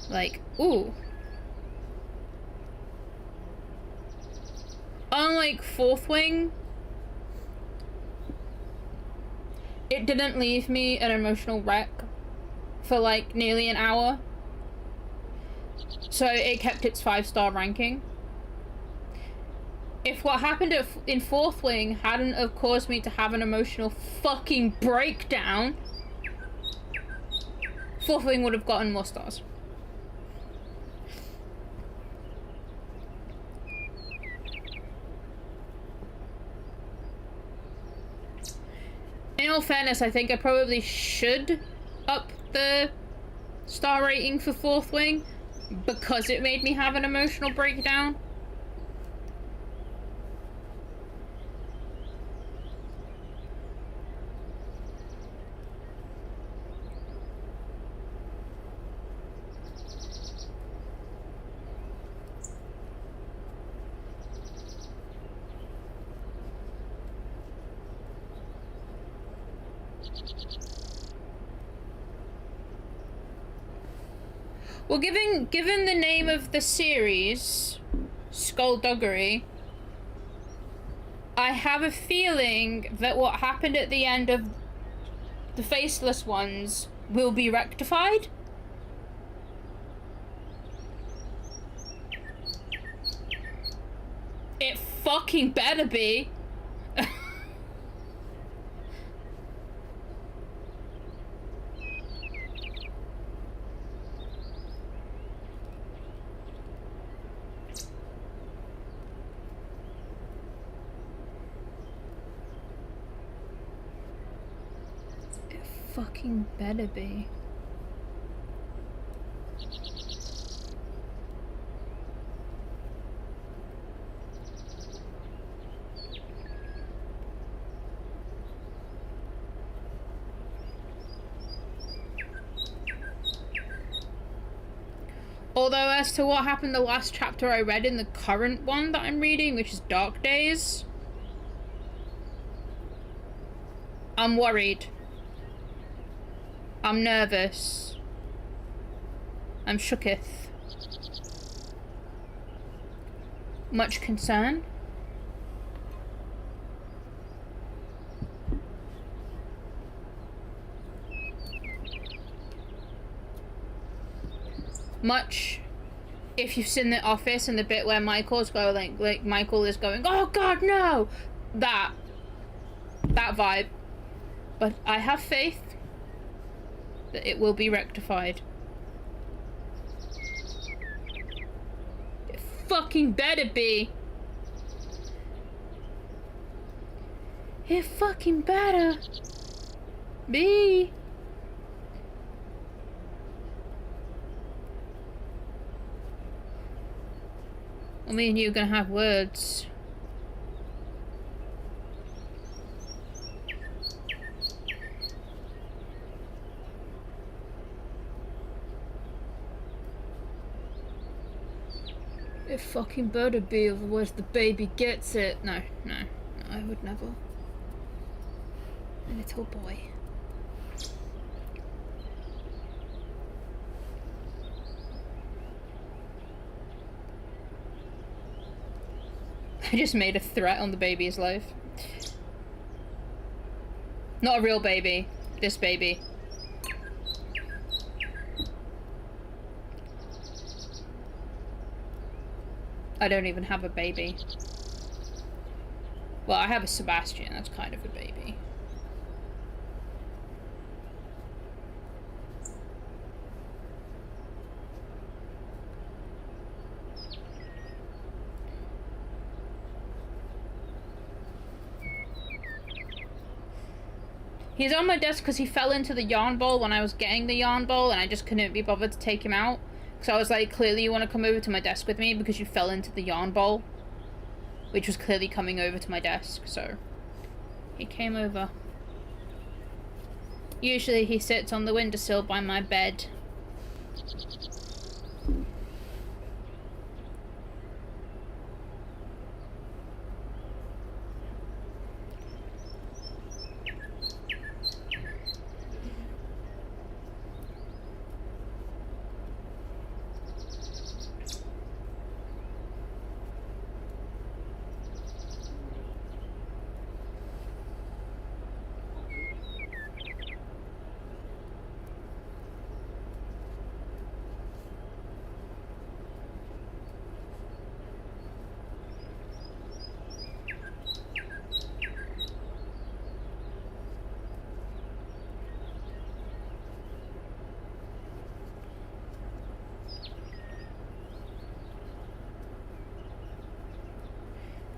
[SPEAKER 1] like, ooh. Unlike Fourth Wing, it didn't leave me an emotional wreck for like nearly an hour. So it kept its 5-star ranking. If what happened in Fourth Wing hadn't have caused me to have an emotional fucking breakdown, Fourth Wing would have gotten more stars. In all fairness, I think I probably should up the star rating for Fourth Wing because it made me have an emotional breakdown. Well, given the name of the series, Skullduggery, I have a feeling that what happened at the end of the Faceless Ones will be rectified. It fucking better be. Fucking better be. Although as to what happened the last chapter I read in the current one that I'm reading, which is Dark Days, I'm worried. I'm nervous. I'm shooketh. Much concern. Much, if you've seen The Office and the bit where Michael's going, like Michael is going, oh god, no! That vibe. But I have faith that it will be rectified. fucking better be. It fucking better be. Well, me and you are gonna have words. It fucking better be, otherwise the baby gets it. No, no, no, I would never. Little boy. I just made a threat on the baby's life. Not a real baby. This baby. I don't even have a baby. Well, I have a Sebastian. That's kind of a baby. He's on my desk because he fell into the yarn bowl when I was getting the yarn bowl, and I just couldn't be bothered to take him out. So I was like, clearly you want to come over to my desk with me because you fell into the yarn bowl, which was clearly coming over to my desk, so he came over. Usually he sits on the windowsill by my bed.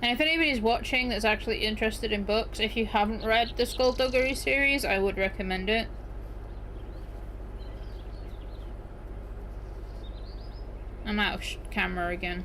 [SPEAKER 1] And if anybody's watching that's actually interested in books, if you haven't read the Skullduggery series, I would recommend it. I'm out of camera again.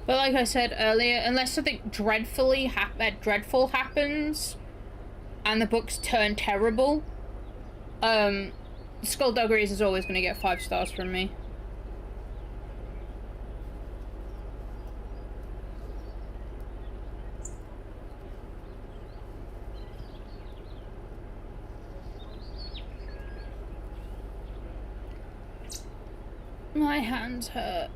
[SPEAKER 1] But like I said earlier, unless something dreadful happens and the books turn terrible, Skullduggeries is always going to get 5 stars from me. My hands hurt.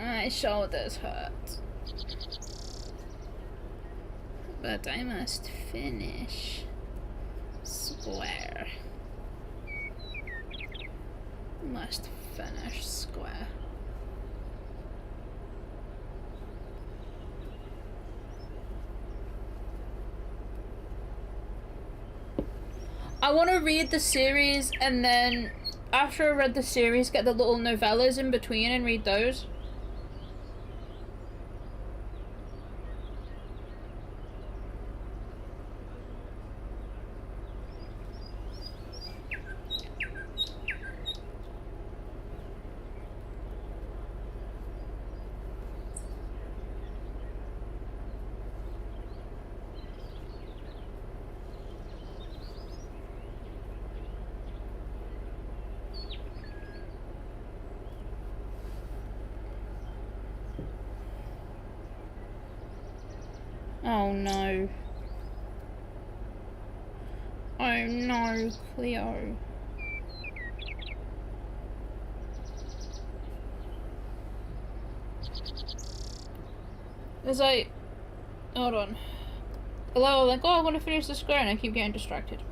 [SPEAKER 1] My shoulders hurt. But I must finish square. Must finish square. I want to read the series and then after I read the series get the little novellas in between and read those. Oh no. Oh no, Cleo. It's like, hold on. Hello, like, oh, I want to finish the square, and I keep getting distracted.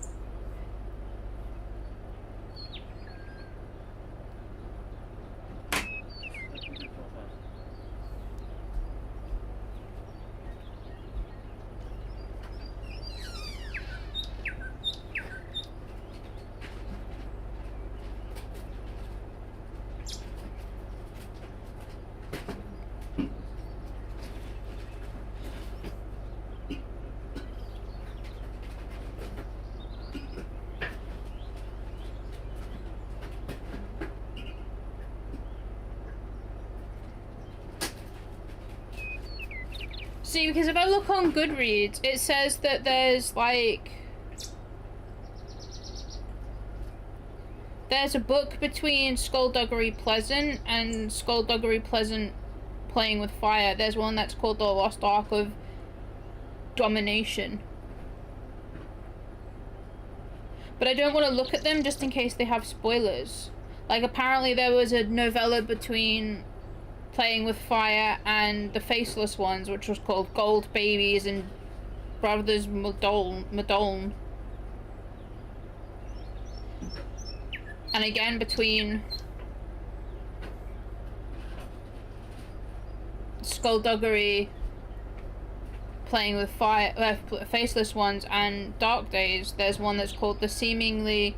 [SPEAKER 1] See, because if I look on Goodreads, it says that there's, like... There's a book between Skullduggery Pleasant and Skullduggery Pleasant Playing with Fire. There's one that's called The Lost Ark of Domination. But I don't want to look at them just in case they have spoilers. Like, apparently there was a novella between Playing with Fire and the Faceless Ones, which was called Gold Babies and Brothers Madoln. And again between Skullduggery Playing with Fire, Faceless Ones and Dark Days, there's one that's called The Seemingly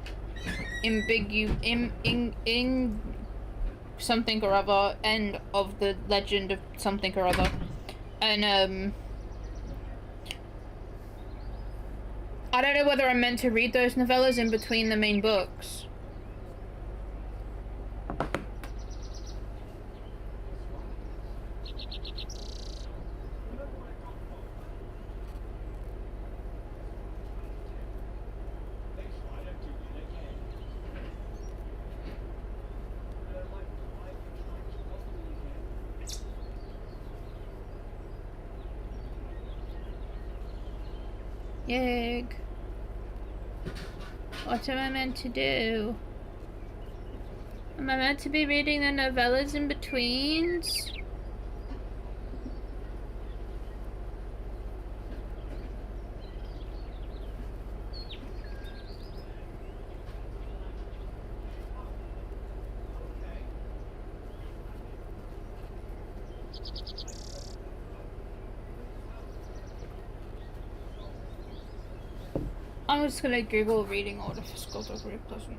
[SPEAKER 1] something or other, End of the Legend of something or other. And I don't know whether I'm meant to read those novellas in between the main books. Yig. What am I meant to do? Am I meant to be reading the novellas in betweens? I'm just gonna Google reading order for Skullduggery Pleasant.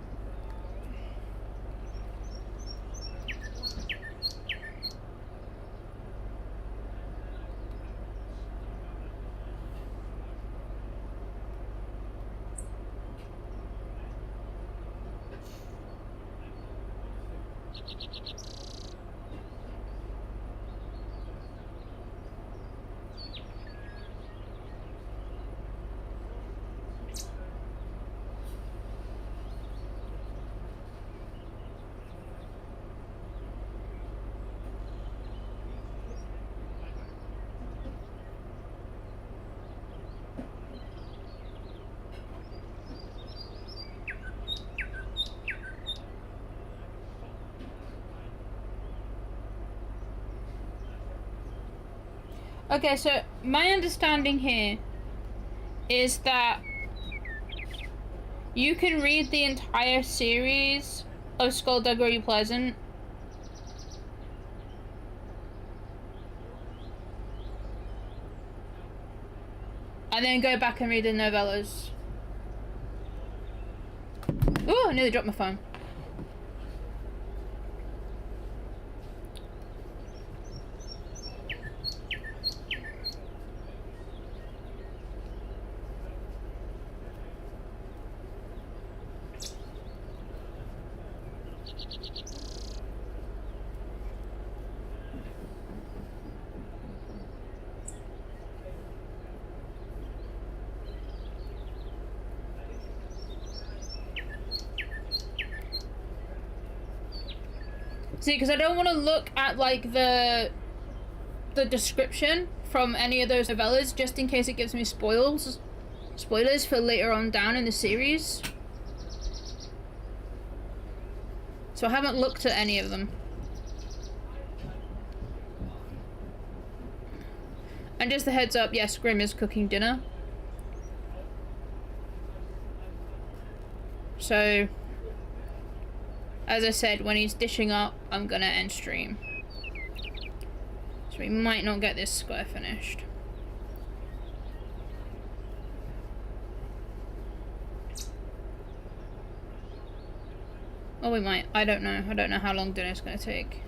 [SPEAKER 1] Okay, so my understanding here is that you can read the entire series of Skullduggery Pleasant and then go back and read the novellas. Ooh, I nearly dropped my phone. See, because I don't want to look at, like, the description from any of those novellas, just in case it gives me spoilers for later on down in the series. So I haven't looked at any of them. And just a heads up, yes, Grim is cooking dinner. So, as I said, when he's dishing up, I'm gonna end stream. So we might not get this square finished. Oh, we might. I don't know. I don't know how long dinner's gonna take.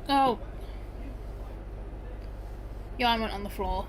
[SPEAKER 1] Oh. Yeah, I went on the floor.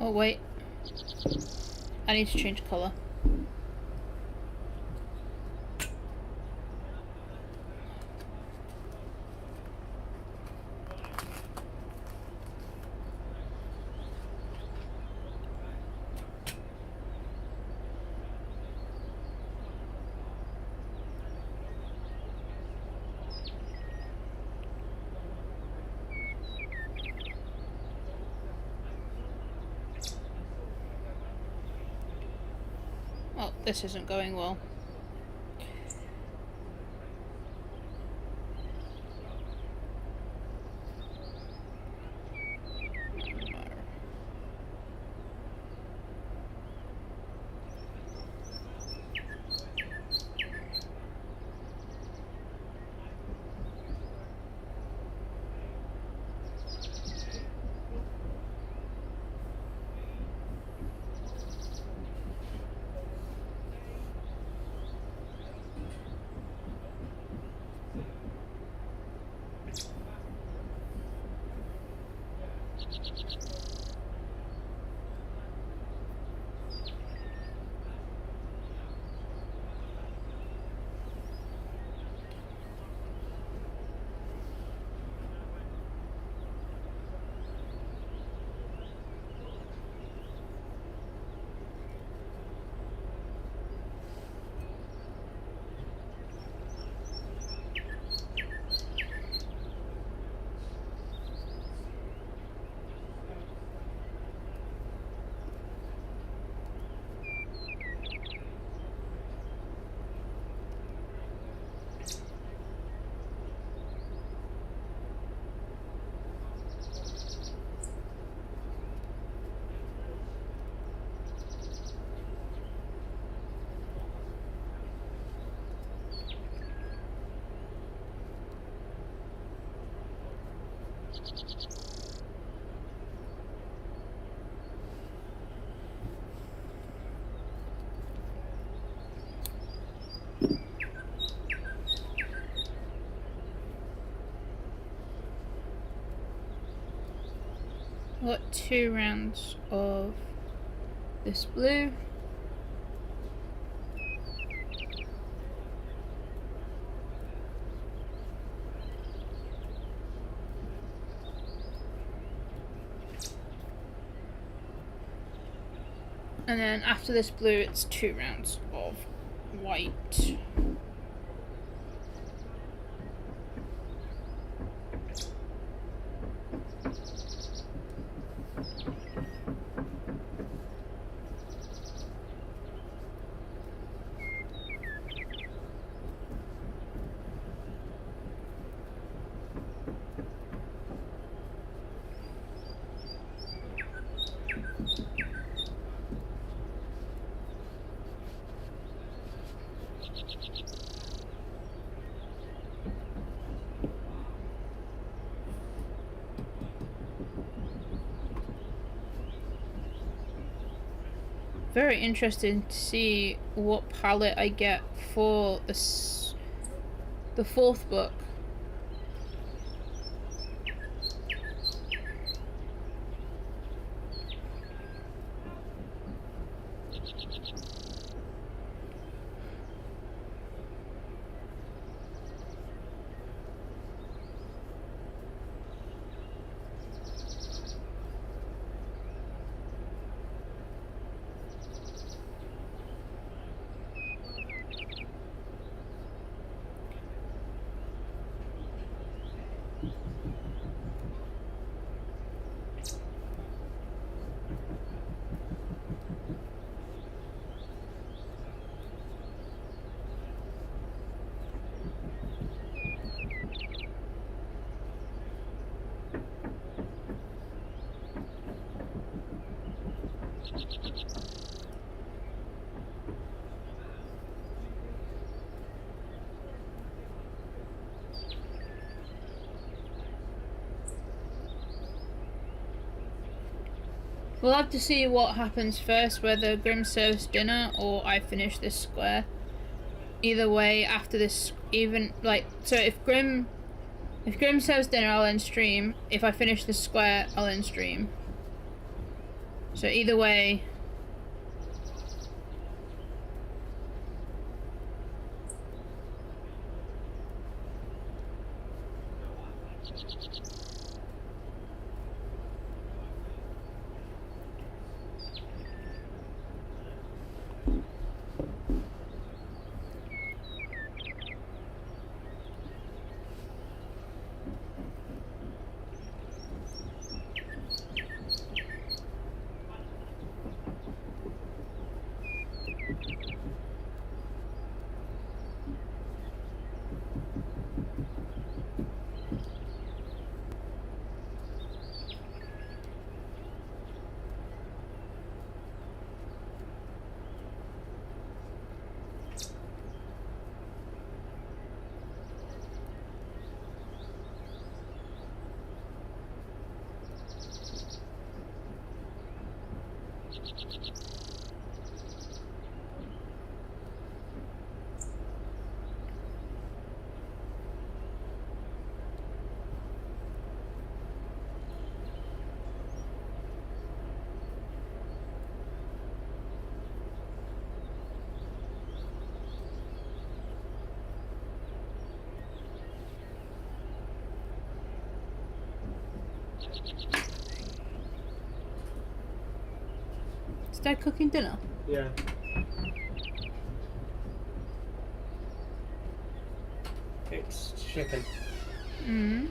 [SPEAKER 1] Oh, wait. I need to change colour. this isn't going well. Got 2 rounds of this blue. And then after this blue, it's 2 rounds of white. Very interesting to see what palette I get for the 4th book. We'll have to see what happens first, whether Grim serves dinner or I finish this square. Either way, after this, so if Grim serves dinner, I'll end stream. If I finish this square, I'll end stream. So either way. Is Dad cooking dinner?
[SPEAKER 2] Yeah. It's chicken.
[SPEAKER 1] Mm.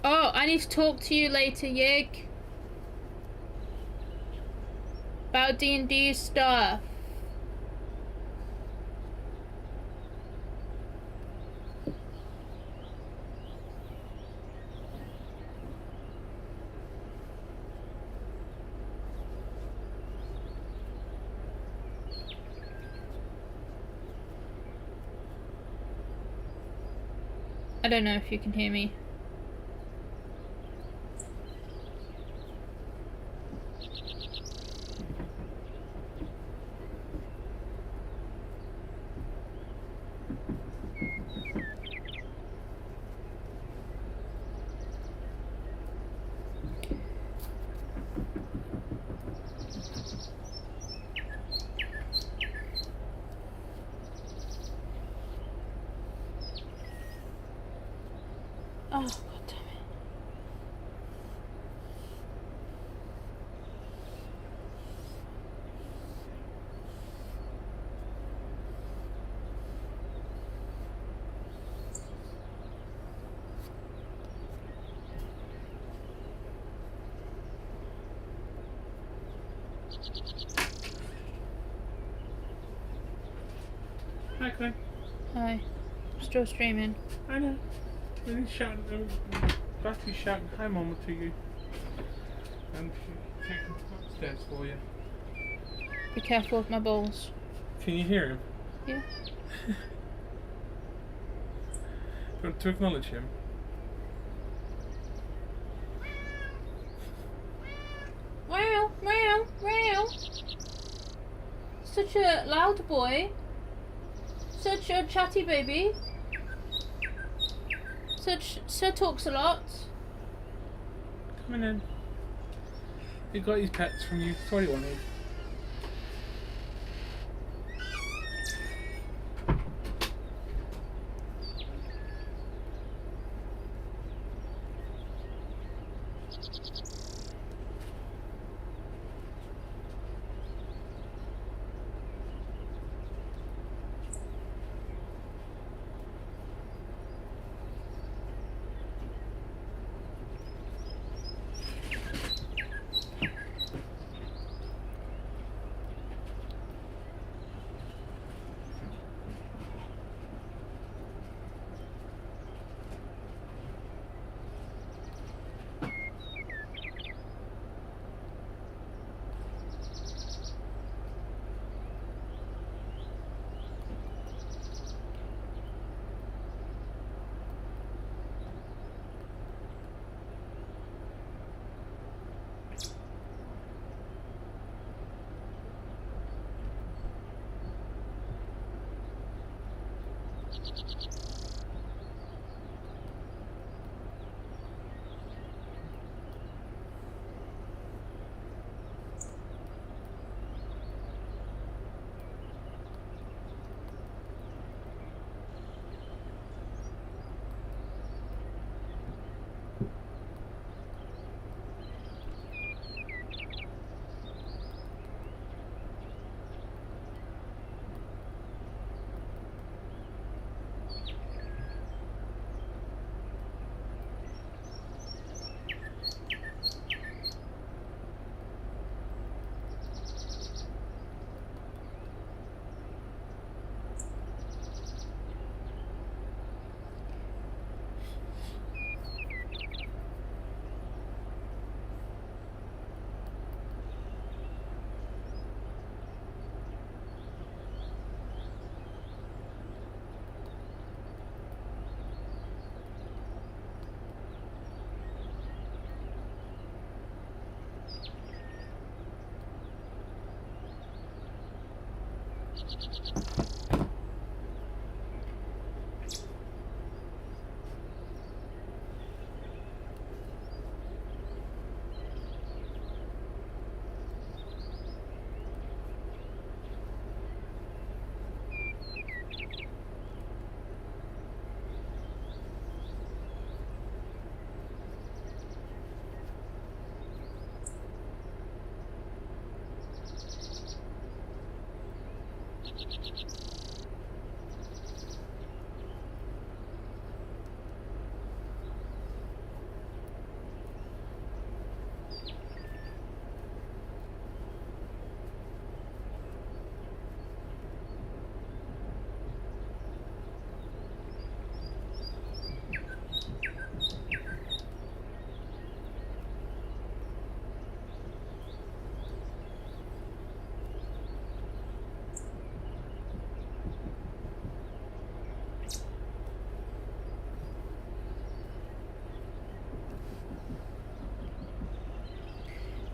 [SPEAKER 1] Oh, I need to talk to you later, Yig. About D&D stuff. I don't know if you can hear me. Oh, God damn it.
[SPEAKER 2] Hi, Quinn.
[SPEAKER 1] Hi. Still streaming.
[SPEAKER 2] I know. And he's shouting, Batty's shouting hi, Mama, to you. And she's taking upstairs for you.
[SPEAKER 1] Be careful with my balls.
[SPEAKER 2] Can you hear him?
[SPEAKER 1] Yeah.
[SPEAKER 2] You want to acknowledge him?
[SPEAKER 1] Wow, wow, wow. Such a loud boy. Such a chatty baby. Sir talks a lot.
[SPEAKER 2] Coming in. He got his pets from you. That's what he wanted.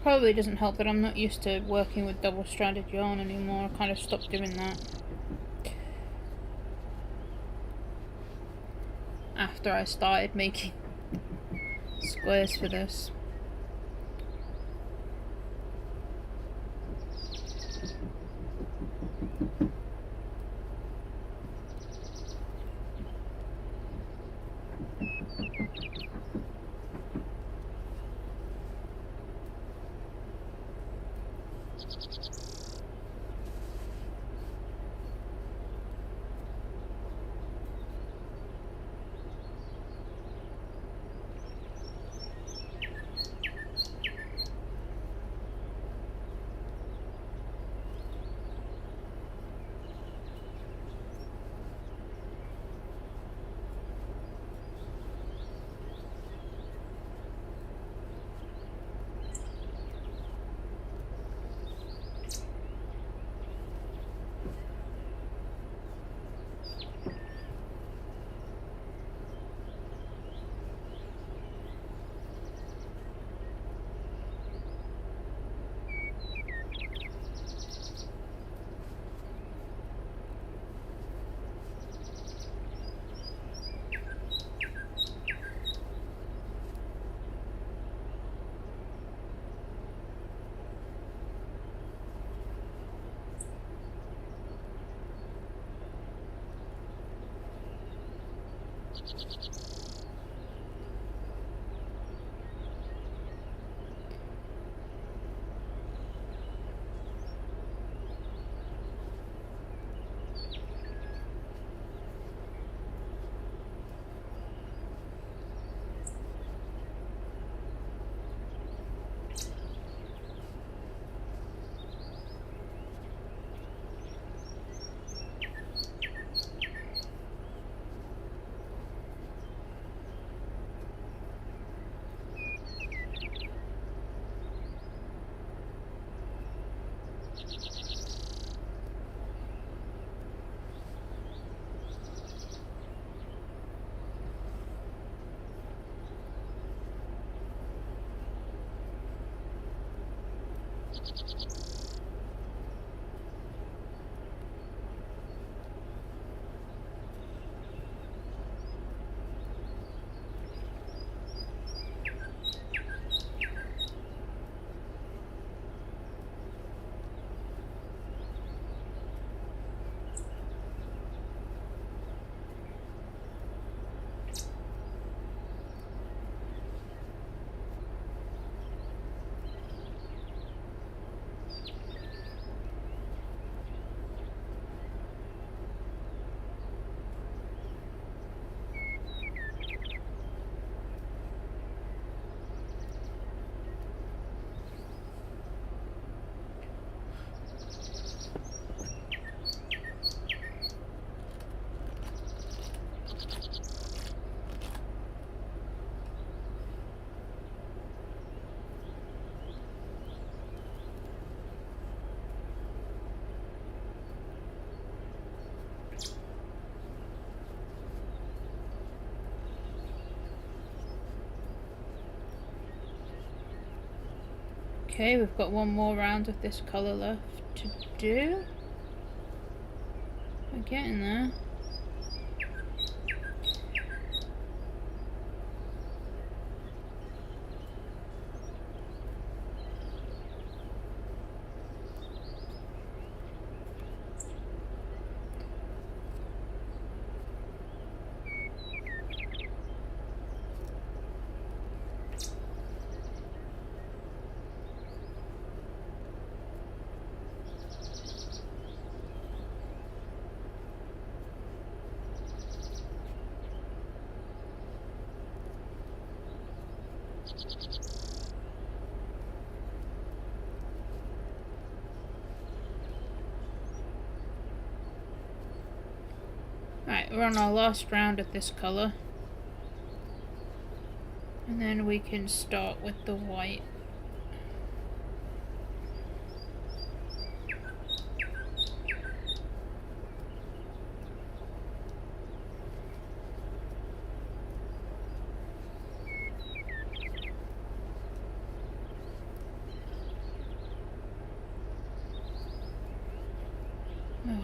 [SPEAKER 1] Probably doesn't help that I'm not used to working with double-stranded yarn anymore. I kind of stopped doing that after I started making squares for this. Okay, we've got one more round of this colour left to do. getting there. Right, we're on our last round of this colour. And then we can start with the white. Oh.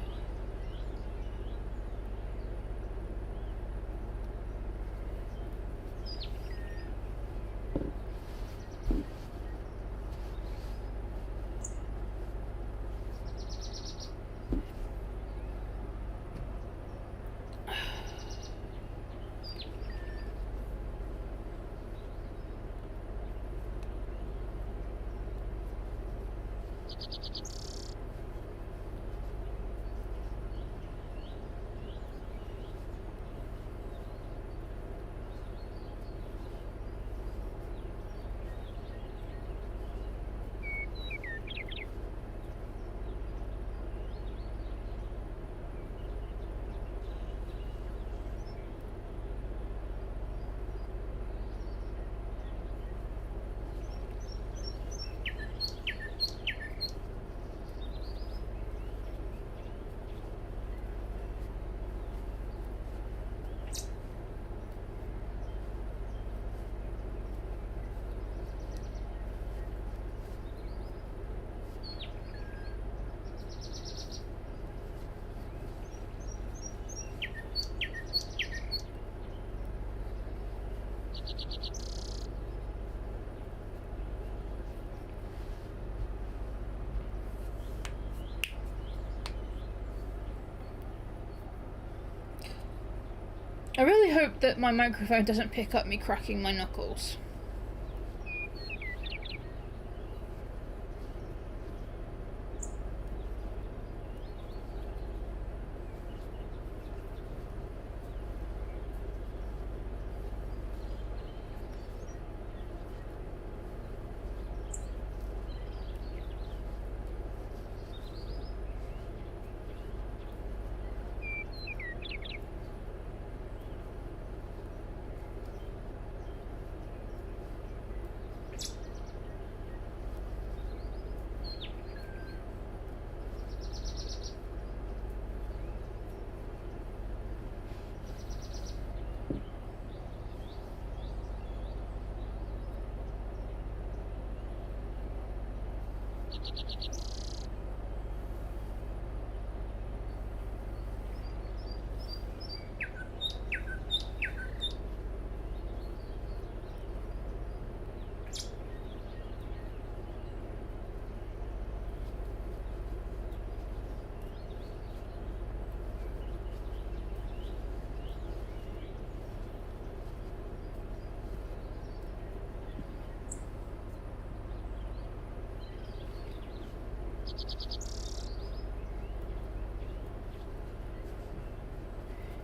[SPEAKER 1] I really hope that my microphone doesn't pick up me cracking my knuckles.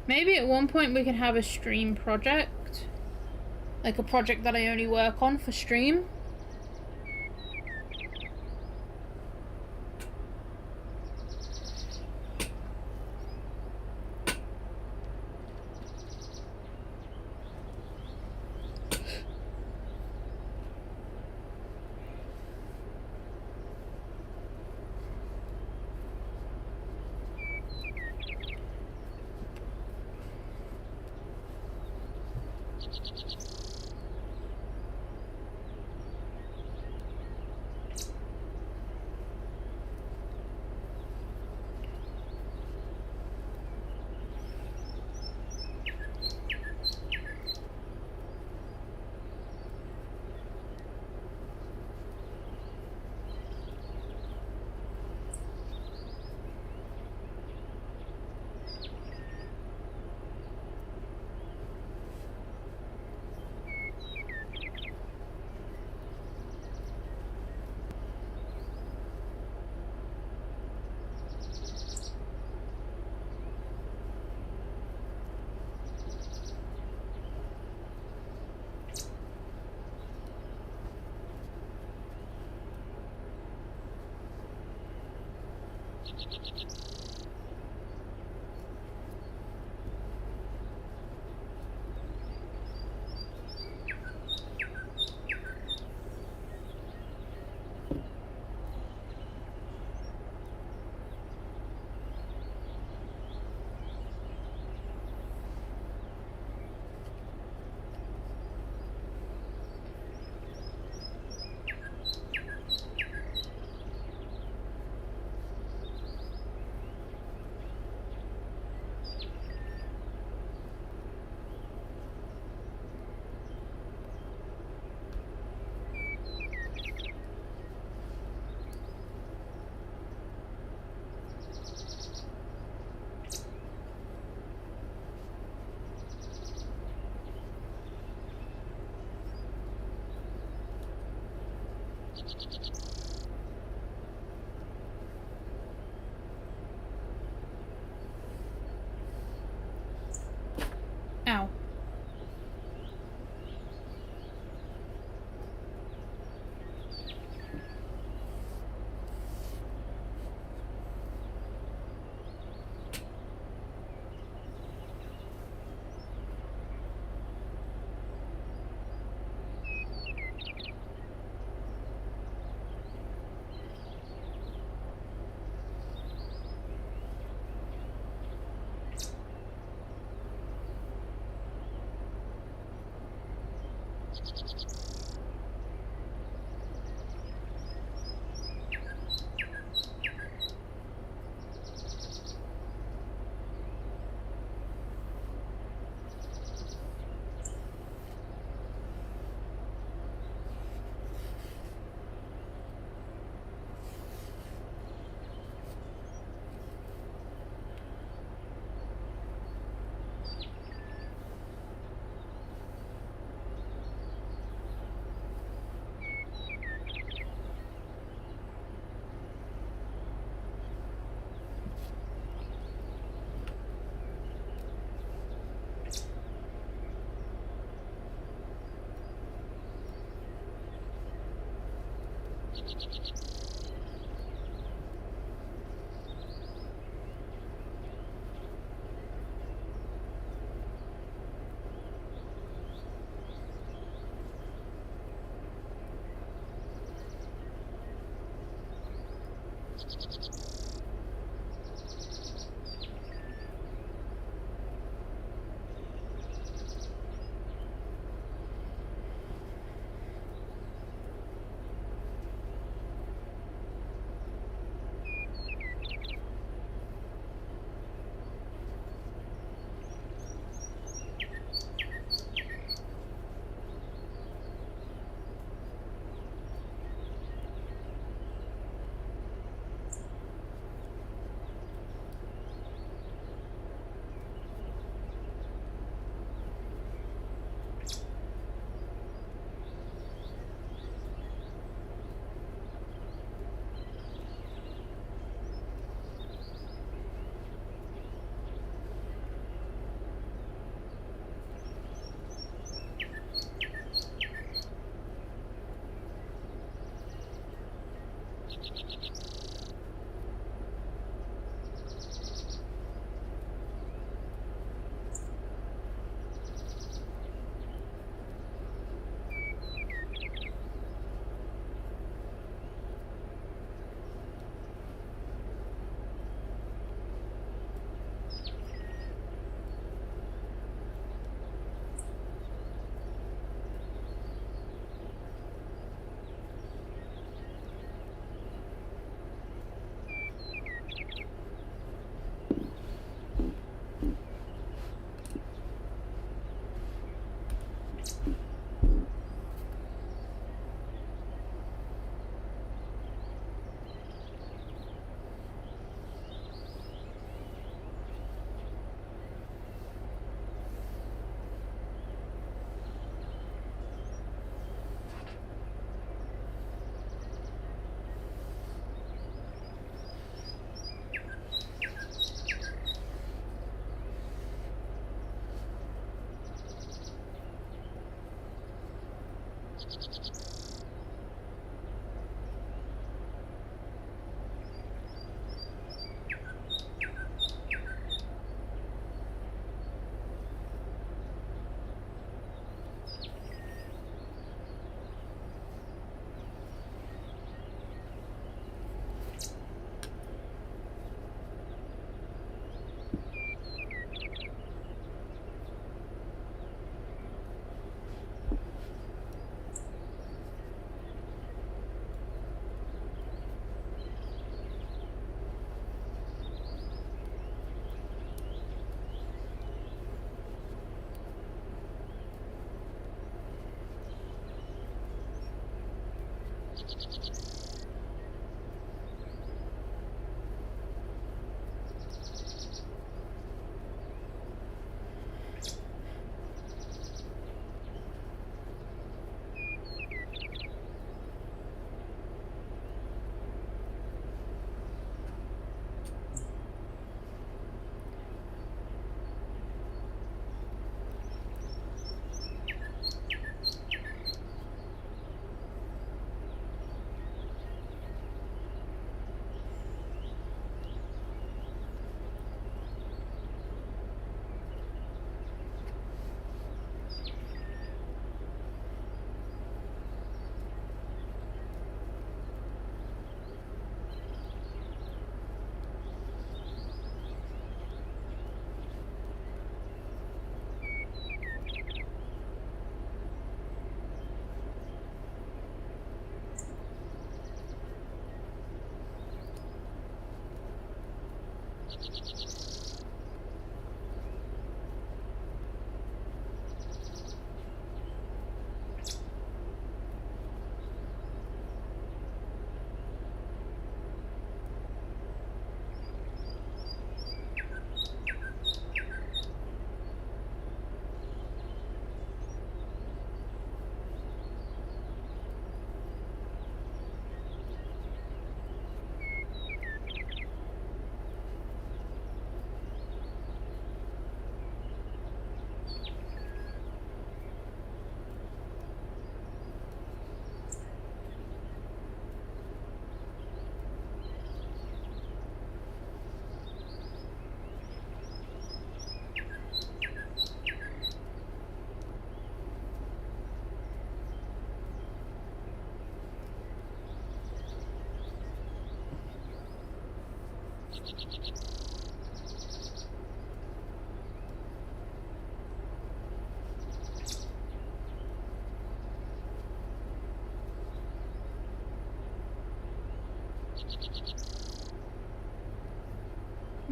[SPEAKER 1] Maybe at one point we can have a stream project. Like a project that I only work on for stream. Ow.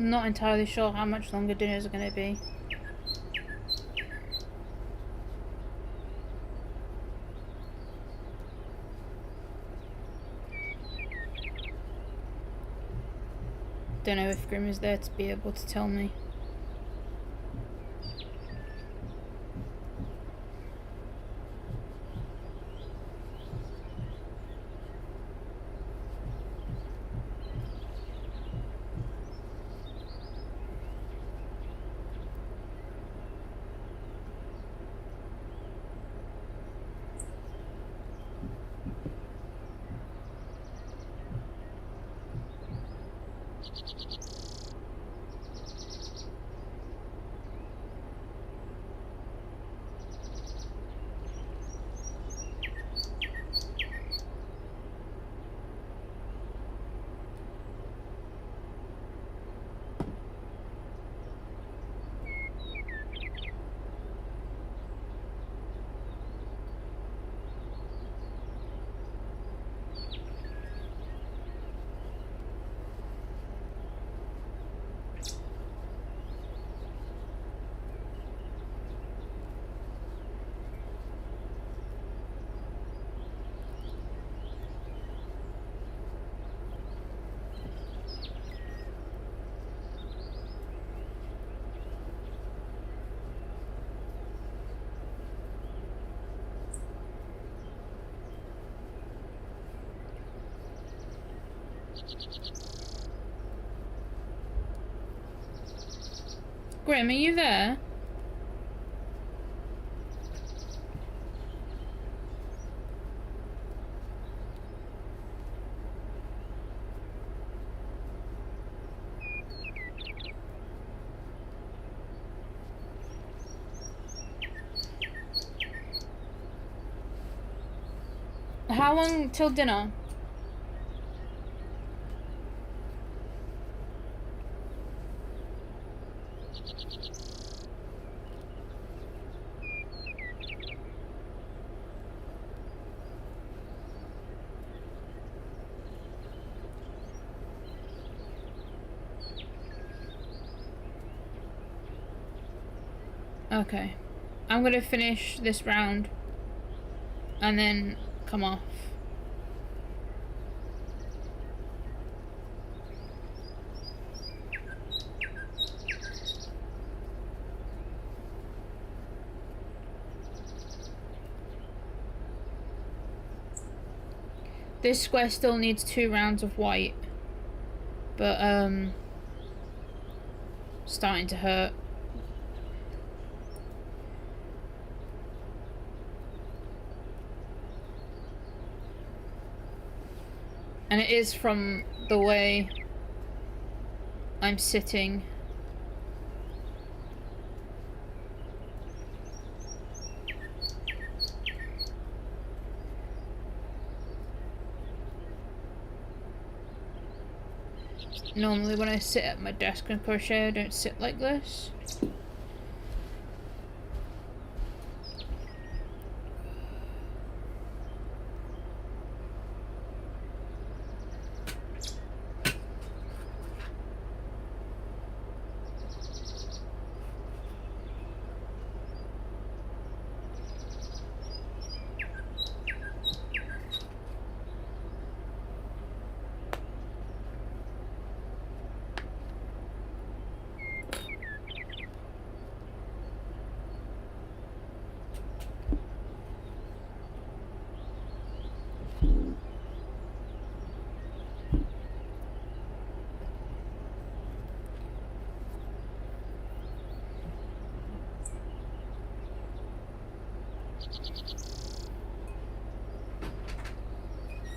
[SPEAKER 1] I'm not entirely sure how much longer dinners are going to be. Don't know if Grim is there to be able to tell me. Grim, are you there? How long till dinner? Okay. I'm gonna finish this round and then come off. This square still needs 2 rounds of white. But, starting to hurt. And it is from the way I'm sitting. Normally when I sit at my desk and crochet, I don't sit like this.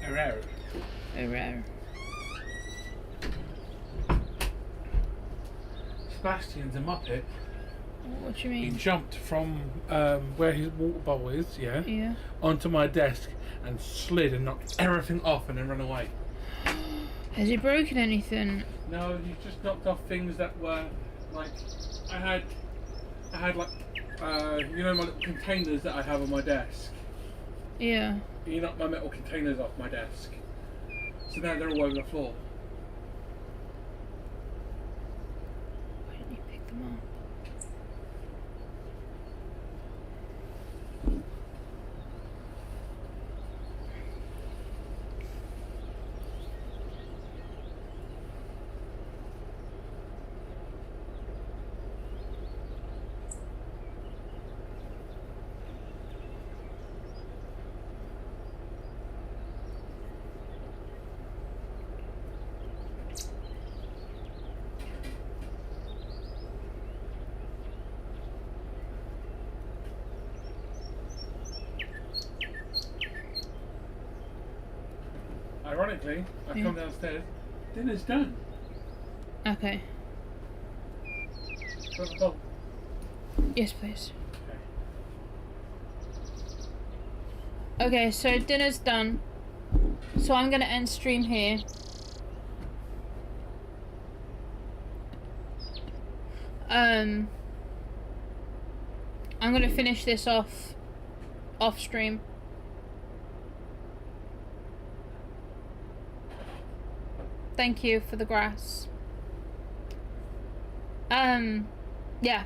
[SPEAKER 2] Arrow.
[SPEAKER 1] Rare.
[SPEAKER 2] Sebastian's a muppet.
[SPEAKER 1] What do you
[SPEAKER 2] He
[SPEAKER 1] mean?
[SPEAKER 2] jumped from where his water bowl is,
[SPEAKER 1] Yeah.
[SPEAKER 2] onto my desk and slid and knocked everything off and then ran away.
[SPEAKER 1] Has he broken anything?
[SPEAKER 2] No, he just knocked off things that were like I had like you know my little containers that I have on my desk.
[SPEAKER 1] Yeah.
[SPEAKER 2] He knocked my metal containers off my desk. So now they're all over the floor.
[SPEAKER 1] Why didn't you pick them up?
[SPEAKER 2] Ironically, I've come downstairs. Dinner's done.
[SPEAKER 1] Okay.
[SPEAKER 2] Got the bowl.
[SPEAKER 1] Yes, please.
[SPEAKER 2] Okay.
[SPEAKER 1] Okay, so dinner's done. So I'm gonna end stream here. I'm gonna finish this off stream. Thank you for the grass. Yeah.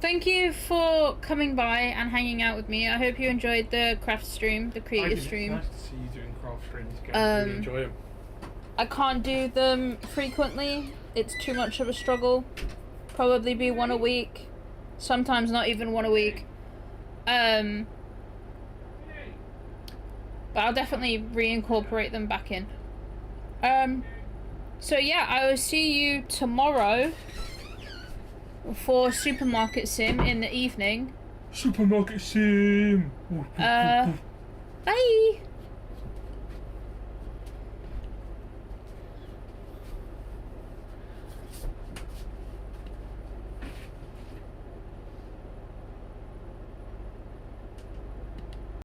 [SPEAKER 1] Thank you for coming by and hanging out with me. I hope you enjoyed the craft stream, the creative stream.
[SPEAKER 2] It's nice to see you doing craft streams again. I really enjoy them.
[SPEAKER 1] I can't do them frequently. It's too much of a struggle. Probably be 1 a week. Sometimes not even 1 a week. But I'll definitely reincorporate them back in. So yeah, I will see you tomorrow for Supermarket Sim in the evening.
[SPEAKER 2] Supermarket Sim!
[SPEAKER 1] Bye!